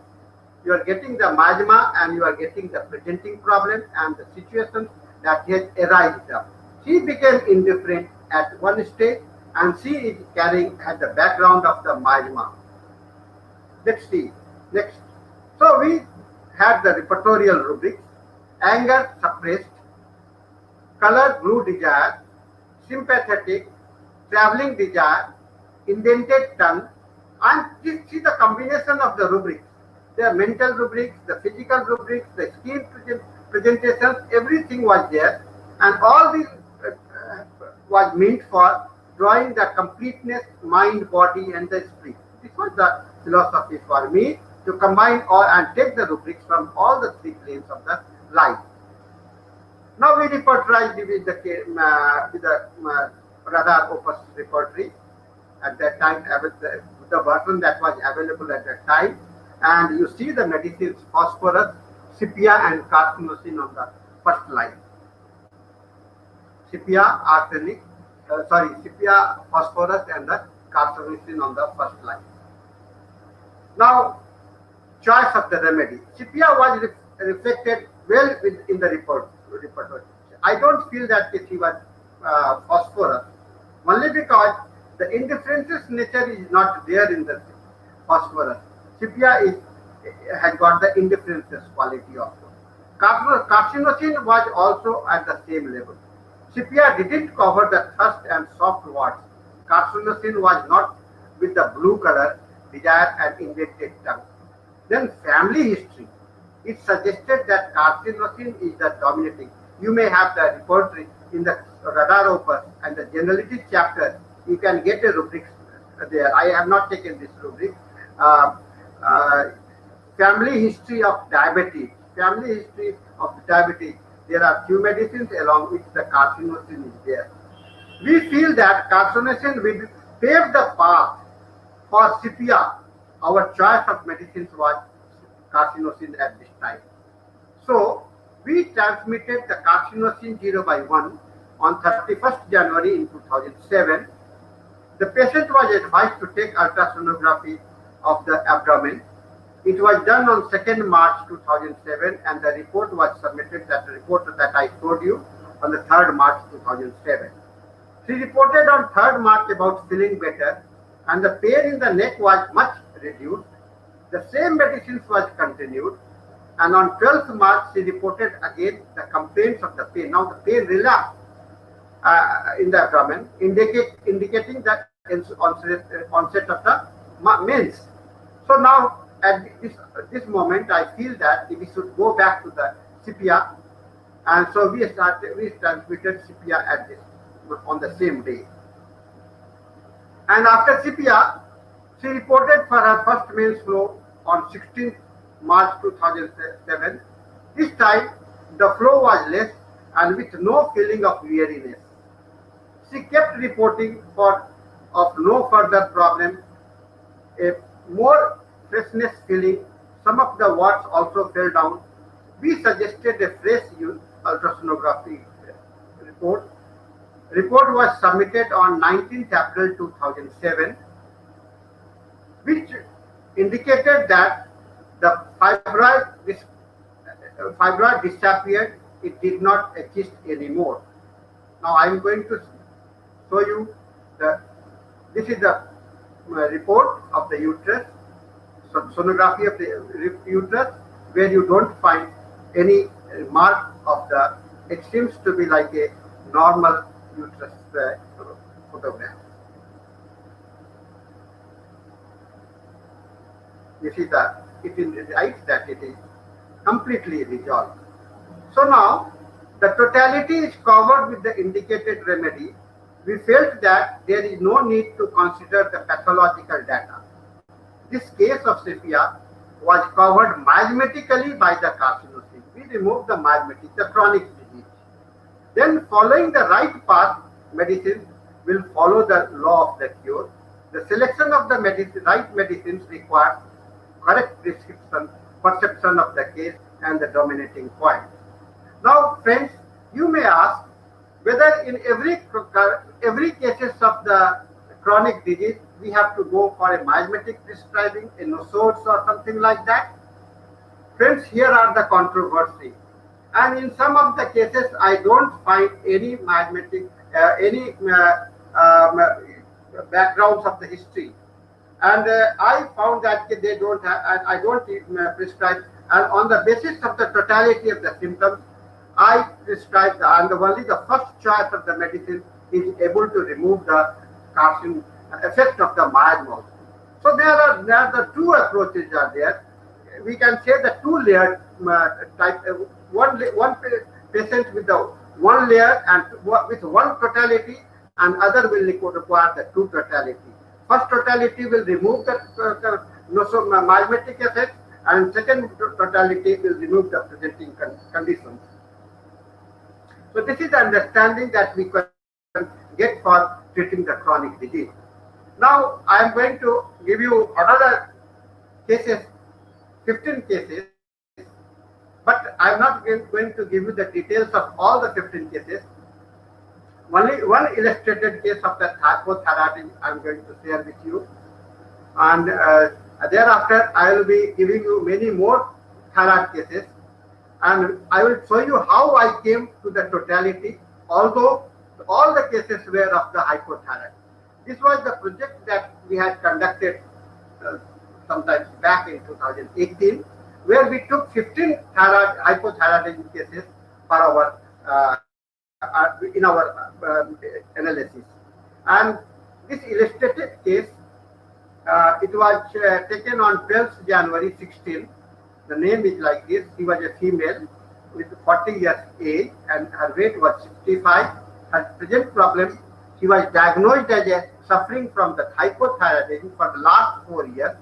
You are getting the miasma and you are getting the presenting problem and the situations that has arisen up. She became indifferent at one stage and she is carrying at the background of the miasma. Let's see. Next. So we had the repertorial rubrics: anger suppressed, color blue desire, sympathetic, traveling desire, indented tongue, and this is the combination of the rubrics. The mental rubrics, the physical rubrics, the skin presentations, everything was there, and all this was meant for drawing the completeness, mind, body, and the spirit. This was the philosophy for me, to combine all and take the rubrics from all the three planes of the life. Now we repertorize with the radar opus repertory. At that time, the version that was available at that time, and you see the medicines phosphorus, sepia, and carcinosin on the first line. Sepia, sepia, phosphorus, and the carcinosin on the first line. Now, choice of the remedy. Sepia was reflected well in the repertory. I don't feel that it was phosphorus, only because the indifferences nature is not there in the phosphorus. Sepia has got the indifferences quality also. Carcinosin was also at the same level. Sepia didn't cover the thirst and soft words. Carcinosin was not with the blue color, desire and indented tongue. Then family history. It suggested that carcinosin is the dominating. You may have the repertory in the radar opus and the generality chapter. You can get a rubric there. I have not taken this rubric. Family history of diabetes. Family history of diabetes. There are few medicines along which the carcinosin is there. We feel that carcinosin will pave the path for sepia. Our choice of medicines was carcinosin at this time. So we transmitted the carcinosin 0/1 on 31st January in 2007. The patient was advised to take ultrasonography of the abdomen. It was done on 2nd March 2007 and the report was submitted, that report that I told you, on the 3rd March 2007. She reported on 3rd March about feeling better and the pain in the neck was much reduced. The same medicines was continued and on 12th March she reported again the complaints of the pain. Now the pain relapsed in the abdomen, indicating that onset of the mens. So now at this moment I feel that we should go back to the sepia, and so we transmitted sepia at this on the same day. And after sepia, she reported for her first mens flow on 16th March 2007. This time the flow was less and with no feeling of weariness. She kept reporting of no further problem, a more freshness feeling. Some of the words also fell down. We suggested a fresh ultrasonography report. Report was submitted on 19th April 2007, which indicated that the fibroid disappeared. It did not exist anymore. Now I am going to show you this is the report of the uterus, sonography of the uterus, where you don't find any mark of the, it seems to be like a normal uterus photograph. You see that it indicates that it is completely resolved. So now the totality is covered with the indicated remedy. We felt that there is no need to consider the pathological data. This case of sepia was covered miasmatically by the carcinosin. We removed the miasmatic, the chronic disease. Then following the right path, medicine will follow the law of the cure. The selection of the right medicines requires correct prescription, perception of the case and the dominating point. Now, friends, you may ask whether in every cases of the chronic disease we have to go for a miasmatic prescribing, a nosodes or something like that. Friends, here are the controversy. And in some of the cases, I don't find any miasmatic, any backgrounds of the history. And I found that they don't have, I don't prescribe. And on the basis of the totality of the symptoms, I prescribe and only the first choice of the medicine is able to remove the carcin effect of the miasma. So there are the two approaches are there. We can say the two-layered type. One patient with the one layer and with one totality, and other will require the two totality. First totality will remove the miasmatic effect, and second totality will remove the presenting conditions. So this is the understanding that we can get for treating the chronic disease. Now I am going to give you another cases, 15 cases, but I am not going to give you the details of all the 15 cases. Only one illustrated case of the hypothyroidism I am going to share with you, and thereafter I will be giving you many more thyroid cases, and I will show you how I came to the totality, although all the cases were of the hypothyroid. This was the project that we had conducted sometimes back in 2018, where we took 15 hypothyroidism cases for our in our analysis. And this illustrated case, it was taken on 12th January 16. The name is like this. She was a female with 40 years age and her weight was 65. Her present problem, she was diagnosed as a suffering from the hypothyroidism for the last 4 years.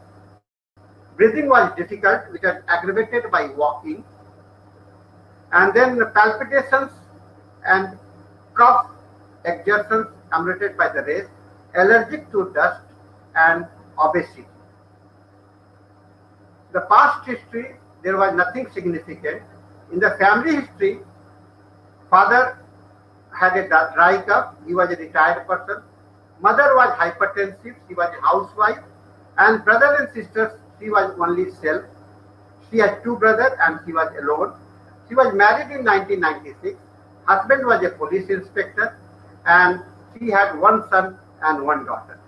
Breathing was difficult, which was aggravated by walking, and then palpitations and cough, exertions committed by the race, allergic to dust, and obesity. The past history, there was nothing significant. In the family history, father had a dry cough, he was a retired person. Mother was hypertensive, she was a housewife, and brother and sisters, she was only self. She had two brothers and she was alone. She was married in 1996. Husband was a police inspector, and she had one son and one daughter.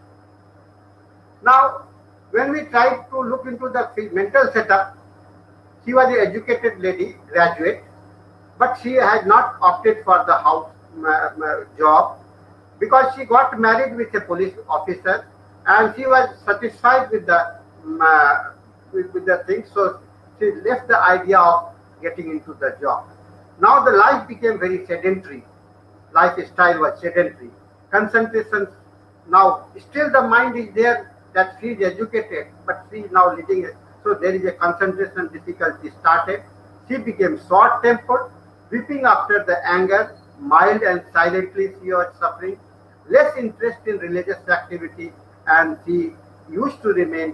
Now, when we tried to look into the mental setup, she was an educated lady, graduate, but she had not opted for the house job because she got married with a police officer, and she was satisfied with the thing, so she left the idea of getting into the job. Now the life became very sedentary. Lifestyle was sedentary. Concentration, now still the mind is there that she is educated, but she is now living it. So there is a concentration difficulty started. She became short-tempered, weeping after the anger, mild and silently she was suffering, less interest in religious activity, and she used to remain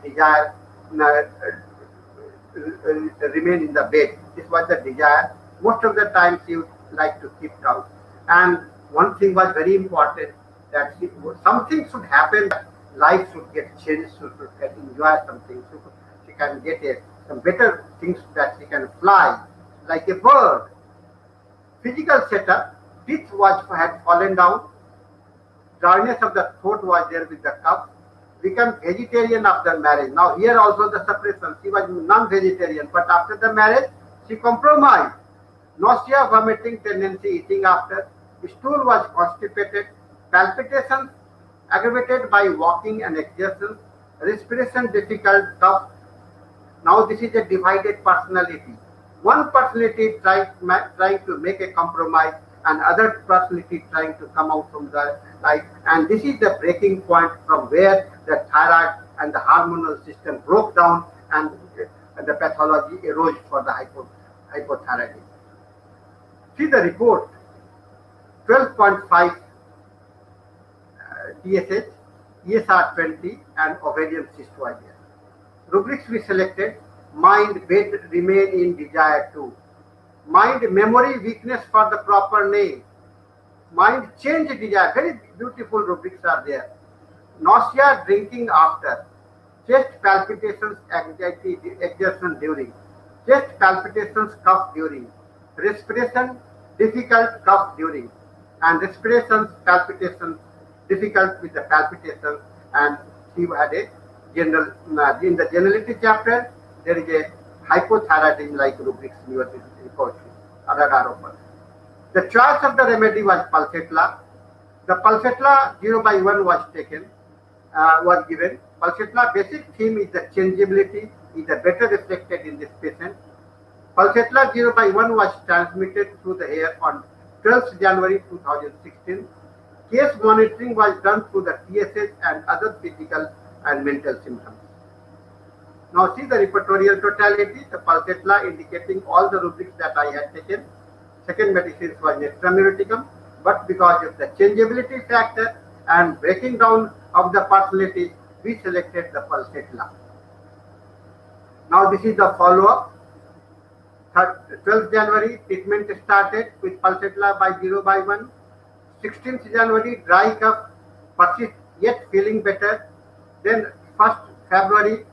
remain in the bed. This was the desire. Most of the time she would like to keep down. And one thing was very important, that something should happen, life should get changed, should get enjoy something, so she can get some better things, that she can fly like a bird. Physical setup, teeth had fallen down, dryness of the throat was there with the cough, become vegetarian after marriage. Now here also the suppression, she was non-vegetarian, but after the marriage she compromised. Nausea, vomiting tendency, eating after, stool was constipated, palpitations aggravated by walking and exertion, respiration difficult, cough. Now this is a divided personality. One personality trying to make a compromise, and other personality trying to come out from the life. And this is the breaking point from where the thyroid and the hormonal system broke down, and the pathology arose for the hypothyroidism. See the report, 12.5 TSH, ESR 20, and ovarian cyst was there. Rubrics we selected: mind, bed, remain in desire 2. Mind memory weakness for the proper name. Mind change desire. Very beautiful rubrics are there. Nausea, drinking after. Chest palpitations, anxiety, exertion during. Chest palpitations, cough during. Respiration, difficult, cough during. And respirations, palpitations, difficult with the palpitations. And he had a general, in the generality chapter, there is a hypothyroidism like rubrics in your report. The choice of the remedy was pulsatilla. The pulsatilla 0/1 was taken, was given. Pulsatilla basic theme is the changeability, is the better reflected in this patient. Pulsatilla 0/1 was transmitted through the air on 12th January 2016. Case monitoring was done through the TSH and other physical and mental symptoms. Now see the repertorial totality, the pulsatilla indicating all the rubrics that I had taken. Second medicine was Netramuroticum, but because of the changeability factor and breaking down of the personality, we selected the pulsatilla. Now this is the follow-up. 12th January, treatment started with pulsatilla by 0/1. 16th January, dry cough, persist yet feeling better. Then 1st February,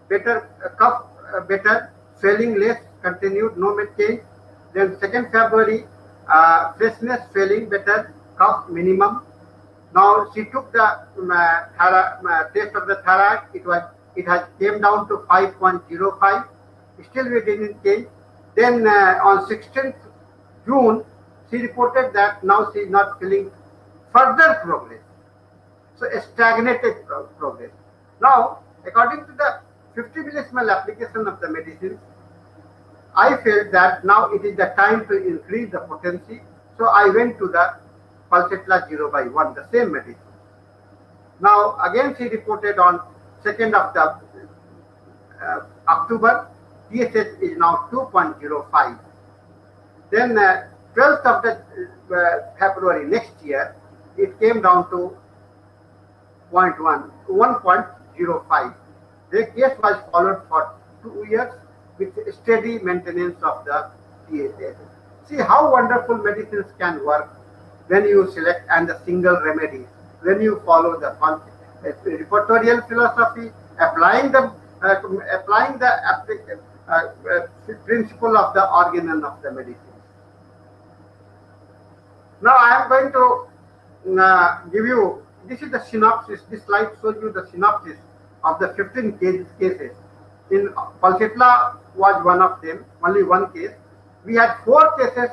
better cough, better, swelling less, continued, no change. Then 2nd February, freshness, feeling better, cough minimum. Now she took the test of the thyroid. It has came down to 5.05. Still we didn't change. Then on 16th June, she reported that now she is not feeling further progress. So a stagnated progress. Now, according to the 50 millismol application of the medicine, I felt that now it is the time to increase the potency. So I went to the pulsatilla 0/1, the same medicine. Now again she reported on 2nd of the October, TSH is now 2.05. Then 12th of the February next year, it came down to 1.05. The case was followed for 2 years with steady maintenance of the TSH. See how wonderful medicines can work when you select and the single remedy, when you follow the repertorial philosophy, applying the principle of the organon of the medicine. Now I am going to give you, this is the synopsis, this slide shows you the synopsis of the 15 cases. In pulsatilla was one of them, only one case. We had 4 cases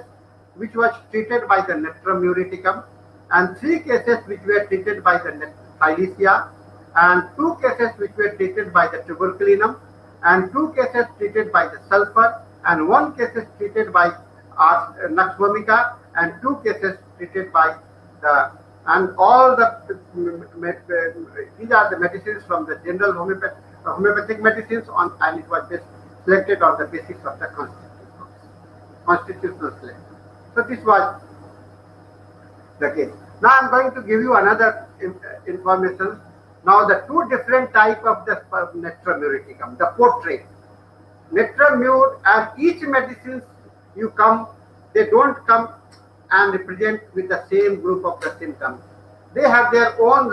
which was treated by the Netramuroticum and 3 cases which were treated by the Thylacia and 2 cases which were treated by the tuberculinum and 2 cases treated by the sulfur and 1 cases treated by Nux vomica and 2 cases treated by the, and all the these are the medicines from the general homeopathic medicines on, and it was selected on the basis of the constitutional selection. So this was the case. Now I am going to give you another information. Now the 2 different type of the Netramuroticum, the portrait. Netramure, and each medicines you come, they don't come and represent with the same group of the symptoms. They have their own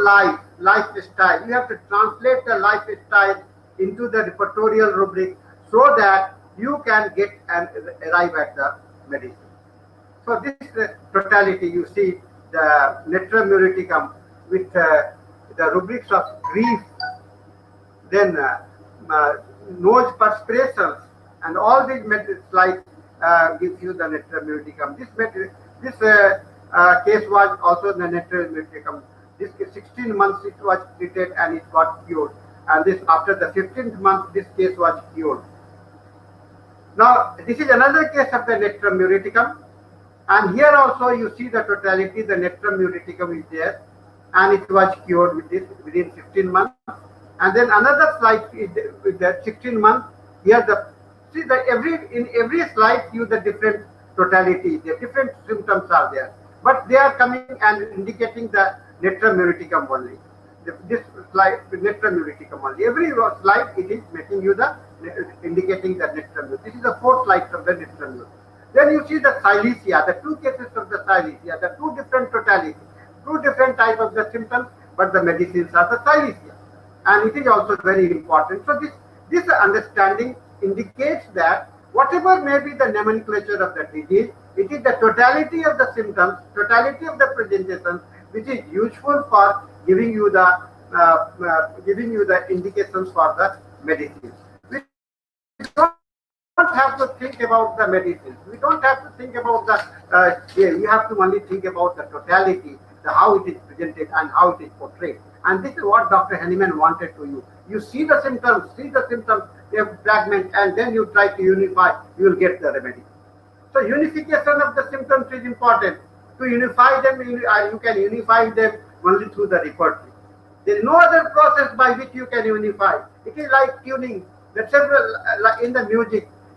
lifestyle. You have to translate the lifestyle into the repertorial rubric so that you can get and arrive at the medicine. So this totality, you see the Netramuroticum with the rubrics of grief, then nose perspirations, and all these slides gives you the Netramuroticum. This case was also the Netramuroticum. This 16 months it was treated and it got cured. And this after the 15th month, this case was cured. Now this is another case of the Netramuroticum, and here also you see the totality. The Netramuroticum is there, and it was cured with this within 15 months. And then another slide is with the 16 months. Here the see the in every slide you the different totality, the different symptoms are there, but they are coming and indicating the Netramuroticum only. This slide with Netramuroticum only. Every slide it is making you the indicating the Netramuroticum. This is the 4th slide of the Netramuroticum. Then you see the silesia, the two cases of the silesia, the two different totalities, two different type of the symptoms, but the medicines are the silesia. And it is also very important. So this understanding indicates that whatever may be the nomenclature of the disease, it is the totality of the symptoms, totality of the presentation, which is useful for giving you the indications for the medicines. We don't have to think about the medicines. We don't have to think about the. We have to only think about the totality, how it is presented and how it is portrayed. And this is what Dr. Henneman wanted to you. You see the symptoms, they have fragment, and then you try to unify, you will get the remedy. So unification of the symptoms is important. To unify them, you can unify them only through the repertory. There is no other process by which you can unify. It is like tuning. That several in the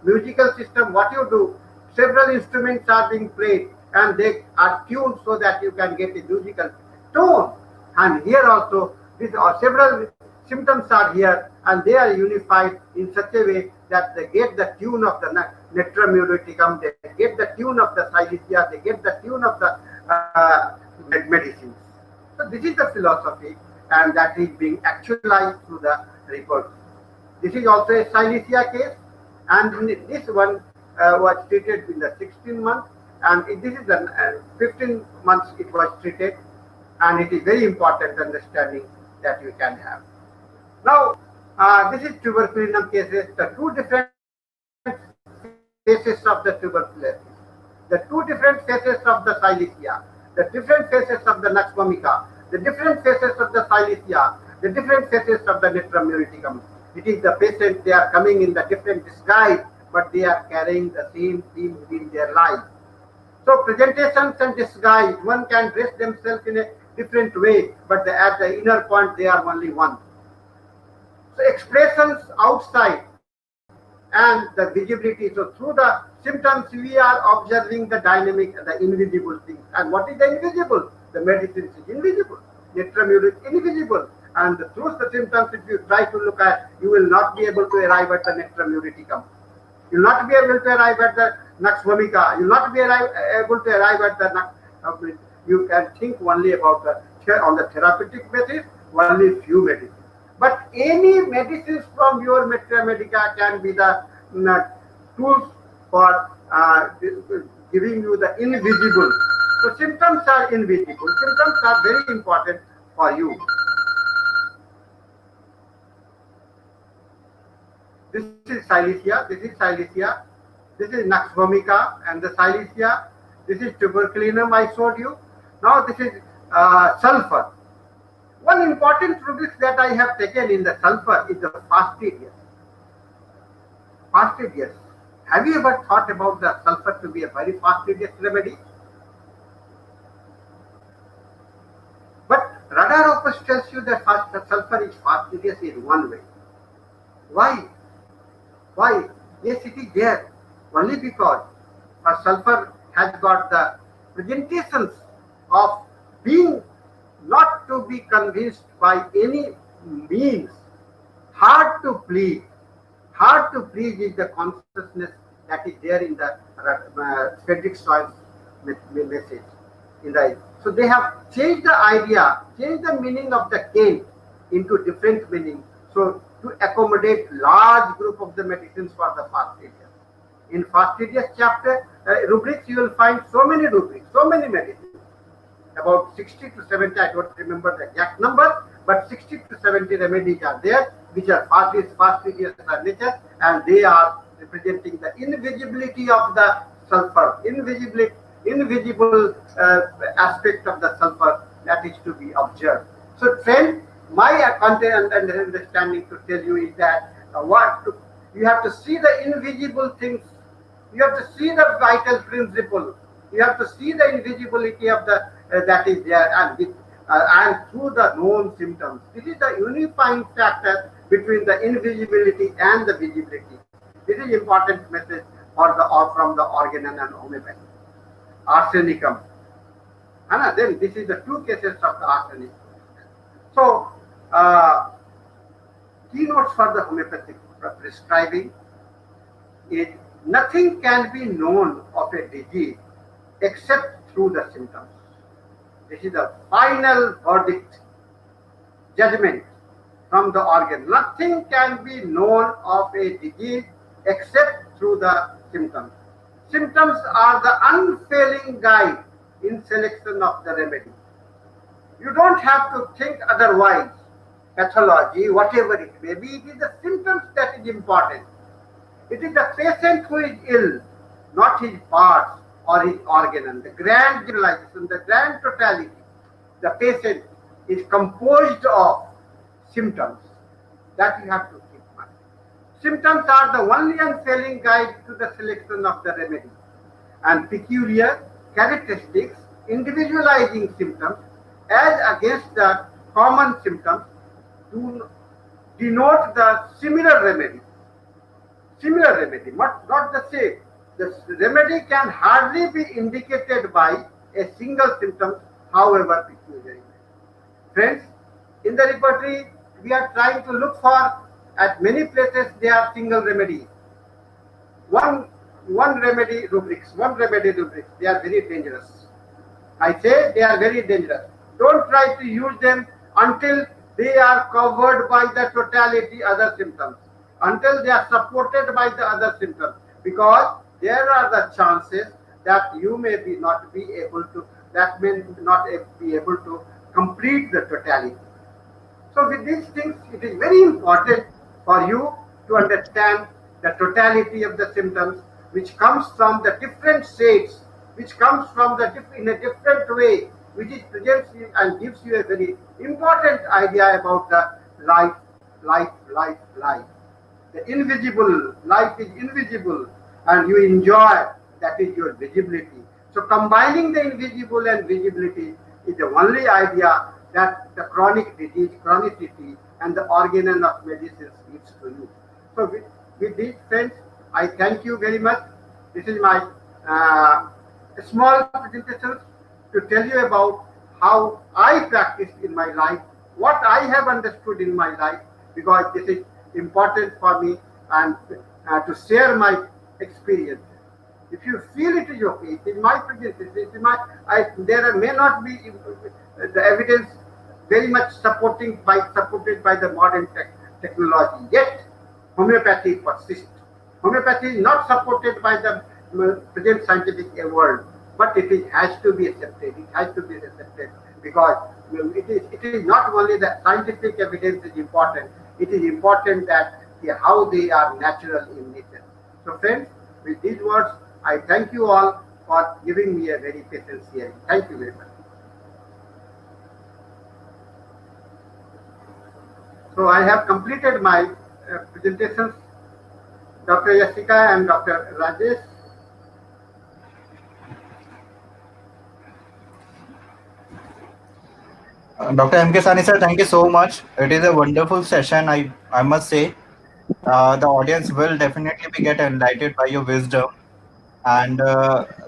musical system, what you do, several instruments are being played and they are tuned so that you can get a musical tone. And here also, these are several symptoms are here and they are unified in such a way that they get the tune of the netramuroticum, they get the tune of the silesia, they get the tune of the medicines. So this is the philosophy, and that is being actualized through the report. This is also a silesia case, and this one was treated in the 16 months, and this is the 15 months it was treated, and it is very important understanding that you can have. Now, this is tuberculinum cases, the two different phases of the tuberculosis, the two different phases of the silesia, the different phases of the Nux vomica, the different phases of the silesia, the different phases of the netramuroticum. It is the patient, they are coming in the different disguise, but they are carrying the same theme within their life. So presentations and disguise, one can dress themselves in a different way, but at the inner point they are only one. So expressions outside and the visibility. So through the symptoms we are observing the dynamic, the invisible things. And what is the invisible? The medicine is invisible. Netramurotic is invisible. And through the symptoms, if you try to look at, you will not be able to arrive at the netramuroticum. You will not be able to arrive at the Nux vomica. You will not be able to arrive at the Nux. You can think only about on the therapeutic basis, only few medicines. But any medicines from your Medica can be the tools for giving you the invisible. So symptoms are invisible. Symptoms are very important for you. This is silesia, this is silesia, this is Nux vomica and the silesia, this is tuberculinum I showed you. Now this is sulfur. One important product that I have taken in the sulfur is the fastidious. Fastidious. Have you ever thought about the sulfur to be a very fastidious remedy? But Radar tells you that sulfur is fastidious in one way. Why? Why? Yes, it is there. Only because sulfur has got the presentations of being not to be convinced by any means. Hard to please. Hard to please is the consciousness that is there in the Frederick Soil's message. So they have changed the idea, changed the meaning of the cane into different meaning. So to accommodate large group of the medicines for the fastidious. In fastidious chapter rubrics, you will find so many rubrics, so many medicines. About 60 to 70, I don't remember the exact number, but 60 to 70 remedies are there, which are fastidious nature, and they are representing the invisibility of the sulfur, invisible aspect of the sulfur that is to be observed. So, friend, my content and understanding to tell you is that you have to see the invisible things, you have to see the vital principle, you have to see the invisibility of the that is there, and through the known symptoms. This is the unifying factor between the invisibility and the visibility. This is important message from the Organon and Homeopathy. Arsenicum. And then this is the two cases of the arsenic. So, keynotes for the homeopathic prescribing is Nothing can be known of a disease except through the symptoms. This is the final verdict, judgment from the organ. Nothing can be known of a disease except through the symptoms. Symptoms are the unfailing guide in selection of the remedy. You don't have to think otherwise. Pathology, whatever it may be, it is the symptoms that is important. It is the patient who is ill, not his parts or his organ. The grand generalization, the grand totality, the patient is composed of symptoms. That you have to keep in mind. Symptoms are the only unfailing guide to the selection of the remedy. And peculiar characteristics, individualizing symptoms as against the common symptoms to denote the similar remedy. Similar remedy, not the same. The remedy can hardly be indicated by a single symptom, however peculiar. Friends, in the repertory, we are trying to look for, at many places, there are single remedies. One remedy rubrics, they are very dangerous. I say they are very dangerous. Don't try to use them until they are covered by the totality other symptoms, until they are supported by the other symptoms, because there are the chances that you may not be able to complete the totality. So with these things, it is very important for you to understand the totality of the symptoms, which comes from the different shades, which comes from in a different way, which is presents you and gives you a very important idea about the life. The invisible, life is invisible, and you enjoy, that is your visibility. So combining the invisible and visibility is the only idea that the chronic disease, chronicity, and the organon of medicine gives to you. So with these friends, I thank you very much. This is my small presentation to tell you about how I practiced in my life, what I have understood in my life, because this is important for me, and to share my experience. If you feel it is okay, it is my presentation. There may not be the evidence very much supported by the modern technology. Yet, homeopathy persists. Homeopathy is not supported by the present scientific world, but has to be accepted. It has to be accepted because it is not only that scientific evidence is important. It is important that how they are natural in nature. So, friends, with these words, I thank you all for giving me a very patient hearing. Thank you very much. So I have completed my presentations, Dr. Yasika and Dr. Rajesh. Dr. M.K. Sahani sir, thank you so much. It is a wonderful session. I must say, the audience will definitely be get enlightened by your wisdom. And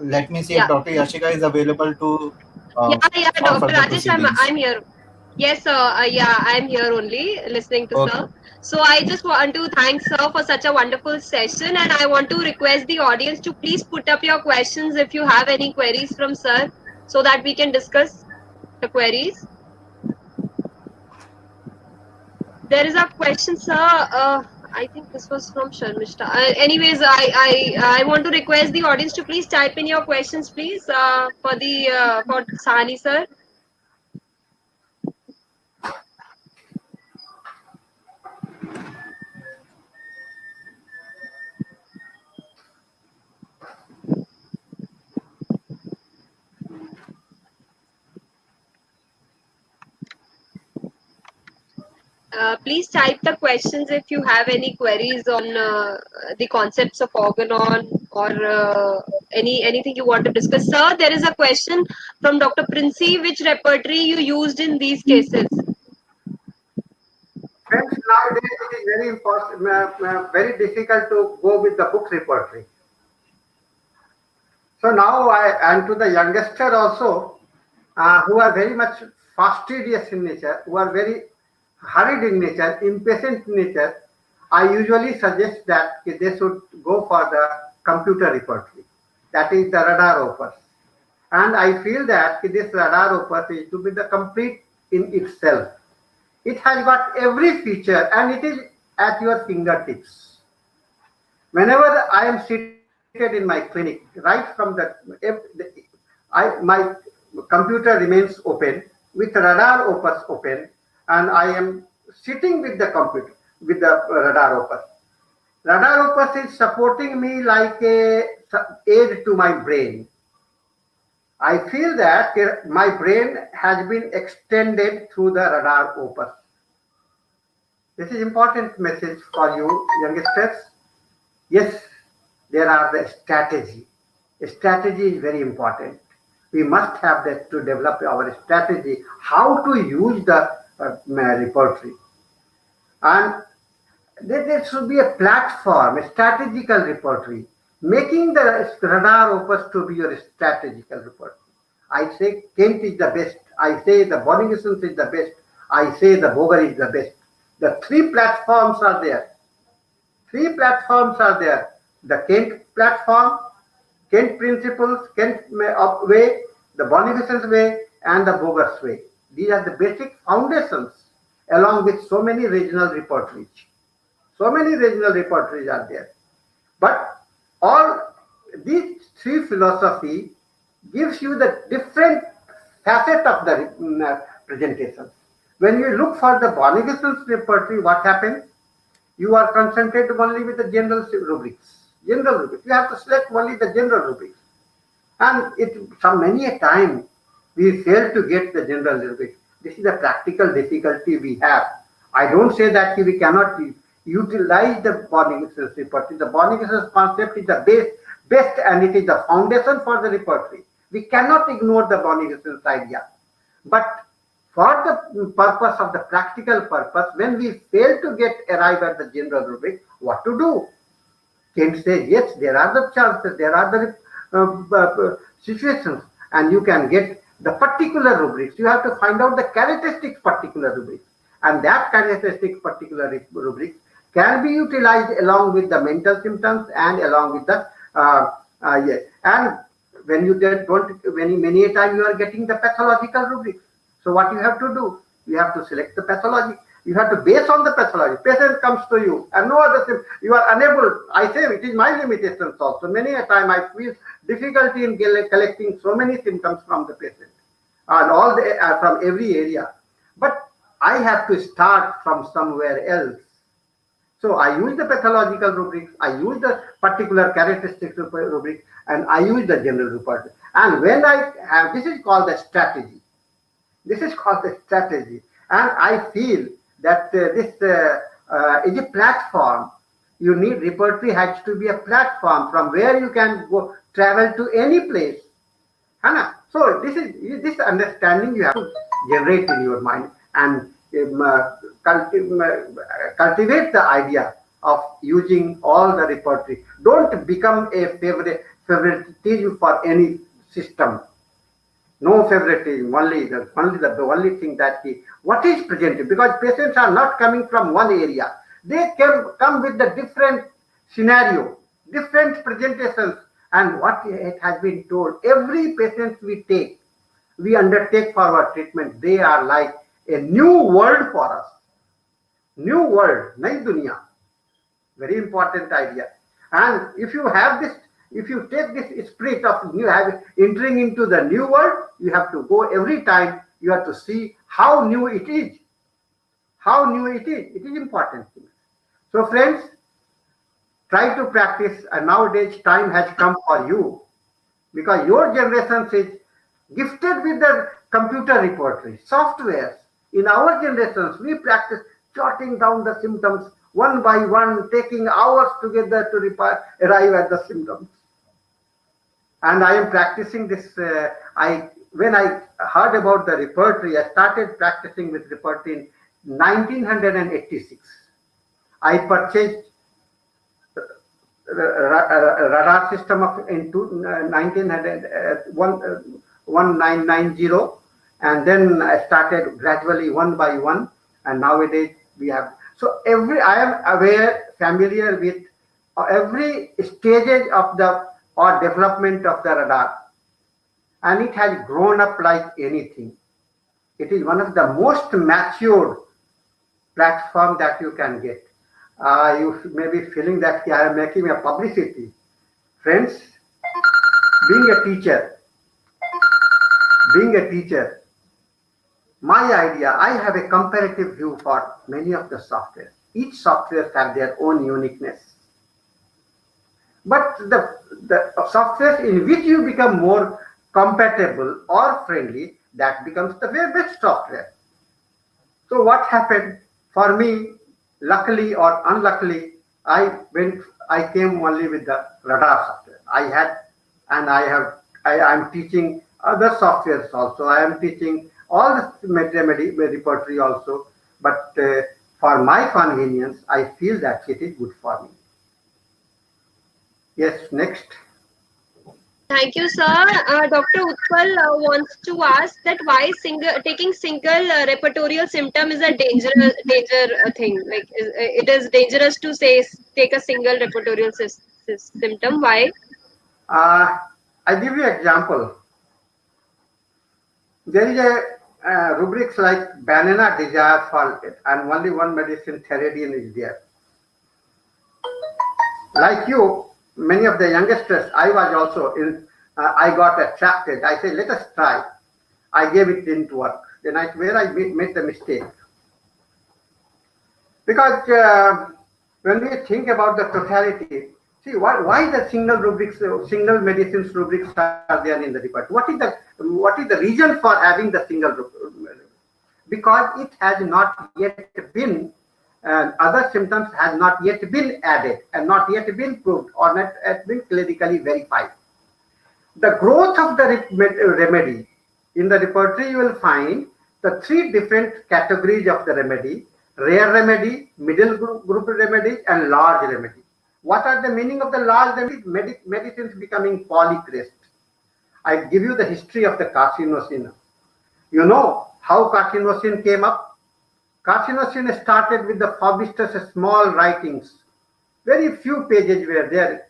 let me see if Yeah, Dr. Yashika is available to yeah, for Dr. further Rajesh, proceedings. I'm here. Yes, sir. Yeah, I'm here only listening to Okay. sir. So I just want to thank sir for such a wonderful session, and I want to request the audience to please put up your questions if you have any queries from sir, so that we can discuss the queries. There is a question, sir. I think this was from Sharmishta. Anyways, I want to request the audience to please type in your questions, please, for Sahani sir. Please type the questions if you have any queries on the concepts of Organon or anything you want to discuss. Sir, there is a question from Dr. Princey. Which repertory you used in these cases? Friends, nowadays it is very important, very difficult to go with the book repertory. So now and to the youngster also, who are very much fastidious in nature, who are very hurried in nature, impatient in nature, I usually suggest that they should go for the computer repertory. That is the radar opus. And I feel that this radar opus is to be the complete in itself. It has got every feature and it is at your fingertips. Whenever I am seated in my clinic, right from my computer remains open with radar opus open, and I am sitting with the computer with the radar opus. Radar opus is supporting me like a aid to my brain. I feel that my brain has been extended through the radar opus. This is important message for you youngsters. Yes, there are the strategy. Strategy is very important. We must have that to develop our strategy, how to use the repertory. And there should be a platform, a strategical repertory, making the radar opus to be your strategical repertory. I say Kent is the best. I say the Bonigesons is the best. I say the Boger is the best. The three platforms are there. Three platforms are there. The Kent platform, Kent principles, Kent way, the Bonigesons way, and the Boger's way. These are the basic foundations, along with so many regional repertories. So many regional repertories are there. But all these three philosophy gives you the different facet of the presentation. When you look for the Bonigeson's repertory, what happens? You are concentrated only with the general rubrics. General rubrics. You have to select only the general rubrics. And many a time we fail to get the general rubrics. This is the practical difficulty we have. I don't say that we cannot utilize the Bonigeson's repertory. The Bonigeson's concept is the best and it is the foundation for the repertory. We cannot ignore the Bonigeson's idea. But for the purpose of the practical purpose, when we fail to arrive at the general rubric, what to do? Kent says, yes, there are the chances, there are the situations, and you can get the particular rubrics. You have to find out the characteristics particular rubrics. And that characteristic particular rubric can be utilized along with the mental symptoms and along with the and when you don't many a time you are getting the pathological rubrics. So what you have to do? You have to select the pathology. You have to base on the pathology. Patient comes to you and no other you are unable. I say it is my limitations also. Many a time I feel difficulty in collecting so many symptoms from the patient and all from every area. But I have to start from somewhere else. So I use the pathological rubrics, I use the particular characteristics rubric, and I use the general report. And when I have, this is called the strategy. This is called the strategy. And I feel that this is a platform. You need repertory has to be a platform from where you can go travel to any place. Hana? So this understanding you have to generate in your mind and cultivate the idea of using all the repertory. Don't become a favoritism for any system. No favoritism, only the thing that what is presented, because patients are not coming from one area. They can come with the different scenario, different presentations, and what it has been told. Every patient we undertake for our treatment, they are like a new world for us. New world, Nai Dunya. Very important idea. And if you have this, if you take this spirit of entering into the new world, you have to go every time. You have to see how new it is. How new it is. It is important thing. So friends, try to practice. And nowadays time has come for you, because your generation is gifted with the computer repertory, softwares. In our generations, we practice jotting down the symptoms one by one, taking hours together to arrive at the symptoms. And I am practicing this. When I heard about the repertory, I started practicing with repertory in 1986. I purchased radar system in 1990, and then I started gradually one by one, and nowadays we have. So I am aware, familiar with every stages of the or development of the radar, and it has grown up like anything. It is one of the most mature platform that you can get. You may be feeling that I am making a publicity. Friends, being a teacher, being a teacher, my idea, I have a comparative view for many of the softwares. Each software has their own uniqueness. But the software in which you become more compatible or friendly, that becomes the very best software. So what happened for me, luckily or unluckily, I came only with the radar software. I am teaching other softwares also. I am teaching all the repertory also. But for my convenience, I feel that it is good for me. Yes, next. Thank you, sir. Dr. Utpal wants to ask that why taking single repertorial symptom is a danger thing. Like it is dangerous to say take a single repertorial symptom. Why? I give you example. There is a rubrics like banana desire for it, and only one medicine Theridian is there. Like you, many of the youngsters, I was also in. I got attracted. I said, let us try. I gave it didn't work. Then I made the mistake. Because when we think about the totality, see why the single rubrics, single medicines rubrics are there in the report. What is the reason for having the single rubric? Because it has not yet been, other symptoms has not yet been added and not yet been proved or not yet been clinically verified. The growth of the remedy in the repertory, you will find the three different categories of the remedy: rare remedy, middle group remedy, and large remedy. What are the meaning of the large remedy? Medicines becoming polycrest. I give you the history of the carcinosin. You know how carcinosin came up? Carcinosin started with the Faubustus small writings. Very few pages were there.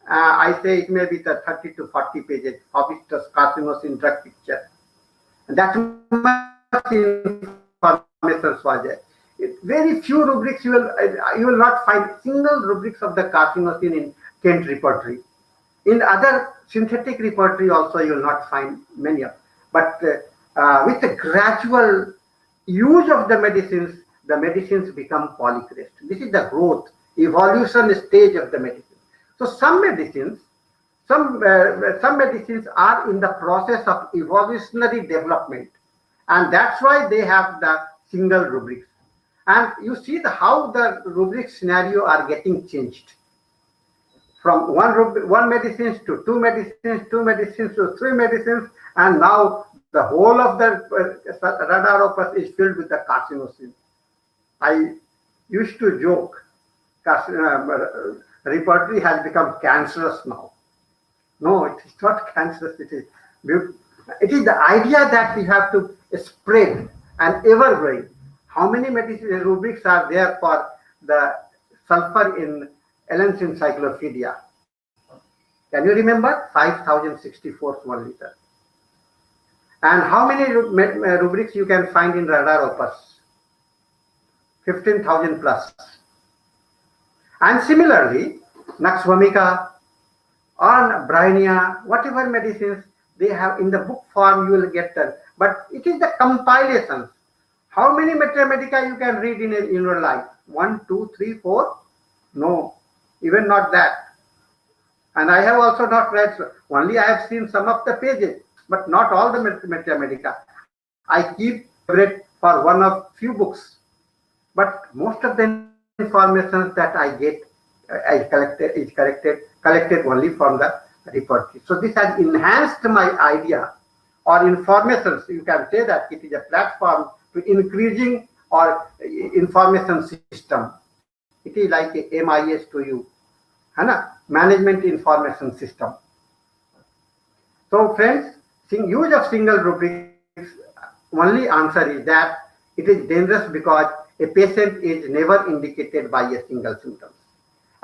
I say it may be the 30 to 40 pages, Faubustus carcinosin drug picture. And that much information was there. Very few rubrics you will not find single rubrics of the carcinosin in Kent repertory. In other synthetic repertory also you will not find many of. But with the gradual use of the medicines become polycrest. This is the growth, evolution stage of the medicine. So some medicines are in the process of evolutionary development, and that's why they have the single rubrics. And you see how the rubric scenario are getting changed from one medicines to two medicines to three medicines, and now the whole of the radar opus is filled with the carcinosin. I used to joke, repertory has become cancerous now. No, it is not cancerous. It is the idea that we have to spread and ever growing. How many medicine rubrics are there for the sulfur in Allen's encyclopedia? Can you remember? 5064 1 liter. And how many rubrics you can find in radar opus? 15,000 plus. And similarly, Nux Vomica or Brainia, whatever medicines they have in the book form, you will get them. But it is the compilations. How many Materia Medica you can read in your life? 1, 2, 3, 4? No, even not that. And I have also not read, only I have seen some of the pages, but not all the Materia Medica. I keep favorite for one of few books, but most of the information that I get, I collected only from the repertory. So this has enhanced my idea or information. So you can say that it is a platform to increasing or information system. It is like a MIS to you, management information system. So friends, use of single rubrics, only answer is that it is dangerous because a patient is never indicated by a single symptom.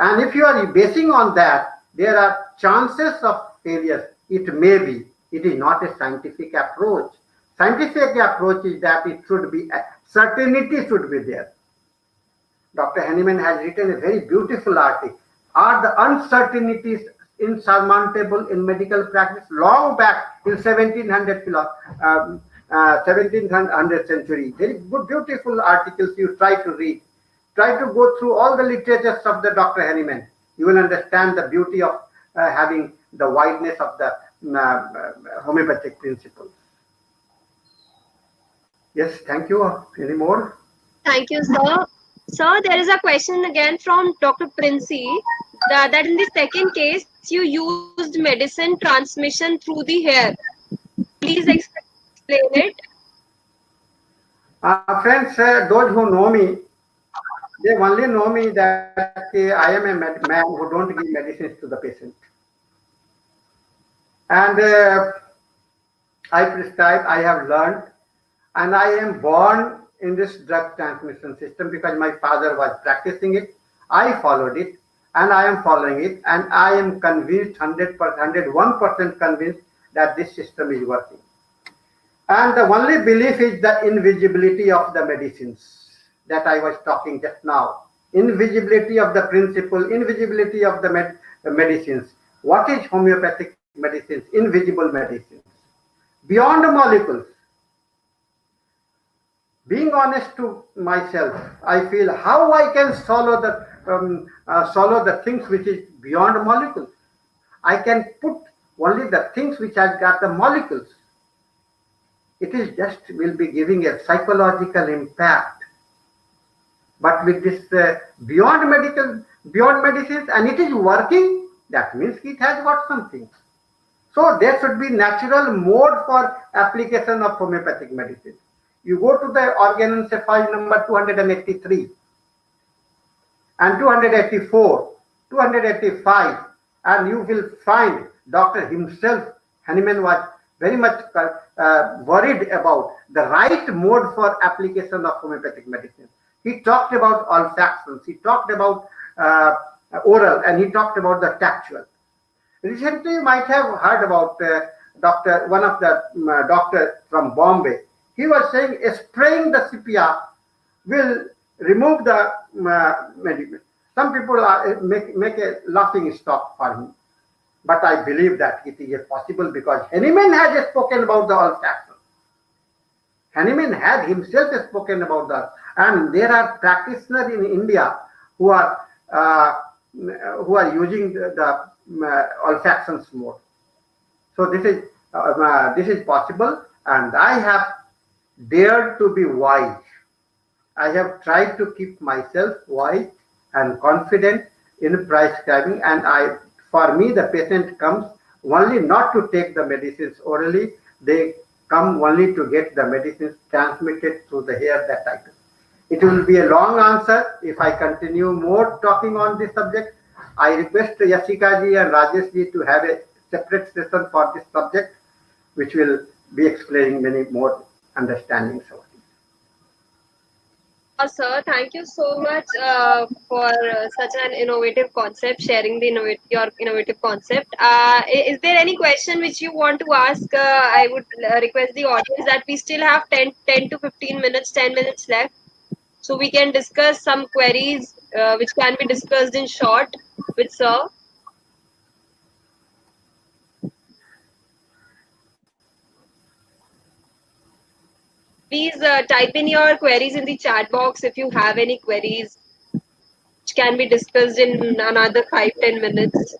And if you are basing on that, there are chances of failures. It may be. It is not a scientific approach. Scientific approach is that it should be, certainty should be there. Dr. Henneman has written a very beautiful article. Are the uncertainties insurmountable in medical practice? Long back in 1700 century. Very good, beautiful articles you try to read. Try to go through all the literatures of the Dr. Henneman. You will understand the beauty of having the wideness of the homeopathic principles. Yes, thank you. Any more? Thank you, sir. Sir, there is a question again from Dr. Princey that in the second case you used medicine transmission through the hair. Please explain it. Friends, those who know me, they only know me that I am a man who don't give medicines to the patient. And I prescribe, I have learned, and I am born in this drug transmission system because my father was practicing it. I followed it, and I am following it, and I am convinced, 100%, 101% convinced that this system is working. And the only belief is the invisibility of the medicines that I was talking just now. Invisibility of the principle, invisibility of the medicines. What is homeopathic medicines? Invisible medicines. Beyond the molecules. Being honest to myself, I feel how I can swallow the things which is beyond molecules. I can put only the things which has got the molecules. It is just will be giving a psychological impact. But with this beyond medicines, and it is working, that means it has got something. So there should be natural mode for application of homeopathic medicine. You go to the Organon file number 283 and 284, 285, and you will find Dr. himself, Henneman, was very much worried about the right mode for application of homeopathic medicine. He talked about olfactions, he talked about oral, and he talked about the tactual. Recently, you might have heard about one of the doctors from Bombay. He was saying spraying the sepia will remove the medicine. Some people make a laughing stock for him. But I believe that it is possible because Henneman has spoken about the olfaction. Henneman had himself spoken about that. And there are practitioners in India who are using the olfactions more. So this is possible, and I have dared to be wise. I have tried to keep myself wise and confident in prescribing, and for me the patient comes only not to take the medicines orally, they come only to get the medicines transmitted through the hair that I do. It will be a long answer if I continue more talking on this subject. I request Yashika ji and Rajesh ji to have a separate session for this subject, which will be explaining many more understandings of it. Sir, thank you so much for such an innovative concept, sharing your innovative concept. Is there any question which you want to ask? I would request the audience that we still have 10 to 15 minutes, 10 minutes left. So we can discuss some queries which can be discussed in short with sir. Please type in your queries in the chat box if you have any queries which can be discussed in another 5-10 minutes.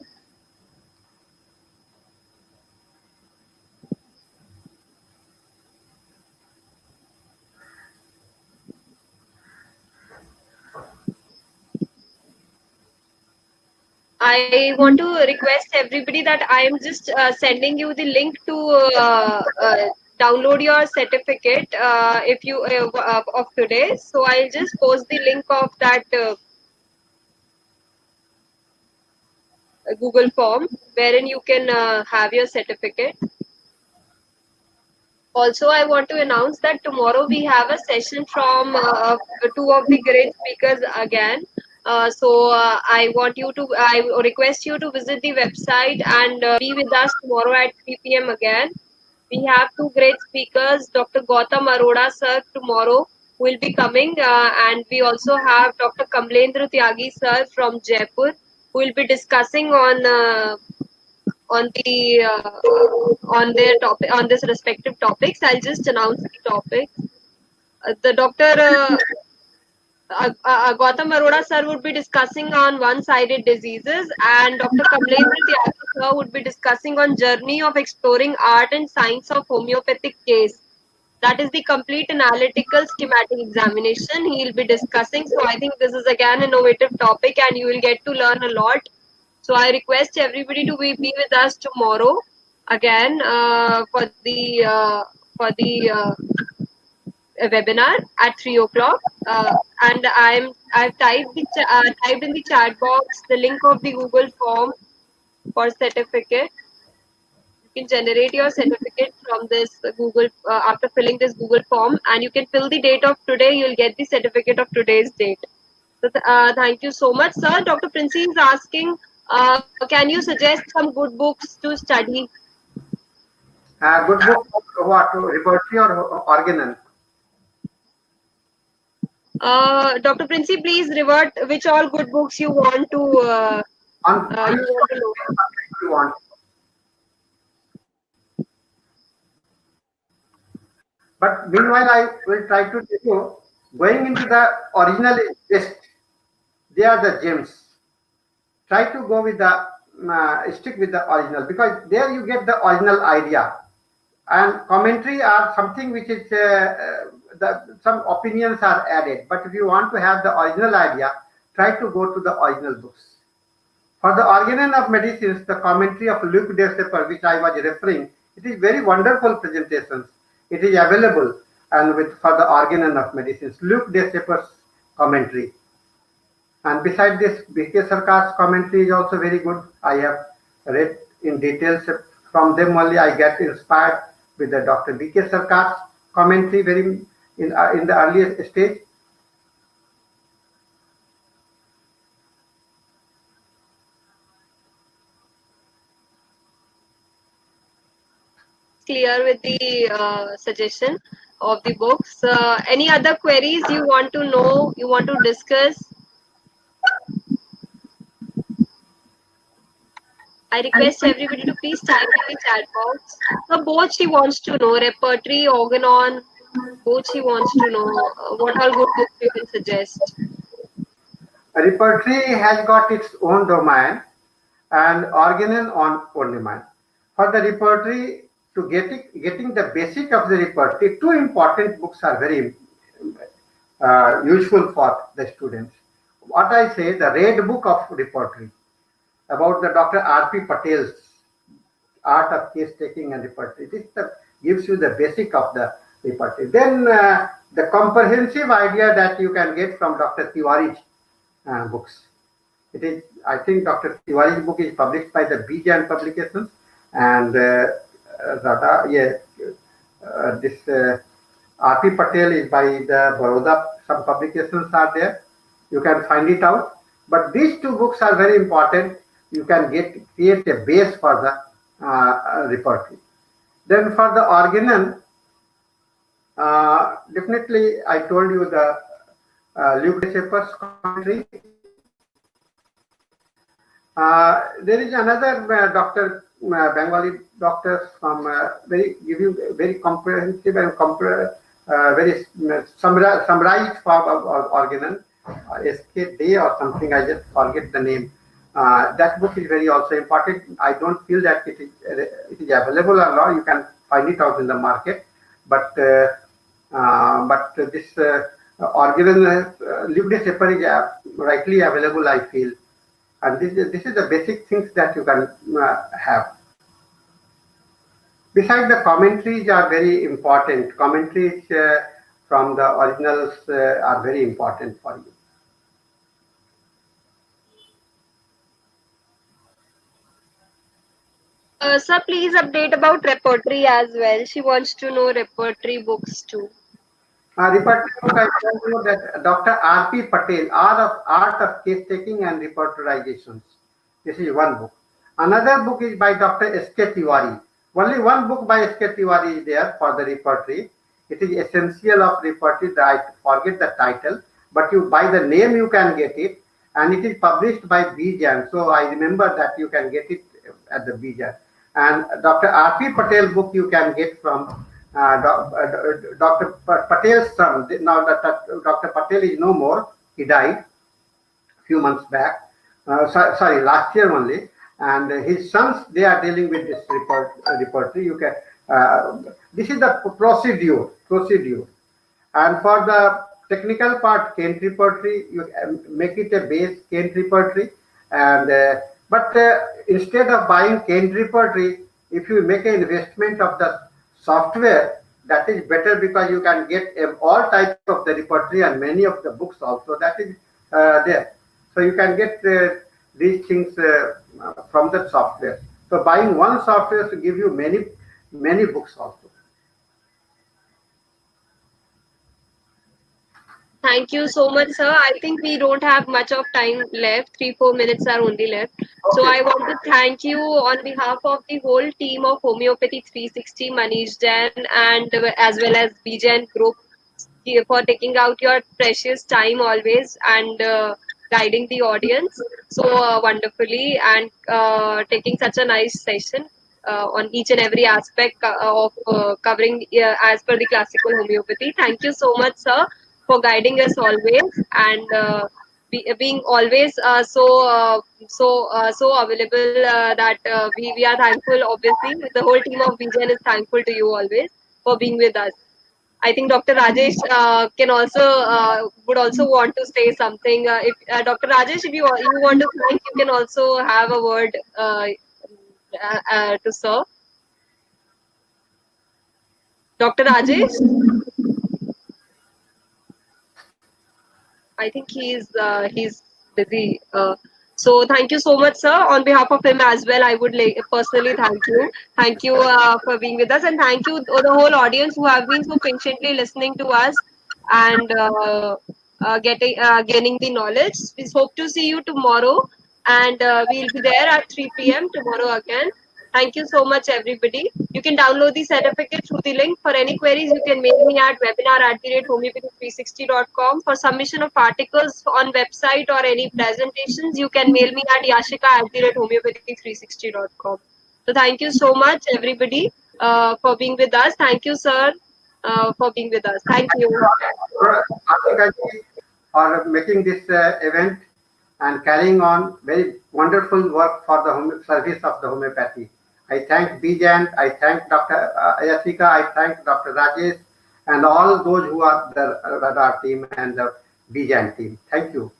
I want to request everybody that I am just sending you the link to download your certificate if you of today. So I'll just post the link of that Google form wherein you can have your certificate. Also, I want to announce that tomorrow we have a session from two of the great speakers again. I request you to visit the website and be with us tomorrow at 3 p.m. again. We have two great speakers, Dr. Gautam Arora sir tomorrow who will be coming, and we also have Dr. Kamlendra Tyagi sir from Jaipur who will be discussing on their topic on this respective topics. I'll just announce the topics. The Dr. Gautam Arora sir would be discussing on one-sided diseases, and Dr. Kamlendra Tyagi sir would be discussing on journey of exploring art and science of homeopathic case. That is the complete analytical schematic examination he will be discussing. So I think this is again an innovative topic, and you will get to learn a lot. So I request everybody to be with us tomorrow again for the webinar at 3 o'clock. And I've typed in the chat box the link of the Google form for certificate. You can generate your certificate from this Google after filling this Google form, and you can fill the date of today. You'll get the certificate of today's date. So thank you so much, sir. Dr. Princey is asking, can you suggest some good books to study? Good book, what, Repertory or Organon? Dr. Princey, please revert which all good books you want to know. You want. But meanwhile, I will try to tell you, going into the original is best. They are the gems. Try to go with the stick with the original, because there you get the original idea, and commentary are something which is some opinions are added. But if you want to have the original idea, try to go to the original books. For the Organon of Medicines, the commentary of Luc de Sepper, which I was referring, it is very wonderful presentations. It is available, and for the Organon of Medicines, Luc de Sepper's commentary. And beside this, B.K. Sarkar's commentary is also very good. I have read in details from them only. I get inspired with the Dr. B.K. Sarkar's commentary very in the earliest stage. Clear with the suggestion of the books. Any other queries you want to know, you want to discuss? I request everybody to please type in the chat box. So both she wants to know, Repertory, Organon, both she wants to know what all good books you can suggest. Repertory has got its own domain, and Organon on own domain. For the Repertory, to getting the basic of the Repertory, two important books are very useful for the students. What I say, the Red Book of Repertory, about the Dr. R.P. Patel's art of case taking and repertory. This gives you the basic of the repertory. Then the comprehensive idea that you can get from Dr. Tiwari's books. It is, I think, Dr. Tiwari's book is published by the B.J.M.S publications, and this R.P. Patel is by the Baroda. Some publications are there. You can find it out. But these two books are very important. You can create a base for the repertory. Then for the Organon, definitely I told you the Luc de Sepper's commentary. There is another Dr. Bengali doctors from give you very comprehensive and very summarized form of Organon, SK Day or something. I just forget the name. That book is very also important. I don't feel that it is available or not. You can find it out in the market, but this Organon Luc de Sepper is rightly available, I feel, and this is the basic things that you can have. Besides, the commentaries are very important. Commentaries from the originals are very important for you. Sir, please update about Repertory as well. She wants to know Repertory books too. Repertory book, I told you that Dr. R.P. Patel, Art of Case Taking and Repertorizations. This is one book. Another book is by Dr. S.K. Tiwari. Only one book by S.K. Tiwari is there for the repertory. It is Essential of Repertory. I forget the title, but you by the name you can get it, and it is published by B.J.M. So I remember that you can get it at the B.J.M. And Dr. R.P. Patel book you can get from Dr. Patel's son. Now that Dr. Patel is no more, he died a few months back. Sorry, last year only. And his sons, they are dealing with this repertory. You can. This is the procedure. And for the technical part, Kent repertory, you make it a base Kent repertory. And but instead of buying Kent repertory, if you make an investment of the software, that is better because you can get all types of the repertory and many of the books also. That is there. So you can get these things from the software. So buying one software to give you many books also. Thank you so much, sir. I think we don't have much of time left. 3-4 minutes are only left. So Okay. I want to thank you on behalf of the whole team of Homeopathy 360, Manish Jain, and as well as BJN Group for taking out your precious time always and guiding the audience so wonderfully and taking such a nice session on each and every aspect of covering as per the classical homeopathy. Thank you so much, sir, for guiding us always and being always so available that we are thankful. Obviously, the whole team of BGN is thankful to you always for being with us. I think Dr. Rajesh can also would also want to say something. If Dr. Rajesh, if you want to thank, you can also have a word to sir. Dr. Rajesh, I think he's busy. So thank you so much, sir. On behalf of him as well, I would personally thank you. Thank you for being with us, and thank you the whole audience who have been so patiently listening to us and gaining the knowledge. We hope to see you tomorrow, and we'll be there at 3 p.m. tomorrow again. Thank you so much, everybody. You can download the certificate through the link. For any queries, you can mail me at webinar@homeopathy360.com. For submission of articles on website or any presentations, you can mail me at yashika@homeopathy360.com. So thank you so much, everybody, for being with us. Thank you, sir, for being with us. Thank you. Asika ji for making this event and carrying on very wonderful work for the service of the homeopathy. I thank Bijan, I thank Dr. Yasika, I thank Dr. Rajesh, and all those who are the radar team and the Bijan team. Thank you.